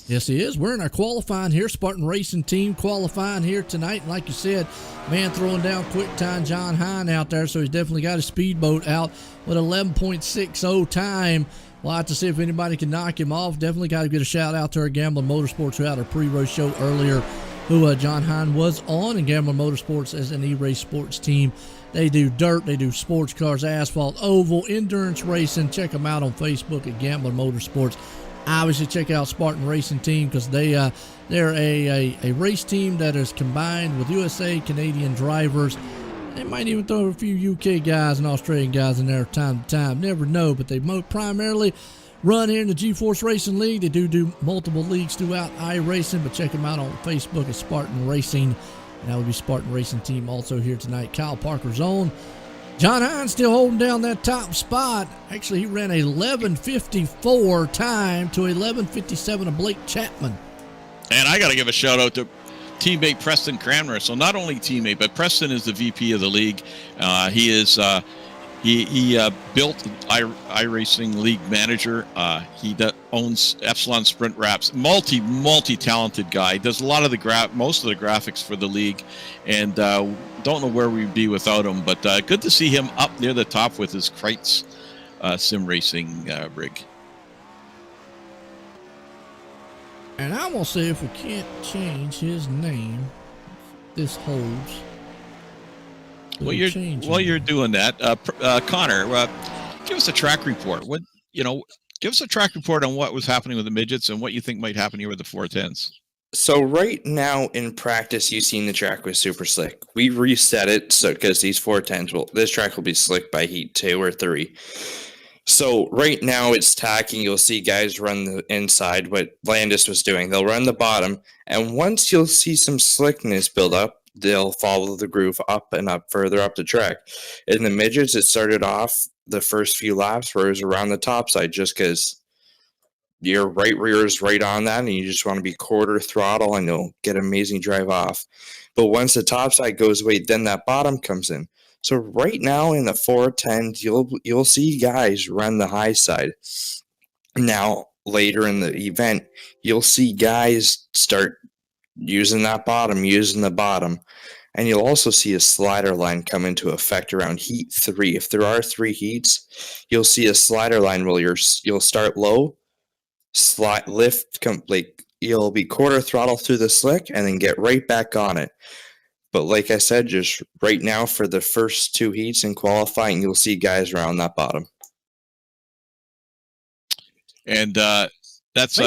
Yes, he is. We're in our qualifying here. Spartan Racing team qualifying here tonight. And like you said, man, throwing down quick time, John Hine out there. So he's definitely got a speedboat out with 11.60 time. We'll have to see if anybody can knock him off. Definitely got to get a shout out to our Gambling Motorsports, who had our pre-race show earlier, who John Hine was on. And Gambling Motorsports is an e-race sports team. They do dirt, they do sports cars, asphalt, oval, endurance racing. Check them out on Facebook at Gambling Motorsports. Obviously, check out Spartan Racing Team, because they're a race team that is combined with USA, Canadian drivers. They might even throw a few UK guys and Australian guys in there time to time. Never know, but they primarily run here in the GForce Racing League. They do multiple leagues throughout iRacing, but check them out on Facebook at Spartan Racing. And that would be Spartan Racing Team also here tonight. Kyle Parker's on. John Hine still holding down that top spot. Actually, he ran a 11:54 time to 11:57 of Blake Chapman. And I got to give a shout out to teammate Preston Cranmer. So not only teammate, but Preston is the VP of the league. He is he built iRacing league manager. He owns Epsilon Sprint Wraps. Multi-talented guy. Does a lot of most of the graphics for the league, and don't know where we'd be without him. But good to see him up near the top with his Kreitz sim racing rig. And I'm gonna say, if we can't change his name, this holds. While you're doing that, Connor, give us a track report. Give us a track report on what was happening with the midgets and what you think might happen here with the 410s. So right now in practice, you've seen the track was super slick. We reset it because these 410s this track will be slick by heat 2 or 3. So right now it's tacking. You'll see guys run the inside, what Landis was doing. They'll run the bottom, and once you'll see some slickness build up, they'll follow the groove up and up, further up the track. In the midgets, it started off the first few laps where it was around the top side, just because your right rear is right on that, and you just want to be quarter throttle, and you'll get amazing drive off. But once the top side goes away, then that bottom comes in. So right now in the 410s, you'll see guys run the high side. Now later in the event, you'll see guys start using the bottom, and you'll also see a slider line come into effect around heat 3. If there are 3 heats, you'll see a slider line where you'll start low, you'll be quarter throttle through the slick, and then get right back on it. But like I said, just right now for the first 2 heats in qualifying, you'll see guys around that bottom. And that's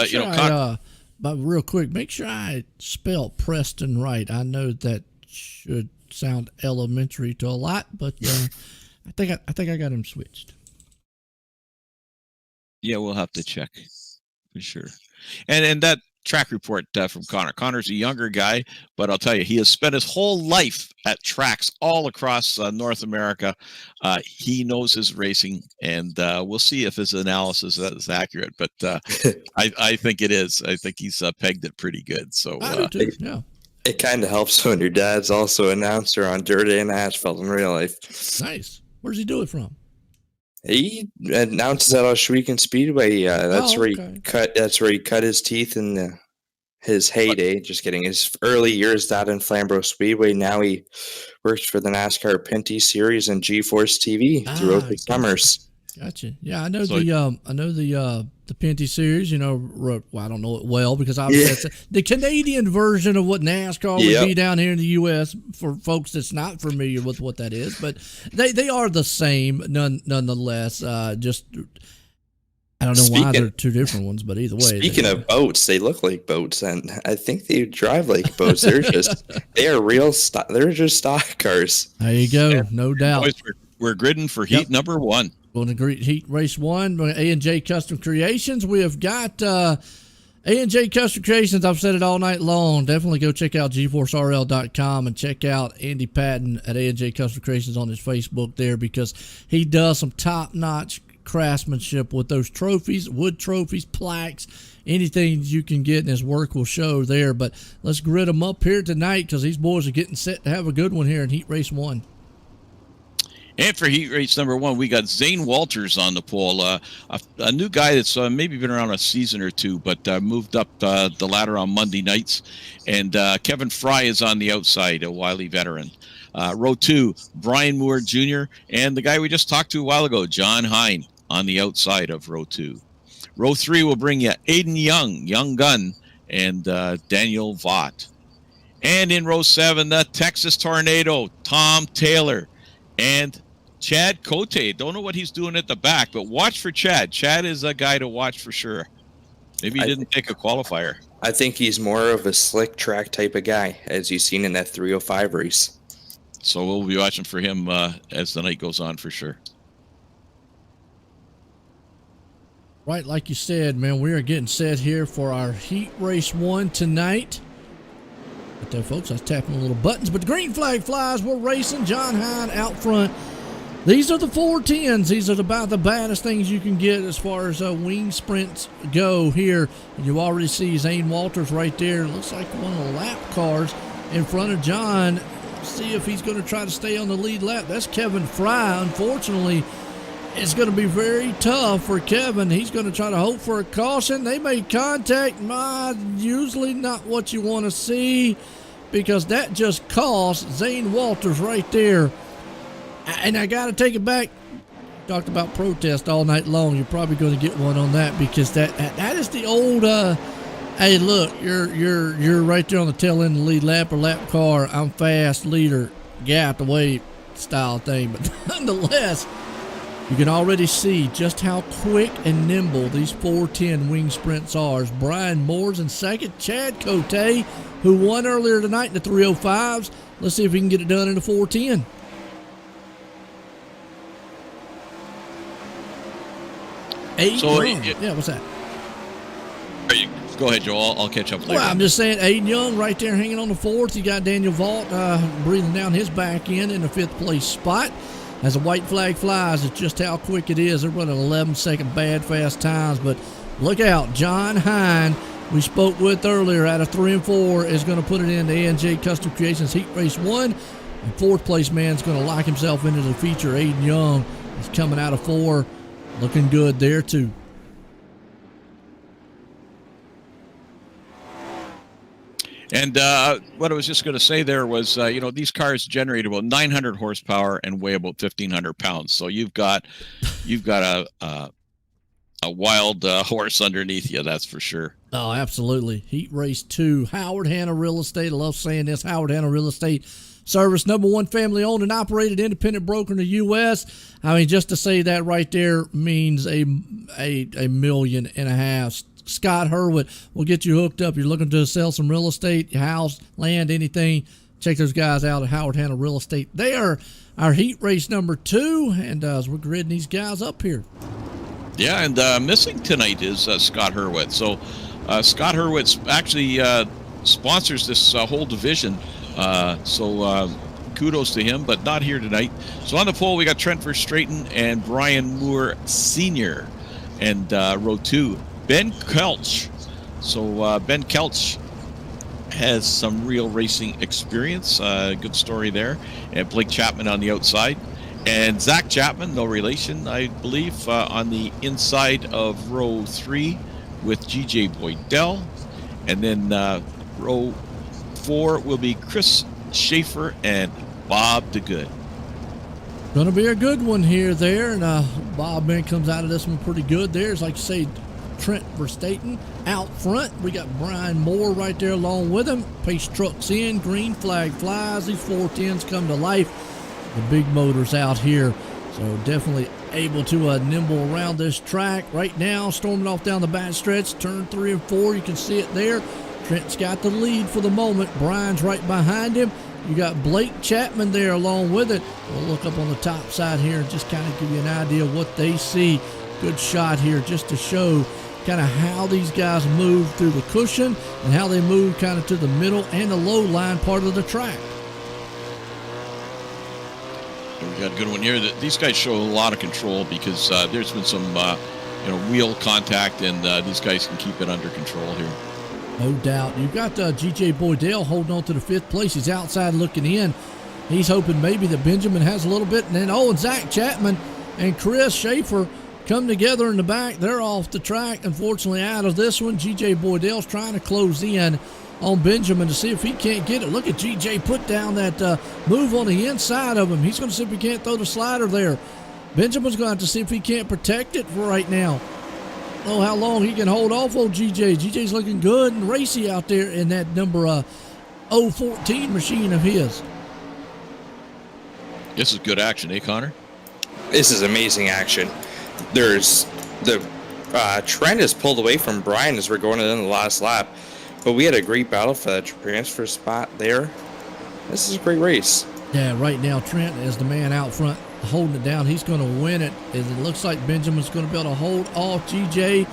but real quick, make sure I spell Preston right. I know that should sound elementary to a lot, but I think I got him switched. Yeah, we'll have to check for sure. And that track report from Connor. Connor's a younger guy, but I'll tell you, he has spent his whole life at tracks all across North America. He knows his racing, and we'll see if his analysis is accurate. But I think it is. I think he's pegged it pretty good. So yeah. It kind of helps when your dad's also an announcer on dirt and asphalt in real life. Nice. Where does he do it from? He announces at Oswegan Speedway. That's where he cut. That's where he cut his teeth in his heyday. Just kidding. His early years, that in Flamborough Speedway. Now he works for the NASCAR Pinty Series and GForce TV throughout the summers. Gotcha. Yeah, I know the Pinty Series. You know, well, I don't know it well because obviously that's the Canadian version of what NASCAR would be down here in the U.S. for folks that's not familiar with what that is. But they are the same nonetheless. Just I don't know why they're two different ones, but either way. Speaking of boats, they look like boats, and I think they drive like boats. They're just they're just stock cars. There you go, no doubt. Boys, we're gridding for heat number 1. Going to heat race 1, A&J Custom Creations. We have got A&J Custom Creations. I've said it all night long. Definitely go check out GForceRL.com and check out Andy Patton at A&J Custom Creations on his Facebook there, because he does some top-notch craftsmanship with those trophies, wood trophies, plaques, anything you can get, and his work will show there. But let's grid them up here tonight, because these boys are getting set to have a good one here in heat race 1. And for heat race number 1, we got Zane Walters on the pole, a new guy that's maybe been around a season or two, but moved up the ladder on Monday nights. And Kevin Fry is on the outside, a wily veteran. Row 2, Brian Moore Jr., and the guy we just talked to a while ago, John Hine, on the outside of row 2. Row 3 will bring you Aiden Young Gun, and Daniel Vaught. And in row 7, the Texas Tornado, Tom Taylor, and Chad Cote. Don't know what he's doing at the back, but watch for Chad. Chad is a guy to watch for sure. Maybe he didn't take a qualifier. I think he's more of a slick track type of guy, as you've seen in that 305 race. So we'll be watching for him as the night goes on for sure. Right, like you said, man, we are getting set here for our heat race 1 tonight. But there, folks, I was tapping the little buttons, but the green flag flies. We're racing. John Hine out front. These are the 410s. These are about the baddest things you can get as far as wing sprints go here. And you already see Zane Walters right there. Looks like one of the lap cars in front of John. See if he's going to try to stay on the lead lap. That's Kevin Fry. Unfortunately, it's going to be very tough for Kevin. He's going to try to hope for a caution. They made contact. Usually not what you want to see, because that just cost Zane Walters right there. And I got to take it back. Talked about protest all night long. You're probably going to get one on that, because that is the old hey, look, you're right there on the tail end of the lead lap or lap car. I'm fast, leader, get out the way style thing. But nonetheless, you can already see just how quick and nimble these 410 wing sprints are. Brian Moore's in second. Chad Cote, who won earlier tonight in the 305s. Let's see if he can get it done in the 410. Yeah, what's that? Go ahead, Joel. I'll catch up later. Well, I'm just saying, Aiden Young right there hanging on the 4th. You got Daniel Vaught breathing down his back end in the 5th place spot. As a white flag flies, it's just how quick it is. They're running 11-second bad fast times, but look out. John Hine, we spoke with earlier, out of 3 and 4, is going to put it into A&J Custom Creations Heat Race 1. And 4th place man's going to lock himself into the feature. Aiden Young is coming out of 4. Looking good there, too. And what I was just going to say there was, these cars generate about 900 horsepower and weigh about 1,500 pounds. So you've got a wild horse underneath you, that's for sure. Oh, absolutely. Heat Race 2, Howard Hanna Real Estate. I love saying this. Howard Hanna Real Estate Service, #1 family-owned and operated independent broker in the U.S. I mean, just to say that right there means $1.5 million. Scott Hurwitz will get you hooked up. You're looking to sell some real estate, your house, land, anything. Check those guys out at Howard Hanna Real Estate. They are our heat race #2, and as we're gridding these guys up here. Yeah, and missing tonight is Scott Hurwitz. So Scott Hurwitz actually sponsors this whole division. So kudos to him, but not here tonight. So on the pole, we got Trent Verstraeten and Brian Moore Sr. And row 2, Ben Kelch. So Ben Kelch has some real racing experience. Good story there. And Blake Chapman on the outside. And Zach Chapman, no relation, I believe, on the inside of row 3 with GJ Boydell. And then row 4 will be Chris Schaefer and Bob DeGood. Gonna be a good one here there. And Bob, man, comes out of this one pretty good. There's, like you say, Trent Verstaten out front. We got Brian Moore right there along with him. Pace trucks in, green flag flies. These 410s come to life. The big motors out here. So definitely able to nimble around this track. Right now, storming off down the back stretch. Turn 3 and 4, you can see it there. Trent's got the lead for the moment. Brian's right behind him. You got Blake Chapman there along with it. We'll look up on the top side here and just kind of give you an idea of what they see. Good shot here just to show kind of how these guys move through the cushion and how they move kind of to the middle and the low line part of the track. We got a good one here. These guys show a lot of control because there's been some wheel contact, and these guys can keep it under control here. No doubt. You've got GJ Boydell holding on to the 5th place. He's outside looking in. He's hoping maybe that Benjamin has a little bit. And then, and Zach Chapman and Chris Schaefer come together in the back. They're off the track, unfortunately, out of this one. GJ Boydell's trying to close in on Benjamin to see if he can't get it. Look at GJ put down that move on the inside of him. He's going to see if he can't throw the slider there. Benjamin's going to have to see if he can't protect it for right now. Oh, how long he can hold off on GJ. GJ's looking good and racy out there in that number 014 machine of his. This is good action, eh, Connor? This is amazing action. There's the Trent is pulled away from Brian as we're going into the last lap, but we had a great battle for that transfer spot there. This is a great race. Yeah, right now Trent is the man out front holding it down. He's going to win it. It looks like Benjamin's going to be able to hold off GJ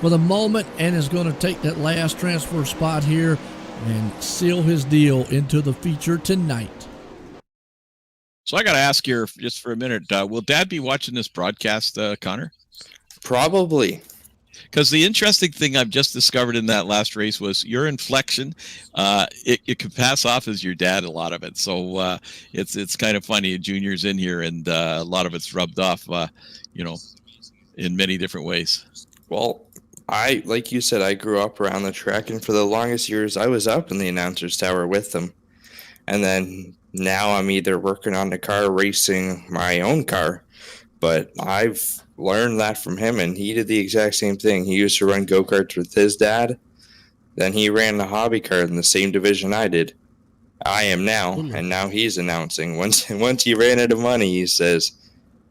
for the moment and is going to take that last transfer spot here and seal his deal into the feature tonight. So I got to ask here just for a minute, will Dad be watching this broadcast, Connor? Probably. Because the interesting thing I've just discovered in that last race was your inflection. It could pass off as your dad, a lot of it. So it's kind of funny. Junior's in here, and a lot of it's rubbed off, in many different ways. Well, like you said, I grew up around the track, and for the longest years, I was up in the announcer's tower with them. And then now I'm either working on the car, racing my own car, but I've learned that from him, and he did the exact same thing. He used to run go-karts with his dad. Then he ran the hobby car in the same division I did. I am now, and now he's announcing. Once he ran out of money, he says,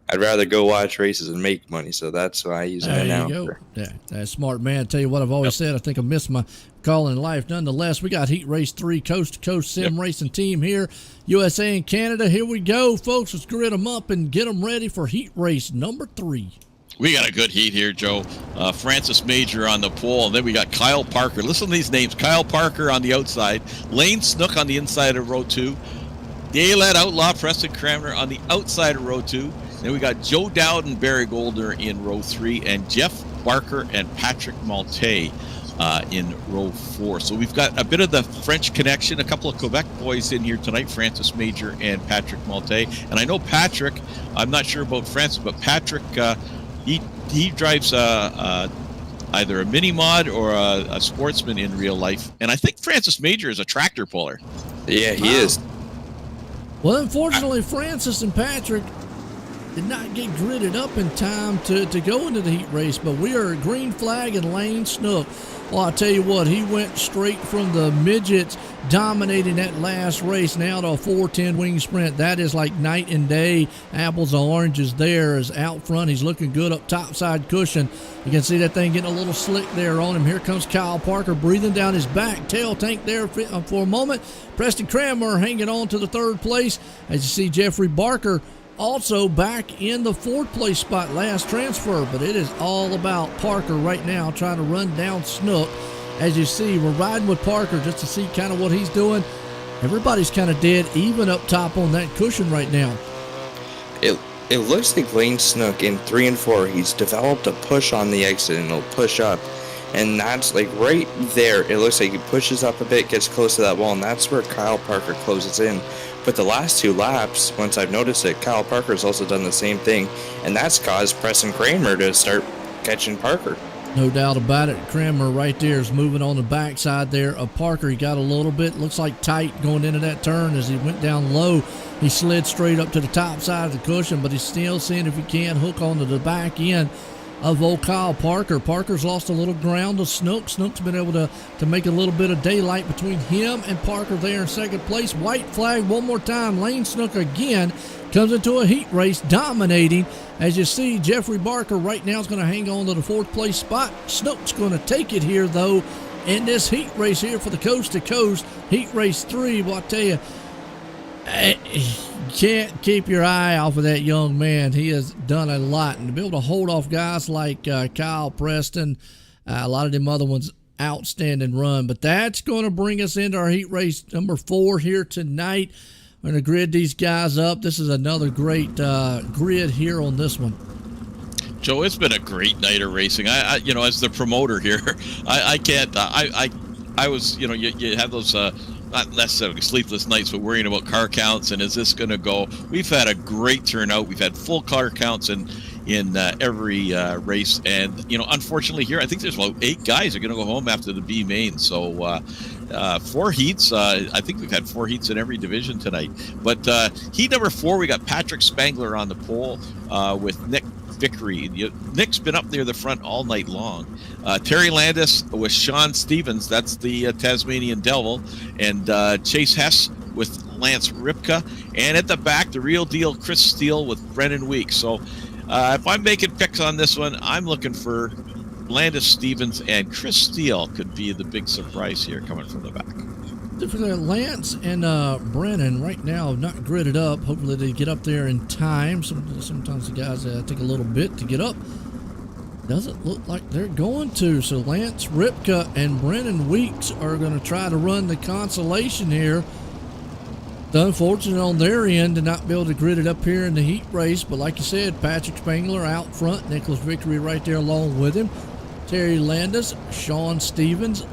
I'd rather go watch races and make money, so that's why I use an announcer. Yeah, that's smart, man. Tell you what I've always said, I think I missed my call in life. Nonetheless, we got Heat Race 3 coast-to-coast sim racing team here, USA and Canada. Here we go, folks. Let's grid them up and get them ready for Heat Race number 3. We got a good heat here, Joe. Francis Major on the pole, and then we got Kyle Parker. Listen to these names. Kyle Parker on the outside, Lane Snook on the inside of row 2, Daylet Outlaw, Preston Cramner on the outside of row 2. Then we got Joe Dowd and Barry Goldner in row 3, and Jeff Barker and Patrick Malte in row 4. So we've got a bit of the French connection, a couple of Quebec boys in here tonight, Francis Major and Patrick Malte. And I know Patrick, I'm not sure about Francis, but Patrick, he drives either a mini mod or a sportsman in real life. And I think Francis Major is a tractor puller. Yeah, he is. Well, unfortunately, Francis and Patrick did not get gridded up in time to go into the heat race, but we are green flag and Lane Snook. Well, I'll tell you what, he went straight from the midgets, dominating that last race, now to a 4:10 wing sprint. That is like night and day. Apples and oranges there is out front. He's looking good up top side cushion. You can see that thing getting a little slick there on him. Here comes Kyle Parker breathing down his back tail tank there for a moment. Preston Cranmer hanging on to the 3rd place. As you see, Jeffrey Barker also back in the 4th place spot, last transfer, but it is all about Parker right now trying to run down Snook. As you see, we're riding with Parker just to see kind of what he's doing. Everybody's kind of dead even up top on that cushion right now. It looks like Lane Snook in 3 and 4, he's developed a push on the exit and he'll push up. And that's like right there. It looks like he pushes up a bit, gets close to that wall, and that's where Kyle Parker closes in. But the last 2 laps, once I've noticed it, Kyle Parker's also done the same thing. And that's caused Preston Kramer to start catching Parker. No doubt about it. Kramer right there is moving on the backside there of Parker. He got a little bit, looks like tight going into that turn as he went down low. He slid straight up to the top side of the cushion, but he's still seeing if he can hook onto the back end of old Kyle Parker. Parker's lost a little ground to Snook. Snook's been able to make a little bit of daylight between him and Parker there in 2nd place. White flag one more time. Lane Snook again comes into a heat race, dominating. As you see, Jeffrey Barker right now is going to hang on to the 4th place spot. Snook's going to take it here, though, in this heat race here for the Coast to Coast. Heat race 3, well, I tell you, can't keep your eye off of that young man. He has done a lot, and to be able to hold off guys like Kyle Preston, a lot of them other ones, outstanding run. But that's going to bring us into our heat race number 4 here tonight. We're going to grid these guys up. This is another great grid here on this one. Joe, it's been a great night of racing. I you know, as the promoter here, I can't. I was, you know, you have those. Not necessarily sleepless nights, but worrying about car counts and is this going to go? We've had a great turnout. We've had full car counts in every race, and you know, unfortunately here, I think there's about 8 guys are going to go home after the B main. So 4 heats. I think we've had 4 heats in every division tonight. But heat number 4, we got Patrick Spangler on the pole with Nick Vickery. Nick's been up near the front all night long. Terry Landis with Sean Stevens, that's the Tasmanian Devil, and Chase Hess with Lance Ripka, and at the back, the real deal Chris Steele with Brennan Weeks. So if I'm making picks on this one, I'm looking for Landis, Stevens, and Chris Steele could be the big surprise here coming from the back. Lance and Brennan right now not gridded up. Hopefully they get up there in time. Sometimes the guys take a little bit to get up. Doesn't look like they're going to. So Lance Ripka and Brennan Weeks are going to try to run the consolation here. It's unfortunate on their end to not be able to grid it up here in the heat race. But like you said, Patrick Spangler out front. Nicholas Vickery right there along with him. Terry Landis, Sean Stevens.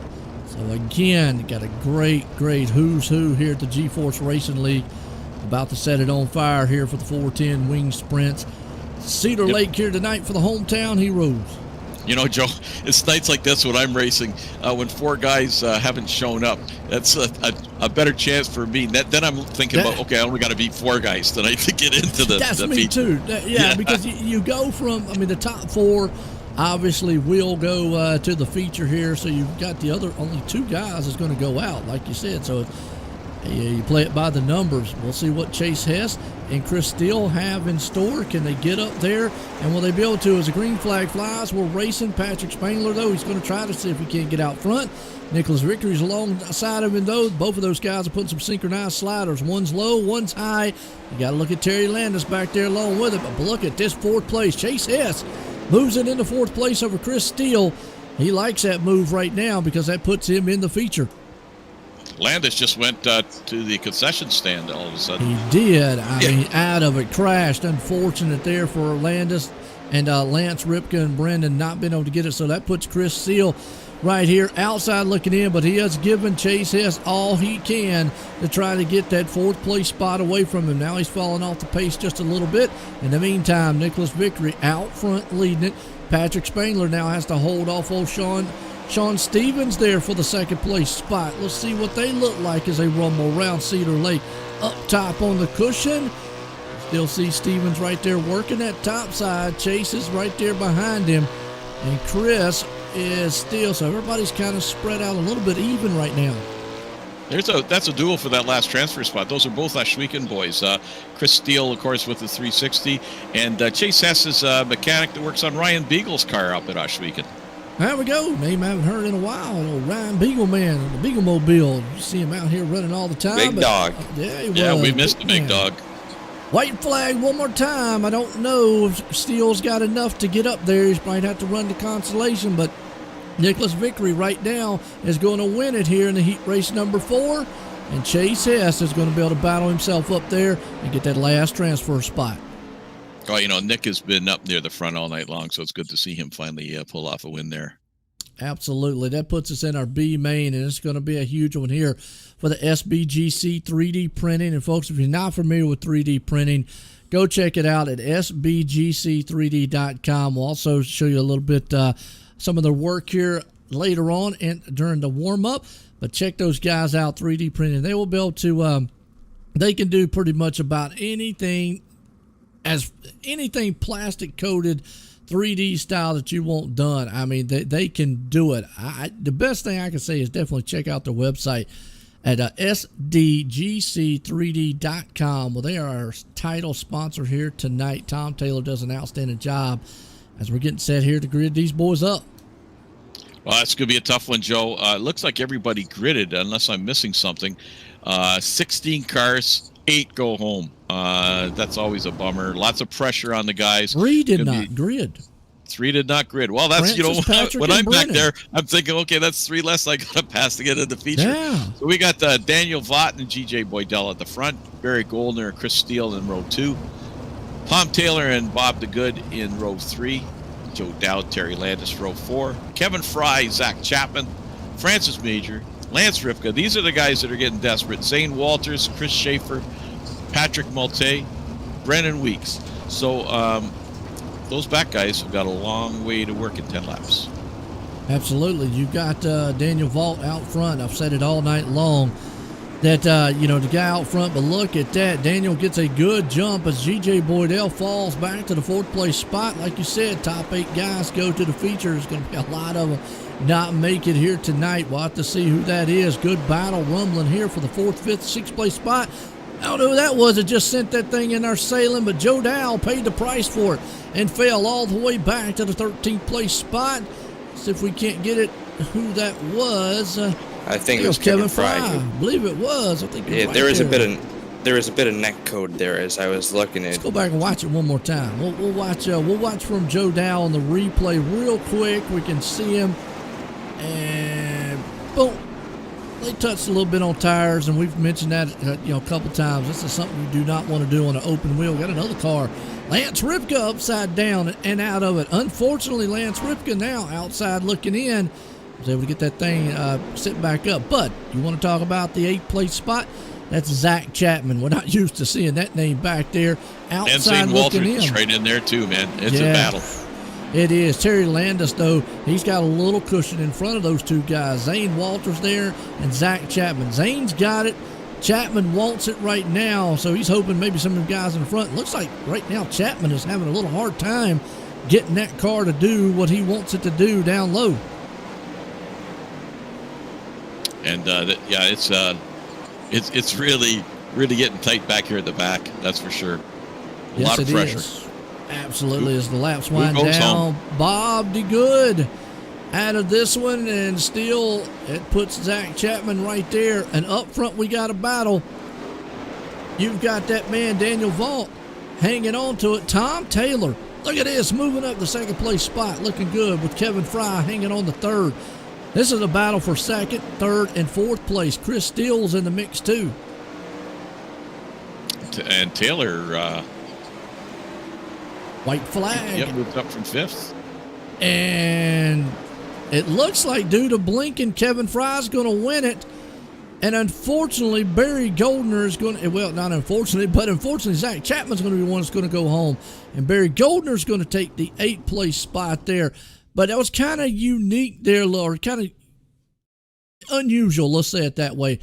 So again, got a great who's who here at the GForce Racing League. About to set it on fire here for the 410 wing sprints. Cedar Lake here tonight for the hometown heroes. You know, Joe, it's nights like this when I'm racing, when 4 guys haven't shown up. That's a better chance for me. Then I'm thinking about, okay, I only got to beat 4 guys tonight to get into the That's the me feature. too. Yeah, because you go from, I mean, the top 4 obviously will go to the feature here. So you've got the other, only 2 guys is going to go out, like you said. So you play it by the numbers. We'll see what Chase Hess and Chris Steele have in store. Can they get up there? And will they be able to? As the green flag flies, we're racing. Patrick Spangler, though, he's going to try to see if he can't get out front. Nicholas Vickery's alongside of him, though. Both of those guys are putting some synchronized sliders. One's low, one's high. You got to look at Terry Landis back there along with it. But look at this 4th place. Chase Hess moves it into 4th place over Chris Steele. He likes that move right now because that puts him in the feature. Landis just went to the concession stand all of a sudden. He did. I mean, out of it, crashed. Unfortunate there for Landis and Lance Ripka and Brendan not being able to get it. So that puts Chris Steele right here outside looking in, but he has given Chase Hess all he can to try to get that 4th place spot away from him. Now he's falling off the pace just a little bit. In the meantime, Nicholas Vickery out front leading it. Patrick Spangler now has to hold off old Sean Stevens there for the 2nd place spot. Let's see what they look like as they rumble around Cedar Lake. Up top on the cushion. Still see Stevens right there working that top side. Chase is right there behind him. And Chris is still, so everybody's kind of spread out a little bit even right now. That's a duel for that last transfer spot. Those are both Ashwegan boys. Chris Steele, of course, with the 360, and Chase Hess is a mechanic that works on Ryan Beagle's car up at Ashwegan. There we go. Name I haven't heard in a while. Old Ryan Beagle man, the Beagle Mobile. You see him out here running all the time. Big dog. Yeah, he was. Yeah, we missed the big dog. White flag one more time. I don't know if Steele's got enough to get up there. He's might have to run to consolation, but Nicholas Vickery right now is going to win it here in the heat race number 4. And Chase Hess is going to be able to battle himself up there and get that last transfer spot. Oh, you know, Nick has been up near the front all night long, so it's good to see him finally pull off a win there. Absolutely. That puts us in our B main, and it's going to be a huge one here for the SBGC 3D printing. And folks, if you're not familiar with 3D printing, go check it out at sbgc3d.com. We'll also show you a little bit some of their work here later on and during the warm-up. But check those guys out, 3D printing. They will be able to, they can do pretty much about anything plastic coated 3D style that you want done. I mean, they can do it. The best thing I can say is definitely check out their website at sdgc3d.com. Well, they are our title sponsor here tonight. Tom Taylor does an outstanding job as we're getting set here to grid these boys up. Well, that's going to be a tough one, Joe. It looks like everybody gridded, unless I'm missing something. 16 cars, 8 go home. That's always a bummer. Lots of pressure on the guys. 3 did not grid. 3 did not grid. Well, that's, Francis, Patrick, when I'm Brennan. back there, I'm thinking, okay, that's 3 less I got to pass to get in the feature. Yeah. So we got Daniel Vaught and GJ Boydell at the front, Barry Goldner and Chris Steele in row 2, Tom Taylor and Bob DeGood in row 3, Joe Dowd, Terry Landis, row 4, Kevin Fry, Zach Chapman, Francis Major, Lance Ripka. These are the guys that are getting desperate. Zane Walters, Chris Schaefer, Patrick Malte, Brennan Weeks. So those back guys have got a long way to work in 10 laps. Absolutely. You've got Daniel Vault out front. I've said it all night long that, the guy out front, but look at that. Daniel gets a good jump as G.J. Boydell falls back to the 4th place spot. Like you said, top 8 guys go to the feature. There's going to be a lot of them not make it here tonight. We'll have to see who that is. Good battle rumbling here for the 4th, 5th, 6th place spot. I don't know who that was that just sent that thing in our sailing, but Joe Dow paid the price for it and fell all the way back to the 13th place spot. See if we can't get it who that was. I think it was Kevin Fry. I believe it was. I think yeah, right there was a bit of neck code there as I was looking at. Let's go back and watch it one more time. We'll watch from Joe Dow on the replay real quick. We can see him, and boom. They touched a little bit on tires, and we've mentioned that a couple times. This is something you do not want to do on an open wheel. Got another car. Lance Ripka upside down and out of it. Unfortunately, Lance Ripka now outside looking in was able to get that thing sit back up. But you want to talk about the 8th place spot? That's Zach Chapman. We're not used to seeing that name back there outside and Zane looking Walters in. right in there too, man. It's a battle. It is. Terry Landis, though, he's got a little cushion in front of those 2 guys. Zane Walters there and Zach Chapman. Zane's got it. Chapman wants it right now, so he's hoping maybe some of the guys in the front. Looks like right now Chapman is having a little hard time getting that car to do what he wants it to do down low. And, it's really, really getting tight back here at the back. That's for sure. A lot of pressure. Is. Absolutely, as the laps wind down. Bob DeGood out of this one, and still it puts Zach Chapman right there. And up front, we got a battle. You've got that man, Daniel Vault, hanging on to it. Tom Taylor, look at this, moving up the 2nd place spot, looking good with Kevin Fry hanging on the 3rd. This is a battle for 2nd, 3rd, and 4th place. Chris Steele's in the mix, too. And Taylor... white flag. Yep, moved up from 5th. And it looks like due to blinking, Kevin Fry's going to win it. And unfortunately, Barry Goldner is going to, well, not unfortunately, but unfortunately, Zach Chapman's going to be the one that's going to go home. And Barry Goldner's going to take the 8th place spot there. But that was kind of unique there, Lord. Kind of unusual, let's say it that way.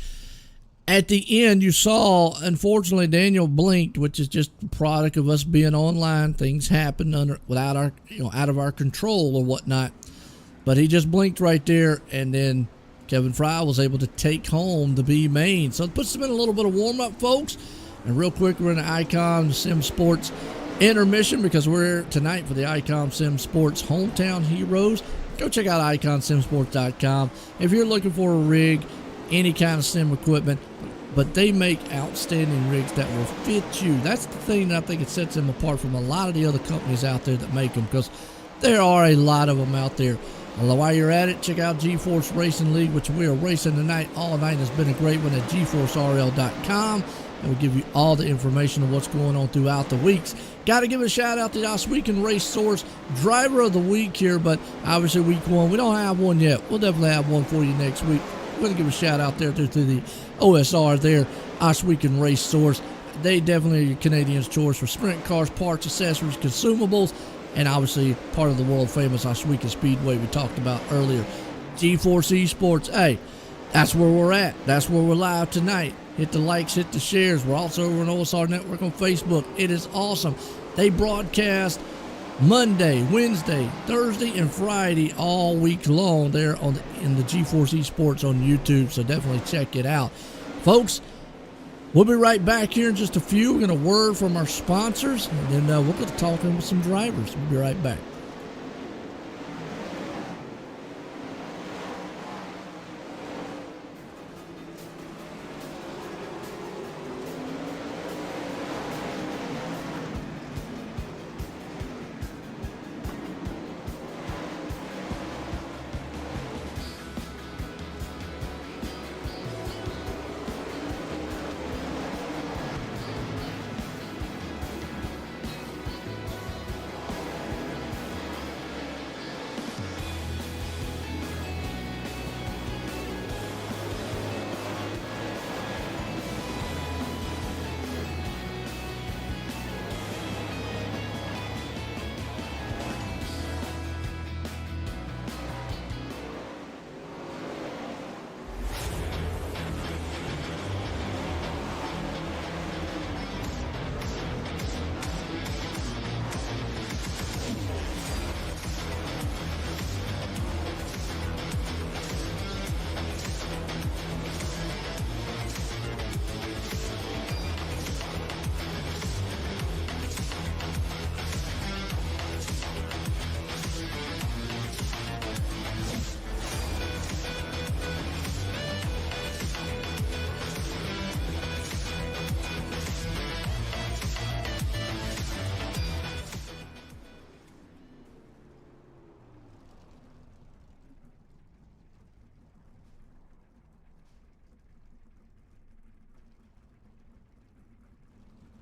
At the end, you saw, unfortunately, Daniel blinked, which is just a product of us being online. Things happen without our, out of our control or whatnot. But he just blinked right there, and then Kevin Fry was able to take home the B main. So it puts them in a little bit of warm-up, folks. And real quick, we're in the Icon Sim Sports intermission because we're here tonight for the Icon Sim Sports Hometown Heroes. Go check out iconsimsports.com. If you're looking for a rig, any kind of sim equipment, but they make outstanding rigs that will fit you. That's the thing that I think it sets them apart from a lot of the other companies out there that make them, because there are a lot of them out there. While you're at it, check out GForce Racing League, which we are racing tonight. All night has been a great one at GForceRL.com. And we'll give you all the information of what's going on throughout the weeks. Got to give a shout out to Oswegan Race Source Driver of the Week here, but obviously week one, we don't have one yet. We'll definitely have one for you next week. We're going to give a shout out there to the OSR there, Oswegan Race Source. They definitely are your Canadians' choice for sprint cars, parts, accessories, consumables, and obviously part of the world famous Oswegan Speedway we talked about earlier. GForce Esports, hey, that's where we're at. That's where we're live tonight. Hit the likes, hit the shares. We're also over on OSR Network on Facebook. It is awesome. They broadcast Monday, Wednesday, Thursday, and Friday all week long there in the GForce Esports on YouTube, so definitely check it out. Folks, we'll be right back here in just a few. We're going to word from our sponsors, and then we're going to talk with some drivers. We'll be right back.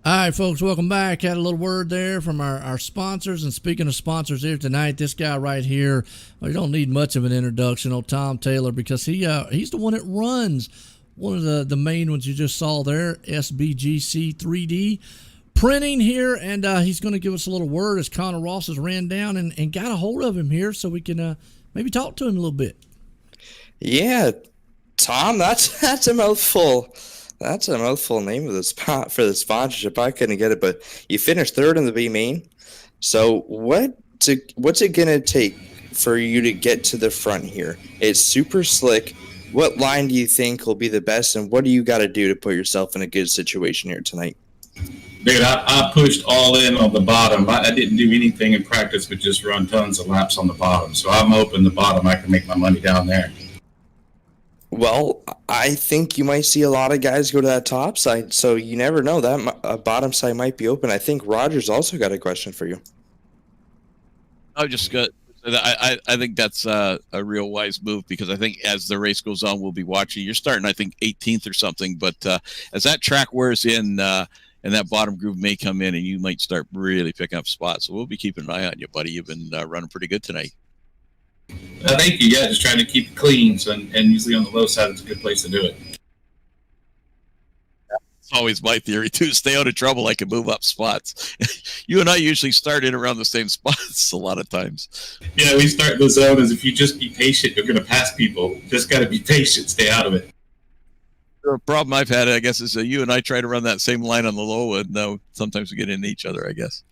All right, folks, welcome back. Had a little word there from our sponsors. And speaking of sponsors here tonight, this guy right here, well, you don't need much of an introduction, old Tom Taylor, because he's the one that runs one of the main ones you just saw there, SBGC 3D printing here. And he's going to give us a little word as Connor Ross has ran down and got a hold of him here so we can maybe talk to him a little bit. Yeah, Tom, that's a mouthful. That's a mouthful name of the spot for the sponsorship. I couldn't get it, but you finished third in the B main. So what's it gonna take for you to get to the front here? It's super slick. What line do you think will be the best, and what do you got to do to put yourself in a good situation here tonight? Dude, I pushed all in on the bottom. I didn't do anything in practice but just run tons of laps on the bottom. So I'm hoping the bottom I can make my money down there. Well, I think you might see a lot of guys go to that top side, so you never know. That bottom side might be open. I think Roger's also got a question for you. I just got. I think that's a real wise move, because I think as the race goes on, we'll be watching. You're starting, I think, 18th or something, but as that track wears in, and that bottom groove may come in, and you might start really picking up spots. So we'll be keeping an eye on you, buddy. You've been running pretty good tonight. Thank you. Yeah, just trying to keep it clean. So, and usually on the low side, it's a good place to do it. It's always my theory, too. Stay out of trouble. I can move up spots. You and I usually start in around the same spots a lot of times. Yeah, we start the zone as if you just be patient, you're going to pass people. Just got to be patient. Stay out of it. The problem I've had, I guess, is that you and I try to run that same line on the low, and sometimes we get into each other, I guess.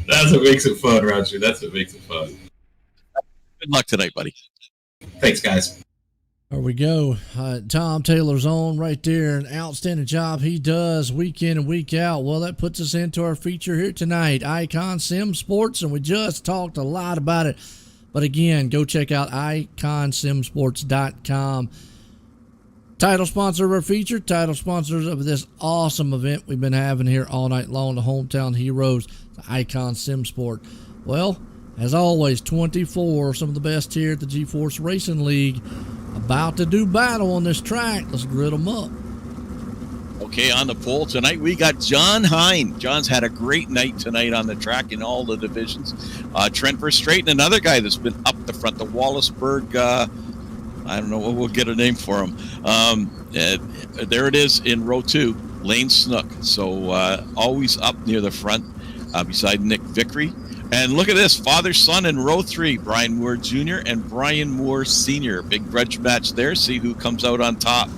That's what makes it fun, Roger. That's what makes it fun. Good luck tonight, buddy. Thanks, guys. There we go. Tom Taylor's on right there. An outstanding job he does week in and week out. Well, that puts us into our feature here tonight, Icon Sim Sports, and we just talked a lot about it. But again, go check out iconsimsports.com. Title sponsor of our feature, title sponsors of this awesome event we've been having here all night long, the Hometown Heroes, the Icon Sim Sport. Well, as always, 24, some of the best here at the GForce Racing League, about to do battle on this track. Let's grid them up. Okay, on the pole tonight, we got John Hine. John's had a great night tonight on the track in all the divisions. Trent Verstraeten, another guy that's been up the front, the Wallaceburg, I don't know what we'll get a name for him. There it is in row 2, Lane Snook. So always up near the front beside Nick Vickery. And look at this, father-son in row 3, Brian Moore Jr. and Brian Moore Sr. Big grudge match there. See who comes out on top.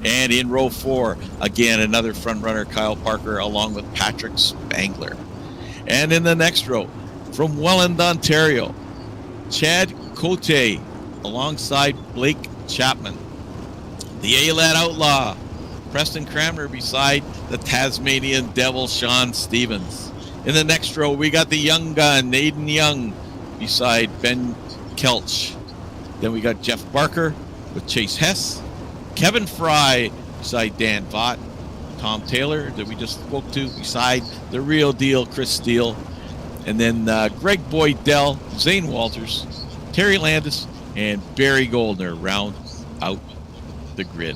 And in row 4, again, another front runner, Kyle Parker, along with Patrick Spangler. And in the next row, from Welland, Ontario, Chad Cote, alongside Blake Chapman. The A-Lad Outlaw, Preston Cramner, beside the Tasmanian Devil, Sean Stevens. In the next row, we got the young gun, Naden Young, beside Ben Kelch. Then we got Jeff Barker with Chase Hess. Kevin Fry beside Dan Vaught. Tom Taylor, that we just spoke to, beside the real deal, Chris Steele. And then Greg Boydell, Zane Walters, Terry Landis, and Barry Goldner round out the grid.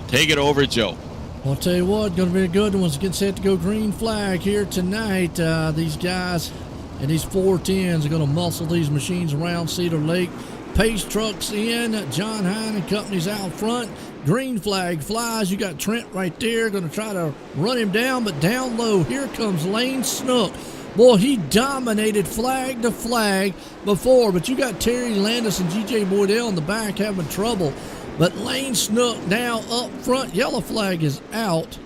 Take it over, Joe. I'll tell you what, going to be a good one. It's getting set to go green flag here tonight. These guys and these 410s are going to muscle these machines around Cedar Lake. Pace trucks in, John Hine and company's out front. Green flag flies. You got Trent right there, going to try to run him down, but down low, here comes Lane Snook. Boy, he dominated flag to flag before, but you got Terry Landis and G.J. Boydell in the back having trouble. But Lane Snook now up front. Yellow flag is out,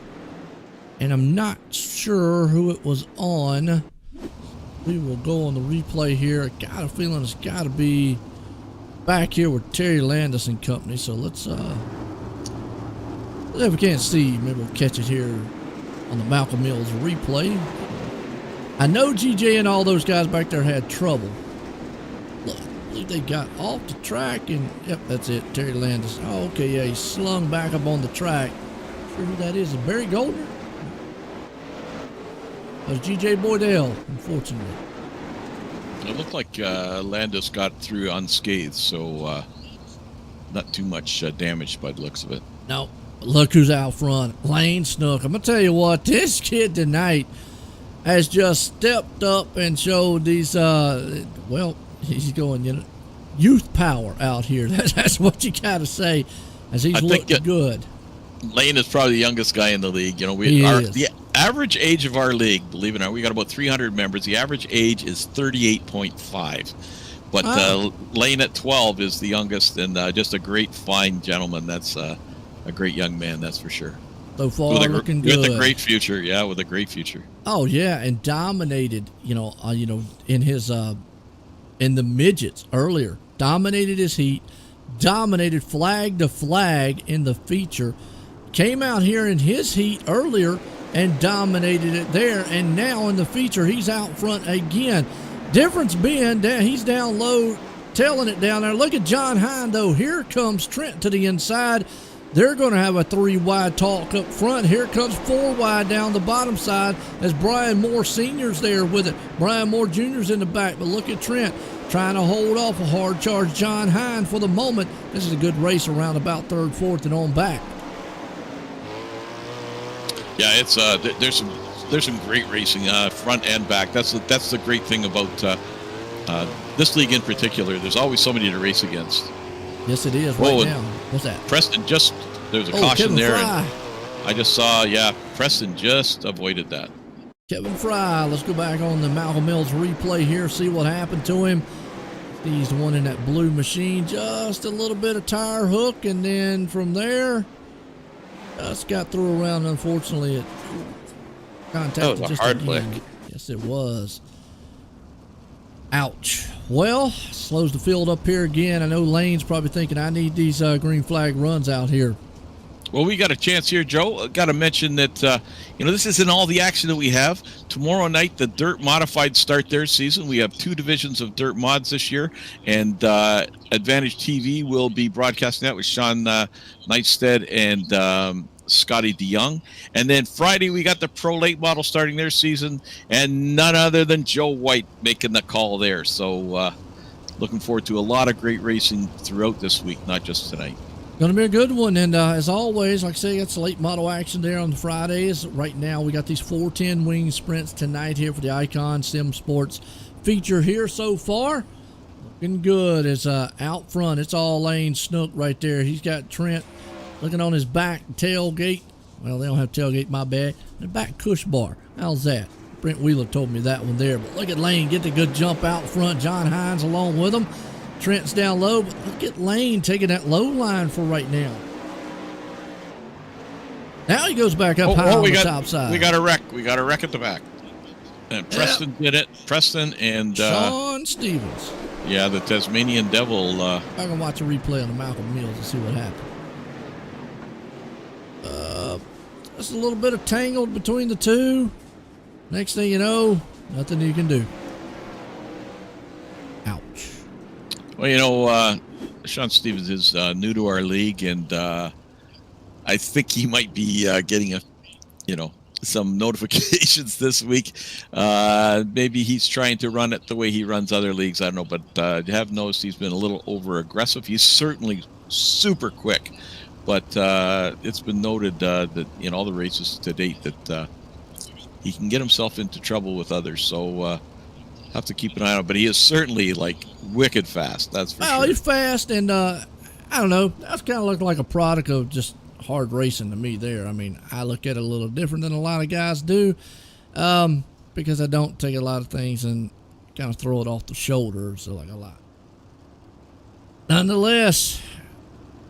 and I'm not sure who it was on. We will go on the replay here. I got a feeling it's got to be back here with Terry Landis and company. So let's if we can't see, maybe we'll catch it here on the Malcolm Mills replay. I know GJ and all those guys back there had trouble. Look, I believe they got off the track, and yep, that's it. Terry Landis. Oh, okay, yeah, he slung back up on the track. Sure who that is? Is Barry Goldner? That was GJ Boydell, unfortunately. It looked like Landis got through unscathed, so not too much damage by the looks of it. No, look who's out front. Lane Snook. I'm going to tell you what, this kid tonight has just stepped up and showed these, well, he's going, you know, youth power out here. That's what you got to say, as he's looking good. Lane is probably the youngest guy in the league. You know, the average age of our league, believe it or not, we got about 300 members. The average age is 38.5. But Lane at 12 is the youngest, and just a great, fine gentleman. That's a great young man, that's for sure. So far, looking good. With a great future, yeah, with a great future. Oh yeah, and dominated. You know, in his in the midgets earlier, dominated his heat, dominated flag to flag in the feature. Came out here in his heat earlier and dominated it there, and now in the feature he's out front again. Difference being that he's down low, tailing it down there. Look at John Hine though. Here comes Trent to the inside. They're going to have a 3-wide talk up front. Here comes 4-wide down the bottom side as Brian Moore Sr.'s there with it. Brian Moore Jr.'s in the back, but look at Trent trying to hold off a hard charge John Hine for the moment. This is a good race around about 3rd, 4th, and on back. Yeah, it's there's some great racing front and back. That's the great thing about this league in particular. There's always somebody to race against. Yes, it is right now. What's that? Preston there's a caution Kevin there. Fry. And I just saw, Preston just avoided that. Kevin Fry. Let's go back on the Malcolm Mills replay here, see what happened to him. He's the one in that blue machine. Just a little bit of tire hook, and then from there, just got through around. Unfortunately, it contacted that was a just hard again. lick. Yes, it was. Ouch. Well, slows the field up here again. I know Lane's probably thinking, I need these green flag runs out here. Well, we got a chance here, Joe. Got to mention that, this isn't all the action that we have. Tomorrow night, the Dirt Modified start their season. We have 2 divisions of Dirt Mods this year, and Advantage TV will be broadcasting that with Sean Nightstead and Scotty DeYoung. And then Friday, we got the Pro Late Model starting their season, and none other than Joe White making the call there. So looking forward to a lot of great racing throughout this week, not just tonight. Going to be a good one. And as always, like I say, it's late model action there on the Fridays. Right now, we got these 410 wing sprints tonight here for the Icon Sim Sports feature here so far. Looking good. It's out front. It's all Lane Snook right there. He's got Trent looking on his back tailgate. Well, they don't have tailgate, my bad. The back cush bar. How's that? Brent Wheeler told me that one there. But look at Lane get the good jump out front. John Hines along with him. Trent's down low, but look at Lane taking that low line for right now. Now he goes back up high on the top side. We got a wreck. We got a wreck at the back. And Preston did it. Preston and Sean Stevens. Yeah, the Tasmanian Devil. I can watch a replay on the Malcolm Mills and see what happened. Just a little bit of tangled between the two. Next thing you know, nothing you can do. Ouch. Well, Sean Stevens is new to our league, and I think he might be getting some notifications this week. Maybe he's trying to run it the way he runs other leagues. I don't know, but you have noticed he's been a little over aggressive. He's certainly super quick, but it's been noted that in all the races to date that he can get himself into trouble with others. So have to keep an eye on him. But he is certainly wicked fast. That's for sure. He's fast, and I don't know. That's kind of looked like a product of just hard racing to me there. I mean, I look at it a little different than a lot of guys do, because I don't take a lot of things and kind of throw it off the shoulders a lot. Nonetheless,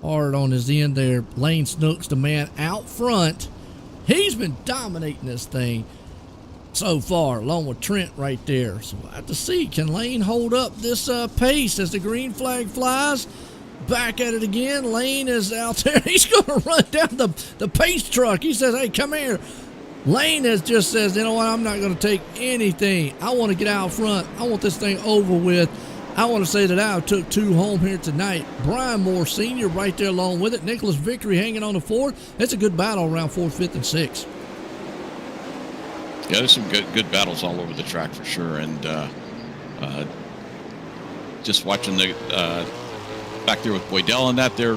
hard on his end there. Lane Snook's the man out front. He's been dominating this thing so far, along with Trent right there. So we'll have to see, can Lane hold up this pace as the green flag flies? Back at it again. Lane is out there. He's going to run down the pace truck. He says, hey, come here. Lane just says, you know what, I'm not going to take anything. I want to get out front. I want this thing over with. I want to say that I took 2 home here tonight. Brian Moore Sr. right there along with it. Nicholas Victory hanging on the 4th. It's a good battle around 4th, 5th, and 6th. Yeah, there's some good battles all over the track for sure. And just watching the back there with Boydell and that, they're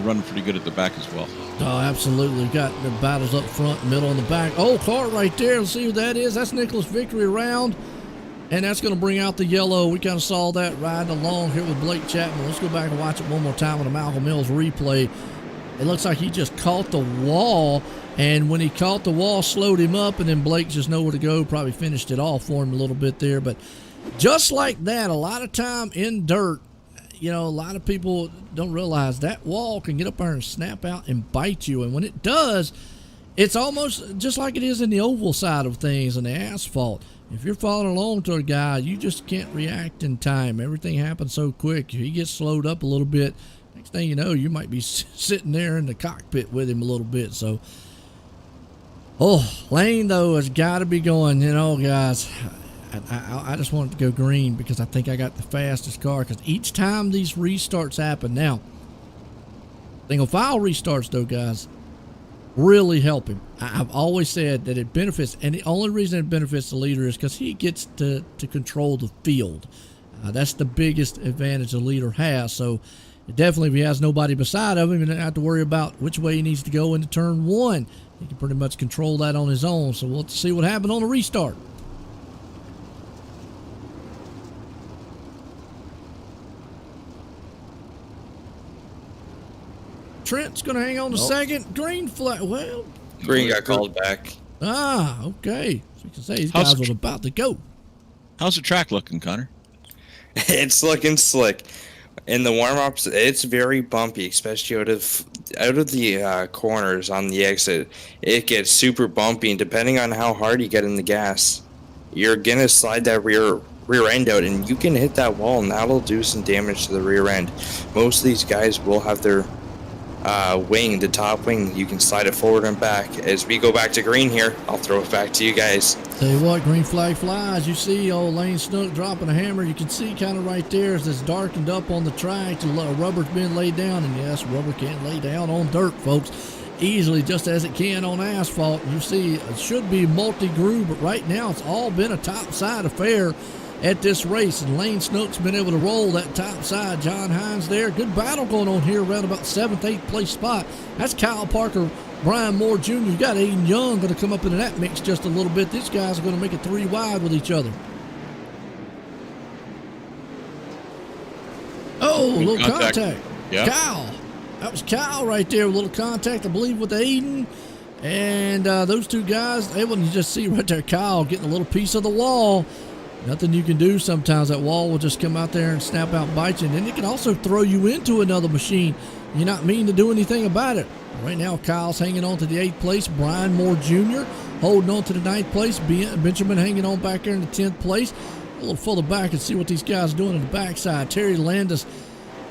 running pretty good at the back as well. Oh, absolutely. Got the battles up front, middle, and the back. Oh, car right there. Let's see who that is. That's Nicholas Victory around. And that's going to bring out the yellow. We kind of saw that riding along here with Blake Chapman. Let's go back and watch it one more time on the Malcolm Mills replay. It looks like he just caught the wall. And when he caught the wall, slowed him up. And then Blake just nowhere to go. Probably finished it off for him a little bit there. But just like that, a lot of time in dirt, a lot of people don't realize that wall can get up there and snap out and bite you. And when it does, it's almost just like it is in the oval side of things and the asphalt. If you're following along to a guy, you just can't react in time. Everything happens so quick. If he gets slowed up a little bit, next thing you know, you might be sitting there in the cockpit with him a little bit. So, Lane, though, has got to be going, guys. I just want it to go green because I think I got the fastest car. Because each time these restarts happen, now, single file restarts, though, guys, really help him. I've always said that it benefits, and the only reason it benefits the leader is because he gets to control the field. That's the biggest advantage the leader has. So definitely, if he has nobody beside of him, he doesn't have to worry about which way he needs to go into turn 1. He can pretty much control that on his own. So we'll see what happens on the restart. Trent's going to hang on to second. Green flag. Well, Green got called back. Okay. So you can say these guys were about to go. How's the track looking, Connor? It's looking slick. In the warm-ups, it's very bumpy, especially out of the corners on the exit. It gets super bumpy, and depending on how hard you get in the gas, you're going to slide that rear end out, and you can hit that wall, and that'll do some damage to the rear end. Most of these guys will have their wing, the top wing, you can slide it forward and back. As we go back to green here, I'll throw it back to you guys. Tell you what, green flag flies. You see old Lane Snook dropping a hammer. You can see kind of right there as it's darkened up on the track. The rubber's been laid down, and yes, rubber can lay down on dirt, folks, easily just as it can on asphalt. You see it should be multi-groove, but right now it's all been a top-side affair at this race, and Lane Snook's been able to roll that top side. John Hines there. Good battle going on here around about 7th, 8th place spot. That's Kyle Parker, Brian Moore Jr. You got Aiden Young going to come up into that mix just a little bit. These guys are going to make it 3 wide with each other. Oh, a little contact. Yeah. Kyle. That was Kyle right there. A little contact, I believe, with Aiden. And those two guys, they wouldn't just see right there, Kyle getting a little piece of the wall. Nothing you can do. Sometimes that wall will just come out there and snap out, bite you. And then it can also throw you into another machine. You're not mean to do anything about it. Right now, Kyle's hanging on to the 8th place. Brian Moore Jr. holding on to the 9th place. Benjamin hanging on back there in the 10th place. A little further back and see what these guys are doing in the backside. Terry Landis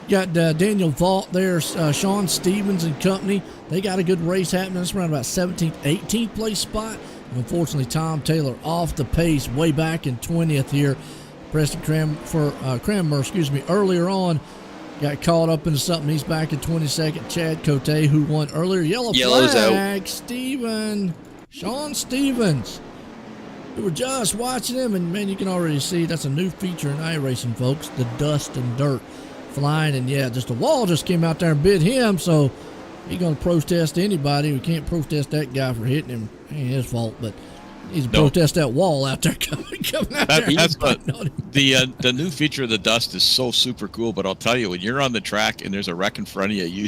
got Daniel Vault there. Sean Stevens and company. They got a good race happening. It's around about 17th, 18th place spot. Unfortunately, Tom Taylor off the pace way back in 20th here. Preston Cranmer, earlier on got caught up into something. He's back in 22nd. Chad Cote, who won earlier. Yellow's flag. Out. Sean Stevens. We were just watching him, and man, you can already see that's a new feature in iRacing, folks. The dust and dirt flying, and yeah, just a wall just came out there and bit him, so he's going to protest anybody. We can't protest that guy for hitting him. Ain't his fault, but he's protest that wall out there coming out there. That's the new feature of the dust is so super cool. But I'll tell you, when you're on the track and there's a wreck in front of you,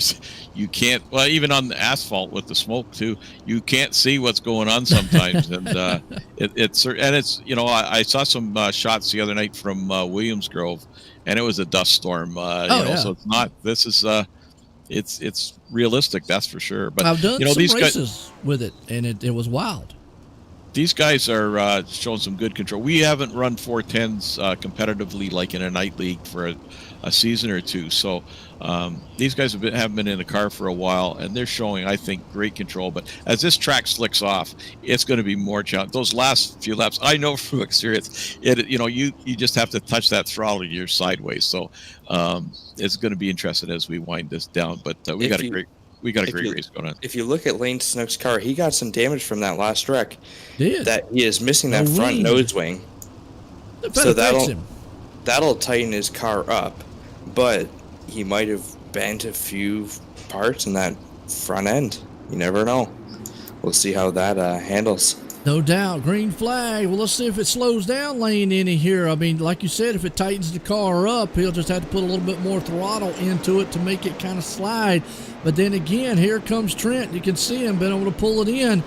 you can't. Well, even on the asphalt with the smoke too, you can't see what's going on sometimes. And it's I saw some shots the other night from Williams Grove, and it was a dust storm. So it's not. This is. It's realistic, that's for sure. But I've done some races with it, and it was wild. These guys are showing some good control. We haven't run 410s competitively like in a night league for a season or two. So these guys haven't been in the car for a while, and they're showing, I think, great control. But as this track slicks off, it's going to be more challenging. Those last few laps, I know from experience, you just have to touch that throttle, you're sideways. So it's going to be interesting as we wind this down. But we got a great race going on. If you look at Lane Snook's car, he got some damage from that last wreck. That he is missing that front nose wing. So that'll tighten his car up, but he might have bent a few parts in that front end. You never know. We'll see how that handles. No doubt. Green flag. Well, let's see if it slows down Lane any here. I mean, like you said, if it tightens the car up, he'll just have to put a little bit more throttle into it to make it kind of slide. But then again, here comes Trent. You can see him been able to pull it in.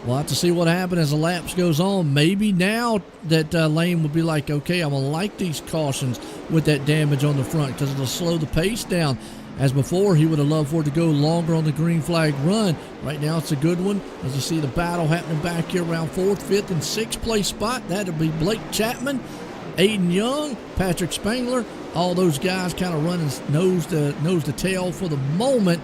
We'll have to see what happens as the laps goes on. Maybe now that Lane will be like, okay, I'm going to like these cautions with that damage on the front because it'll slow the pace down. As before, he would have loved for it to go longer on the green flag run. Right now, it's a good one. As you see the battle happening back here around 4th, 5th, and 6th place spot. That'll be Blake Chapman, Aiden Young, Patrick Spangler. All those guys kind of running nose to tail for the moment.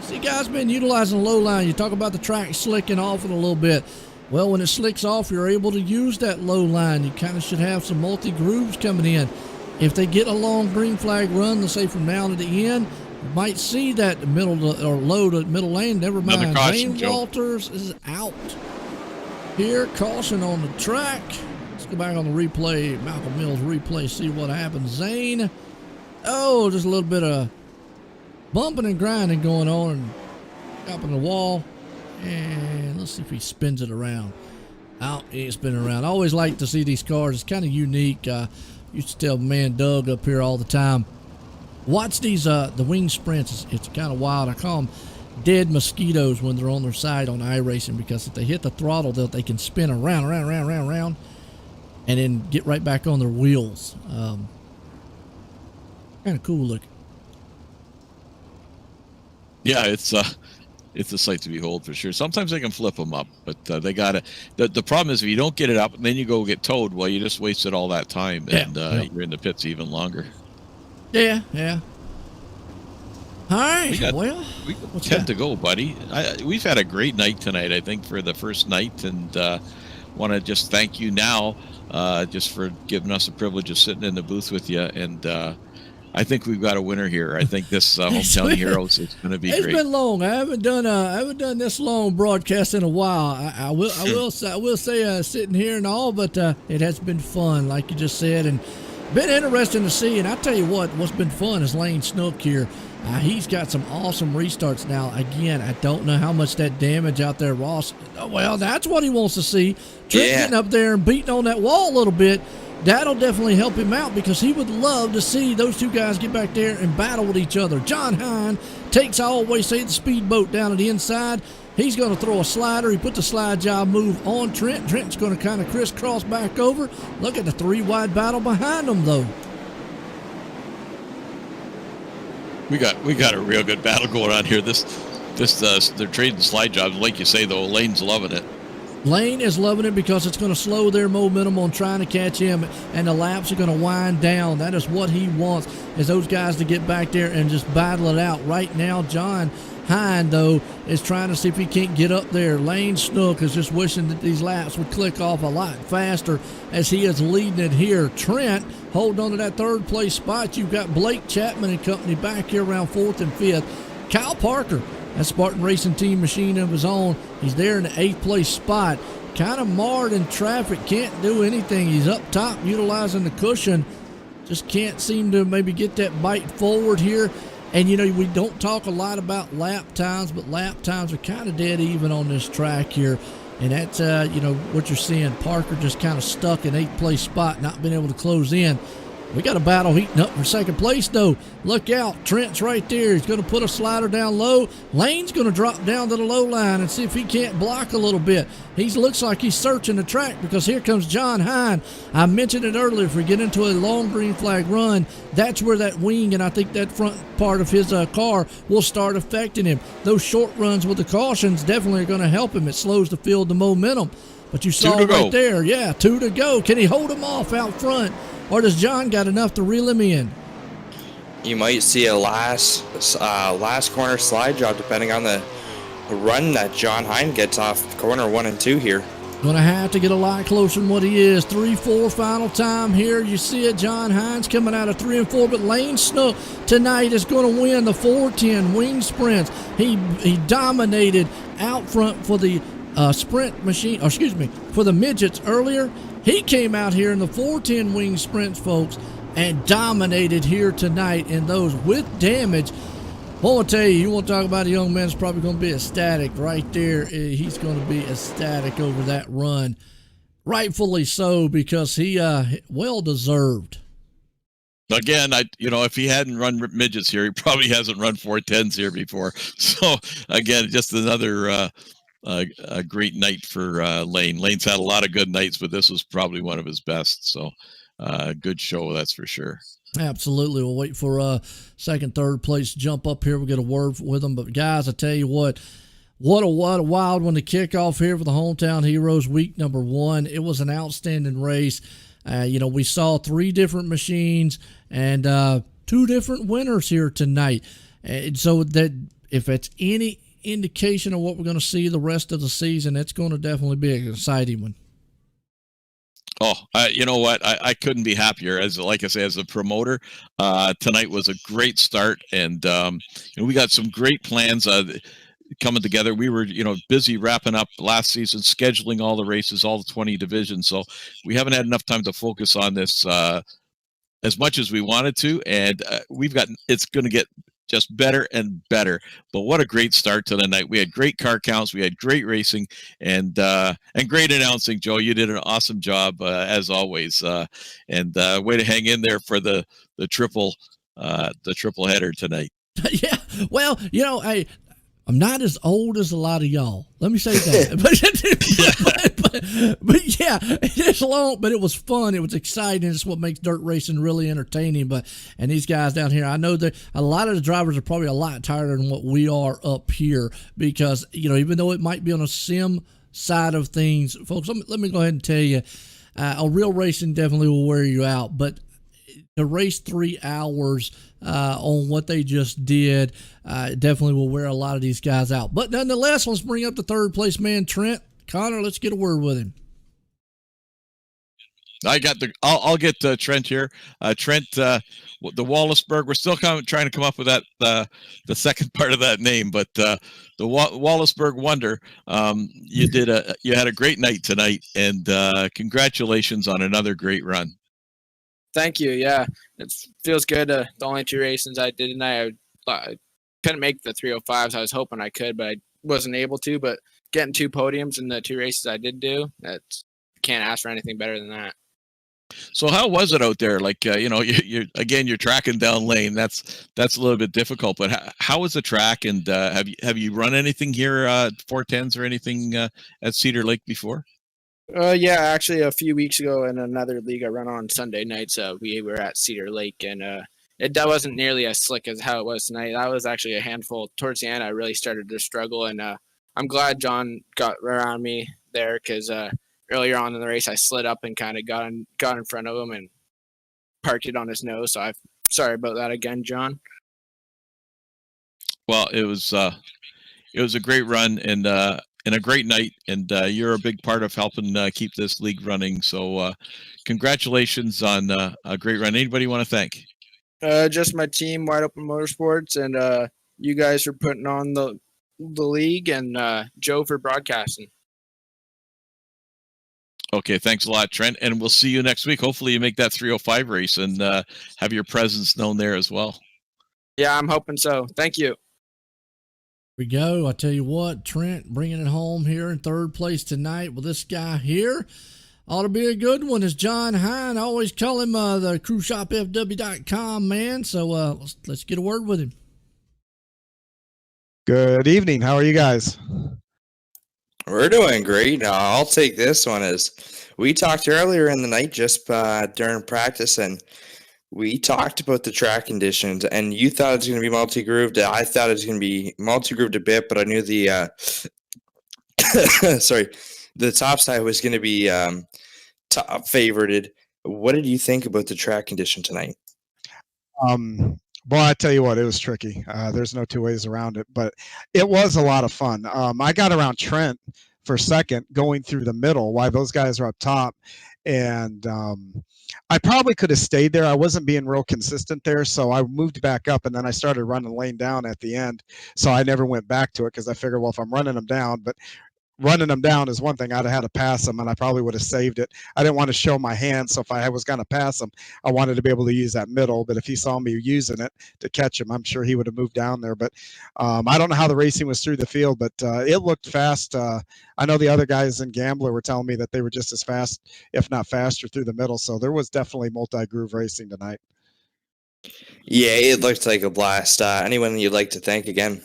See, guys been utilizing low line. You talk about the track slicking off in a little bit. Well, when it slicks off, you're able to use that low line. You kind of should have some multi-grooves coming in. If they get a long green flag run, let's say from now to the end, you might see that low to middle lane. Never mind. Caution, Zane Walters is out. Here, caution on the track. Let's go back on the replay, Malcolm Mills replay, see what happens. Zane, just a little bit of bumping and grinding going on and up on the wall. And let's see if he spins it around. Out, he ain't spinning around. I always like to see these cars. It's kind of unique. Used to tell man Doug up here all the time, watch these the wing sprints. It's kind of wild. I call them dead mosquitoes when they're on their side on iRacing, because if they hit the throttle, they can spin around, and then get right back on their wheels. Kind of cool looking. Yeah, it's a sight to behold for sure. Sometimes they can flip them up, but they gotta. The problem is if you don't get it up and then you go get towed, well, you just wasted all that time, and you're in the pits even longer. Yeah. All right. We got we 10 to go, buddy. We've had a great night tonight, I think, for the first night, and want to just thank you now just for giving us the privilege of sitting in the booth with you. And I think we've got a winner here. I think this Hometown Heroes is going to be great. It's been long. I haven't done this long broadcast in a while. I will say sitting here and all, but it has been fun, like you just said, and been interesting to see. And I tell you what's been fun is Lane Snook here. He's got some awesome restarts now. Again, I don't know how much that damage out there, Ross. Well, that's what he wants to see. Trent getting up there and beating on that wall a little bit. That'll definitely help him out because he would love to see those two guys get back there and battle with each other. John Hine takes, I always say, the speedboat down at the inside. He's going to throw a slider. He put the slide job move on Trent. Trent's going to kind of crisscross back over. Look at the three-wide battle behind him, though. We got a real good battle going on here. They're trading slide jobs, like you say, though. Lane's loving it. Lane is loving it because it's going to slow their momentum on trying to catch him, and the laps are going to wind down. That is what he wants, is those guys to get back there and just battle it out. Right now, John Hine, though, is trying to see if he can't get up there. Lane Snook is just wishing that these laps would click off a lot faster as he is leading it here. Trent, hold on to that third place spot. You've got Blake Chapman and company back here around 4th and 5th. Kyle Parker, that Spartan Racing Team machine of his own, he's there in the 8th place spot. Kind of marred in traffic, can't do anything. He's up top utilizing the cushion. Just can't seem to maybe get that bite forward here. And, you know, we don't talk a lot about lap times, but lap times are kind of dead even on this track here. And that's, you know, what you're seeing. Parker just kind of stuck in 8th place spot, not being able to close in. We got a battle heating up for 2nd place, though. Look out. Trent's right there. He's going to put a slider down low. Lane's going to drop down to the low line and see if he can't block a little bit. He looks like he's searching the track because here comes John Hine. I mentioned it earlier. If we get into a long green flag run, that's where that wing and I think that front part of his car will start affecting him. Those short runs with the cautions definitely are going to help him. It slows the field, the momentum. But you saw right there. Yeah, 2 to go. Can he hold him off out front? Or does John got enough to reel him in? You might see a last corner slide job depending on the run that John Hine gets off corner 1 and 2 here. Going to have to get a lot closer than what he is. 3-4 final time here. You see it. John Hines coming out of 3 and 4, but Lane Snook tonight is going to win the 410 wing sprints. He dominated out front for the sprint machine, or excuse me, for the midgets earlier. He came out here in the 410 wing sprints, folks, and dominated here tonight in those with damage. I want to tell you, you want to talk about a young man that's probably going to be ecstatic right there. He's going to be ecstatic over that run. Rightfully so, because he well deserved. Again, if he hadn't run midgets here, he probably hasn't run 410s here before. So again, just another a great night for Lane. Lane's had a lot of good nights, but this was probably one of his best. So good show, that's for sure. Absolutely. We'll wait for 2nd, 3rd place to jump up here. We'll get a word with them. But guys, I tell you what a wild one to kick off here for the Hometown Heroes week number 1. It was an outstanding race. We saw 3 different machines and 2 different winners here tonight. And so that if it's any indication of what we're going to see the rest of the season, it's going to definitely be an exciting one. Oh, you know what? I couldn't be happier. Like I say, as a promoter, tonight was a great start, and we got some great plans coming together. We were, busy wrapping up last season, scheduling all the races, all the 20 divisions. So we haven't had enough time to focus on this as much as we wanted to, and it's going to get just better and better. But what a great start to the night. We had great car counts, we had great racing, and great announcing, Joe. You did an awesome job as always, and way to hang in there for the triple header tonight. Yeah, well, I'm not as old as a lot of y'all. Let me say that. but yeah, it is long, but it was fun. It was exciting. It's what makes dirt racing really entertaining. And these guys down here, I know that a lot of the drivers are probably a lot tighter than what we are up here because, even though it might be on a sim side of things, folks, let me go ahead and tell you, a real racing definitely will wear you out. But to race 3 hours on what they just did definitely will wear a lot of these guys out. But nonetheless, let's bring up the third place man, Trent. Connor, let's get a word with him. I'll get Trent here. Trent, the Wallaceburg. We're still trying to come up with that the second part of that name, but the Wallaceburg Wonder. You had a great night tonight, and congratulations on another great run. Thank you. Yeah, it feels good. The only 2 races I did tonight, I couldn't make the 305s. I was hoping I could, but I wasn't able to. But getting 2 podiums in the 2 races I did do, can't ask for anything better than that. So how was it out there? Like you're tracking down lane. That's a little bit difficult. But how was the track? And have you run anything here 410s or anything at Cedar Lake before? Yeah, actually, a few weeks ago in another league I run on Sunday nights, we were at Cedar Lake, and that wasn't nearly as slick as how it was tonight. That was actually a handful. Towards the end, I really started to struggle, and I'm glad John got around me there because earlier on in the race, I slid up and kind of got in front of him and parked it on his nose. So I'm sorry about that again, John. Well, it was a great run and a great night, and you're a big part of helping keep this league running. So congratulations on a great run. Anybody want to thank? Just my team, Wide Open Motorsports, and you guys for putting on the league, and Joe for broadcasting. Okay, thanks a lot, Trent, and we'll see you next week. Hopefully you make that 305 race and have your presence known there as well. Yeah, I'm hoping so. Thank you. We go. I tell you what, Trent bringing it home here in third place tonight with this guy here. Ought to be a good one. Is John Hine. I always call him the cruiseshopfw.com man. So let's get a word with him. Good evening. How are you guys? We're doing great. I'll take this one as we talked earlier in the night just during practice, and we talked about the track conditions, and you thought it was going to be multi-grooved. I thought it was going to be multi-grooved a bit, but I knew the the top side was going to be top favorited. What did you think about the track condition tonight? Boy, I tell you what, it was tricky. There's no 2 ways around it, but it was a lot of fun. I got around Trent for second going through the middle while those guys are up top. And I probably could have stayed there. I wasn't being real consistent there. So I moved back up, and then I started running lane down at the end. So I never went back to it because I figured, well, if I'm running them down, but running them down is one thing. I'd have had to pass them, and I probably would have saved it. I didn't want to show my hand, so if I was going to pass them, I wanted to be able to use that middle. But if he saw me using it to catch him, I'm sure he would have moved down there. But I don't know how the racing was through the field, but it looked fast. I know the other guys in Gambler were telling me that they were just as fast, if not faster, through the middle. So there was definitely multi-groove racing tonight. Yeah, it looked like a blast. Anyone you'd like to thank again?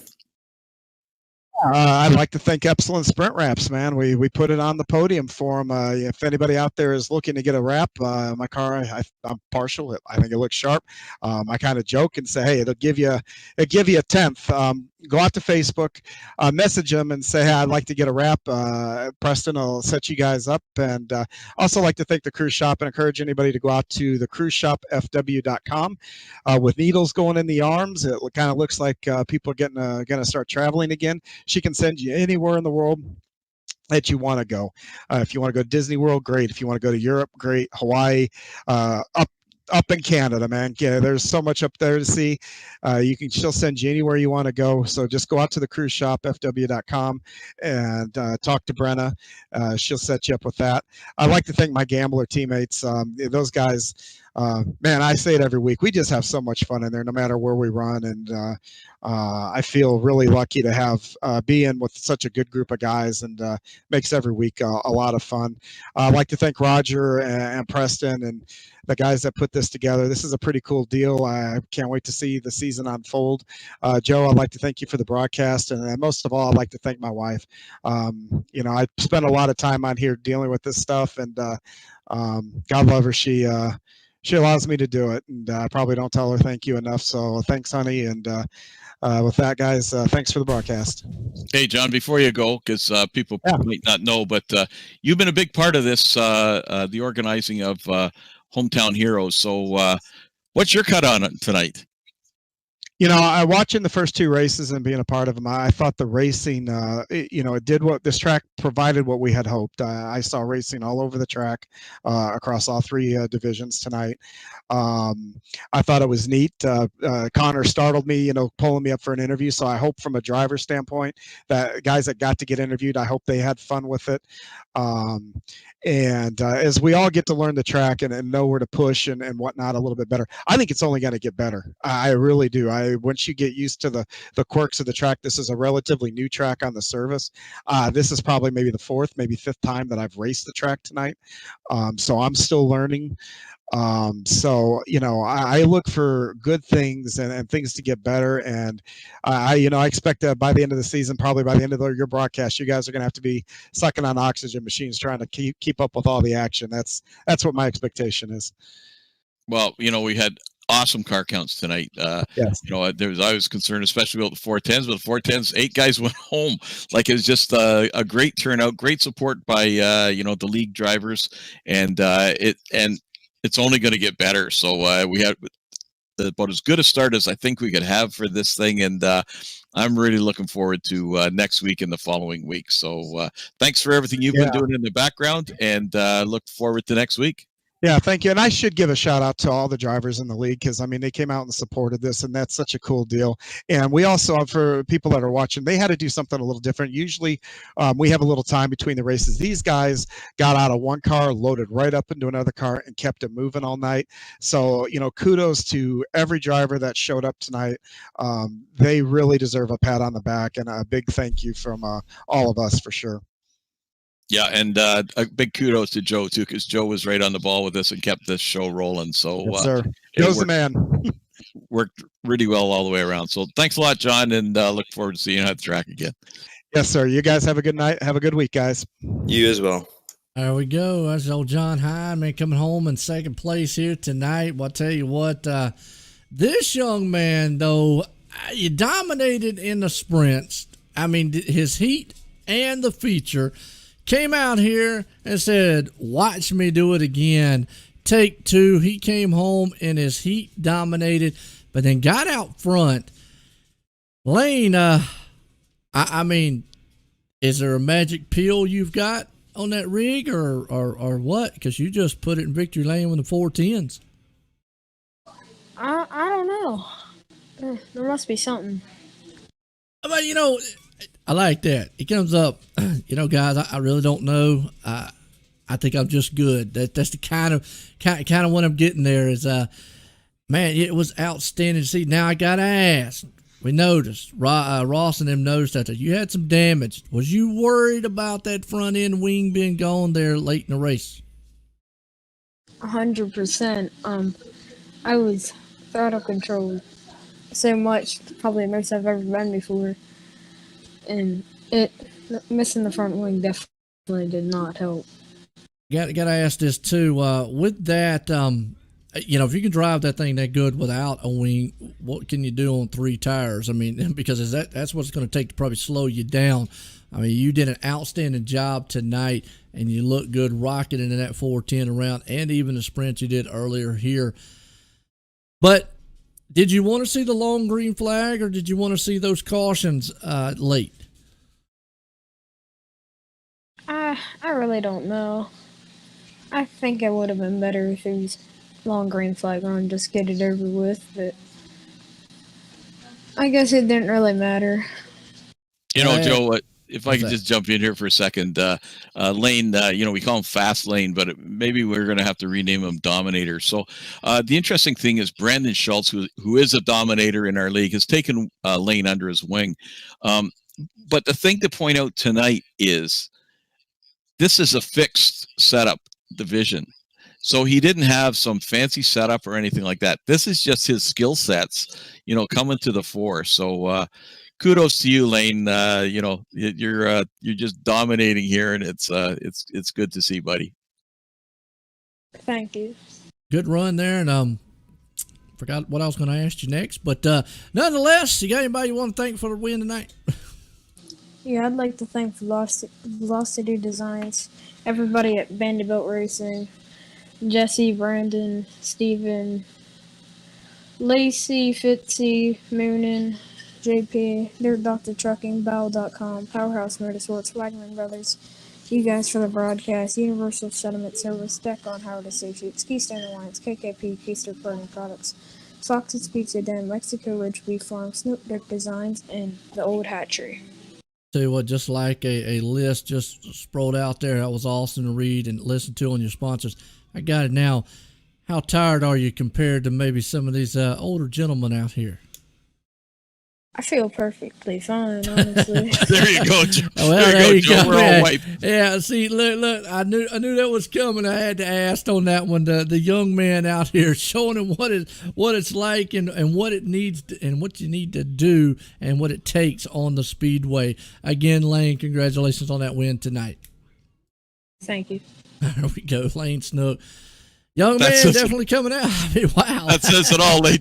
I'd like to thank Epsilon Sprint Wraps, man. We put it on the podium for them. If anybody out there is looking to get a wrap, my car, I'm partial. I think it looks sharp. I kind of joke and say, hey, it'll give you a tenth. Go out to Facebook, message them and say, hey, I'd like to get a wrap. Preston will set you guys up. And also like to thank the Cruise Shop and encourage anybody to go out to the cruiseshopfw.com. With needles going in the arms, it kind of looks like people are going to start traveling again. She can send you anywhere in the world that you want to go. If you want to go to Disney World, great. If you want to go to Europe, great. Hawaii, up in Canada, man. Yeah, there's so much up there to see. She'll send you anywhere you want to go. So just go out to the cruiseshopfw.com and talk to Brenna. She'll set you up with that. I'd like to thank my Gambler teammates. Those guys, man, I say it every week. We just have so much fun in there, no matter where we run. And I feel really lucky to have be in with such a good group of guys, and makes every week a lot of fun. I'd like to thank Roger and Preston and the guys that put this together. This is a pretty cool deal. I can't wait to see the season unfold. Joe, I'd like to thank you for the broadcast, and most of all, I'd like to thank my wife. I spent a lot of time on here dealing with this stuff, and God love her. She allows me to do it, and I probably don't tell her thank you enough. So thanks, honey. And with that, guys, thanks for the broadcast. Hey, John, before you go, because people might not know, but you've been a big part of this, the organizing of hometown heroes. So what's your cut on it tonight? You know, I watching the first two races and being a part of them, I thought the racing, it did what this track provided what we had hoped. I saw racing all over the track across all three divisions tonight. I thought it was neat. Connor startled me, pulling me up for an interview. So I hope from a driver standpoint that guys that got to get interviewed, I hope they had fun with it. And as we all get to learn the track and know where to push and whatnot a little bit better, I think it's only going to get better. I really do. Once you get used to the quirks of the track, this is a relatively new track on the service. This is probably maybe the fourth, maybe fifth time that I've raced the track tonight. So I'm still learning. I look for good things and things to get better. And I expect that by the end of the season, probably by the end of your broadcast, you guys are going to have to be sucking on oxygen machines, trying to keep up with all the action. That's what my expectation is. Well, we had awesome car counts tonight. Yes. I was concerned, especially about the 410s, but the 410s, 8 guys went home. Like, it was just a great turnout, great support by, the league drivers, and it's only going to get better. So we had about as good a start as I think we could have for this thing, and I'm really looking forward to next week and the following week. So thanks for everything you've been doing in the background, and look forward to next week. Yeah, thank you. And I should give a shout out to all the drivers in the league because, they came out and supported this, and that's such a cool deal. And we also, for people that are watching, they had to do something a little different. Usually we have a little time between the races. These guys got out of one car, loaded right up into another car, and kept it moving all night. So, kudos to every driver that showed up tonight. They really deserve a pat on the back and a big thank you from all of us for sure. Yeah, and a big kudos to Joe, too, because Joe was right on the ball with us and kept this show rolling. So, yes, sir. Joe's the man. Worked really well all the way around. So thanks a lot, John, and look forward to seeing you at the track again. Yes, sir. You guys have a good night. Have a good week, guys. You as well. There we go. That's old John Hyman coming home in second place here tonight. Well, I'll tell you what, this young man, though, he dominated in the sprints. His heat and the feature. Came out here and said, watch me do it again. Take two. He came home and his heat dominated, but then got out front. Lane, is there a magic pill you've got on that rig or what? Because you just put it in victory lane with the 410s. I don't know. There must be something. I like that. He comes up, guys, I really don't know. I think I'm just good. That's the kind of what I'm getting there is, man, it was outstanding to see. Now I got to ask, we noticed, Ross and them noticed that you had some damage. Was you worried about that front end wing being gone there late in the race? 100%. I was out of control so much, probably the most I've ever been before. And missing the front wing definitely did not help. Got to ask this too. With that, if you can drive that thing that good without a wing, what can you do on 3 tires? Because that's what it's going to take to probably slow you down. You did an outstanding job tonight, and you look good rocketing in that 410 around, and even the sprint you did earlier here. But did you want to see the long green flag, or did you want to see those cautions late? I really don't know. I think it would have been better if it was long green flag on, just get it over with, but I guess it didn't really matter. Joe, if I could just jump in here for a second, Lane, we call him Fast Lane, but maybe we're going to have to rename him Dominator. So the interesting thing is Brandon Schultz, who is a Dominator in our league, has taken Lane under his wing. But the thing to point out tonight is this is a fixed setup division. So he didn't have some fancy setup or anything like that. This is just his skill sets, coming to the fore. So kudos to you, Lane. You're just dominating here, and it's good to see, buddy. Thank you. Good run there, and forgot what I was going to ask you next, but nonetheless, you got anybody you want to thank for the win tonight? Yeah, I'd like to thank Velocity Designs, everybody at Vanderbilt Racing, Jesse, Brandon, Steven, Lacey, Fitzy, Moonin, JP, Dirt Doctor Trucking, Bowel.com, Powerhouse Motorsports, Wagner Brothers, you guys for the broadcast, Universal Settlement Service, Deck on Howard Associates, Keystone Alliance, KKP, Keystone Burning Products, Fox's Pizza Den, Mexico Ridge Beef Farm, Snoop Dick Designs, and The Old Hatchery. Tell you what, just like a list just sprawled out there, that was awesome to read and listen to on your sponsors. I got it now. How tired are you compared to maybe some of these older gentlemen out here? I feel perfectly fine, honestly. There you go, Joe. Well, there you go, Joe. We're all wiped. Yeah, see, look, I knew that was coming. I had to ask on that one. The young man out here showing him what it's like and what it needs to, and what you need to do and what it takes on the speedway. Again, Lane, congratulations on that win tonight. Thank you. There we go, Lane Snook. Young man definitely coming out. I mean, wow. That says it all. Hey,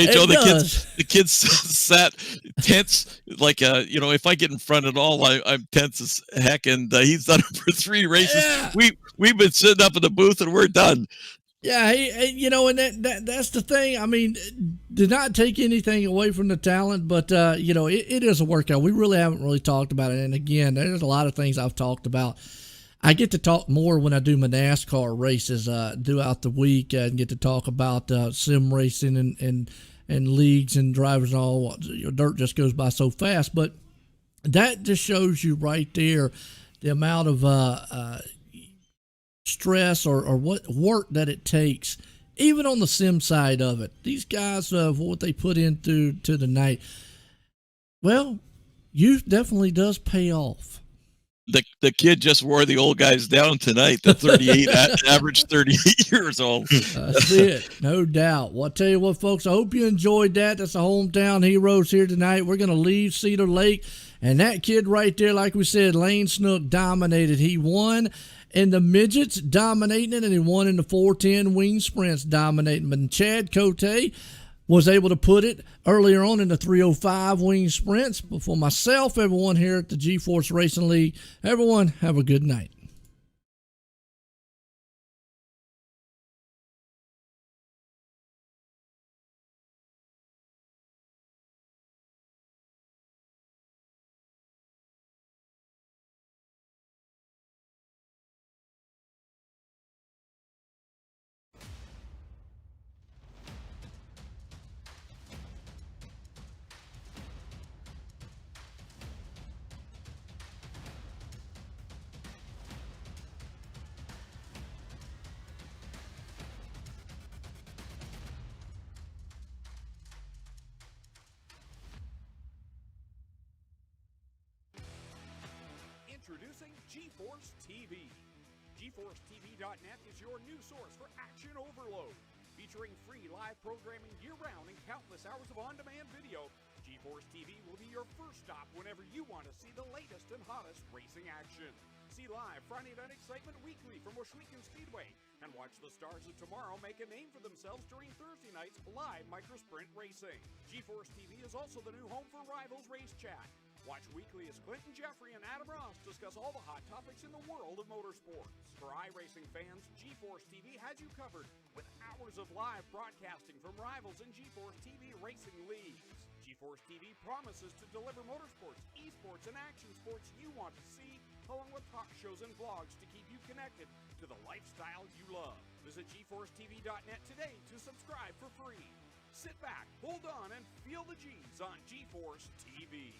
Joe, the kids sat tense. Like, if I get in front at all, I'm tense as heck. And he's done it for 3 races. Yeah. We've been sitting up in the booth and we're done. Yeah, and that's the thing. I mean, did not take anything away from the talent, but, it is a workout. We really haven't really talked about it. And again, there's a lot of things I've talked about. I get to talk more when I do my NASCAR races throughout the week and get to talk about sim racing and leagues and drivers and all. Dirt just goes by so fast. But that just shows you right there the amount of stress or what work that it takes, even on the sim side of it. These guys, what they put into the night, well, youth definitely does pay off. The kid just wore the old guys down tonight. The 38, average 38 years old. That's it, no doubt. Well, I'll tell you what, folks, I hope you enjoyed that. That's the hometown heroes here tonight. We're going to leave Cedar Lake, and that kid right there, like we said, Lane Snook dominated. He won in the midgets, dominating it, and he won in the 410 wing sprints, dominating. But Chad Cote was able to put it earlier on in the 305 wing sprints. But for myself, everyone here at the GForce Racing League, everyone have a good night. Introducing GForce TV. GForceTV.net is your new source for action overload. Featuring free live programming year-round and countless hours of on-demand video, GForce TV will be your first stop whenever you want to see the latest and hottest racing action. See live Friday Night Excitement weekly from Washouican Speedway, and watch the stars of tomorrow make a name for themselves during Thursday night's live microsprint racing. GForce TV is also the new home for Rivals Race Chat. Watch weekly as Clinton Jeffrey and Adam Ross discuss all the hot topics in the world of motorsports. For iRacing fans, GForce TV has you covered with hours of live broadcasting from Rivals and GForce TV racing leagues. GForce TV promises to deliver motorsports, esports, and action sports you want to see, along with talk shows and vlogs to keep you connected to the lifestyle you love. Visit GForceTV.net today to subscribe for free. Sit back, hold on, and feel the G's on GForce TV.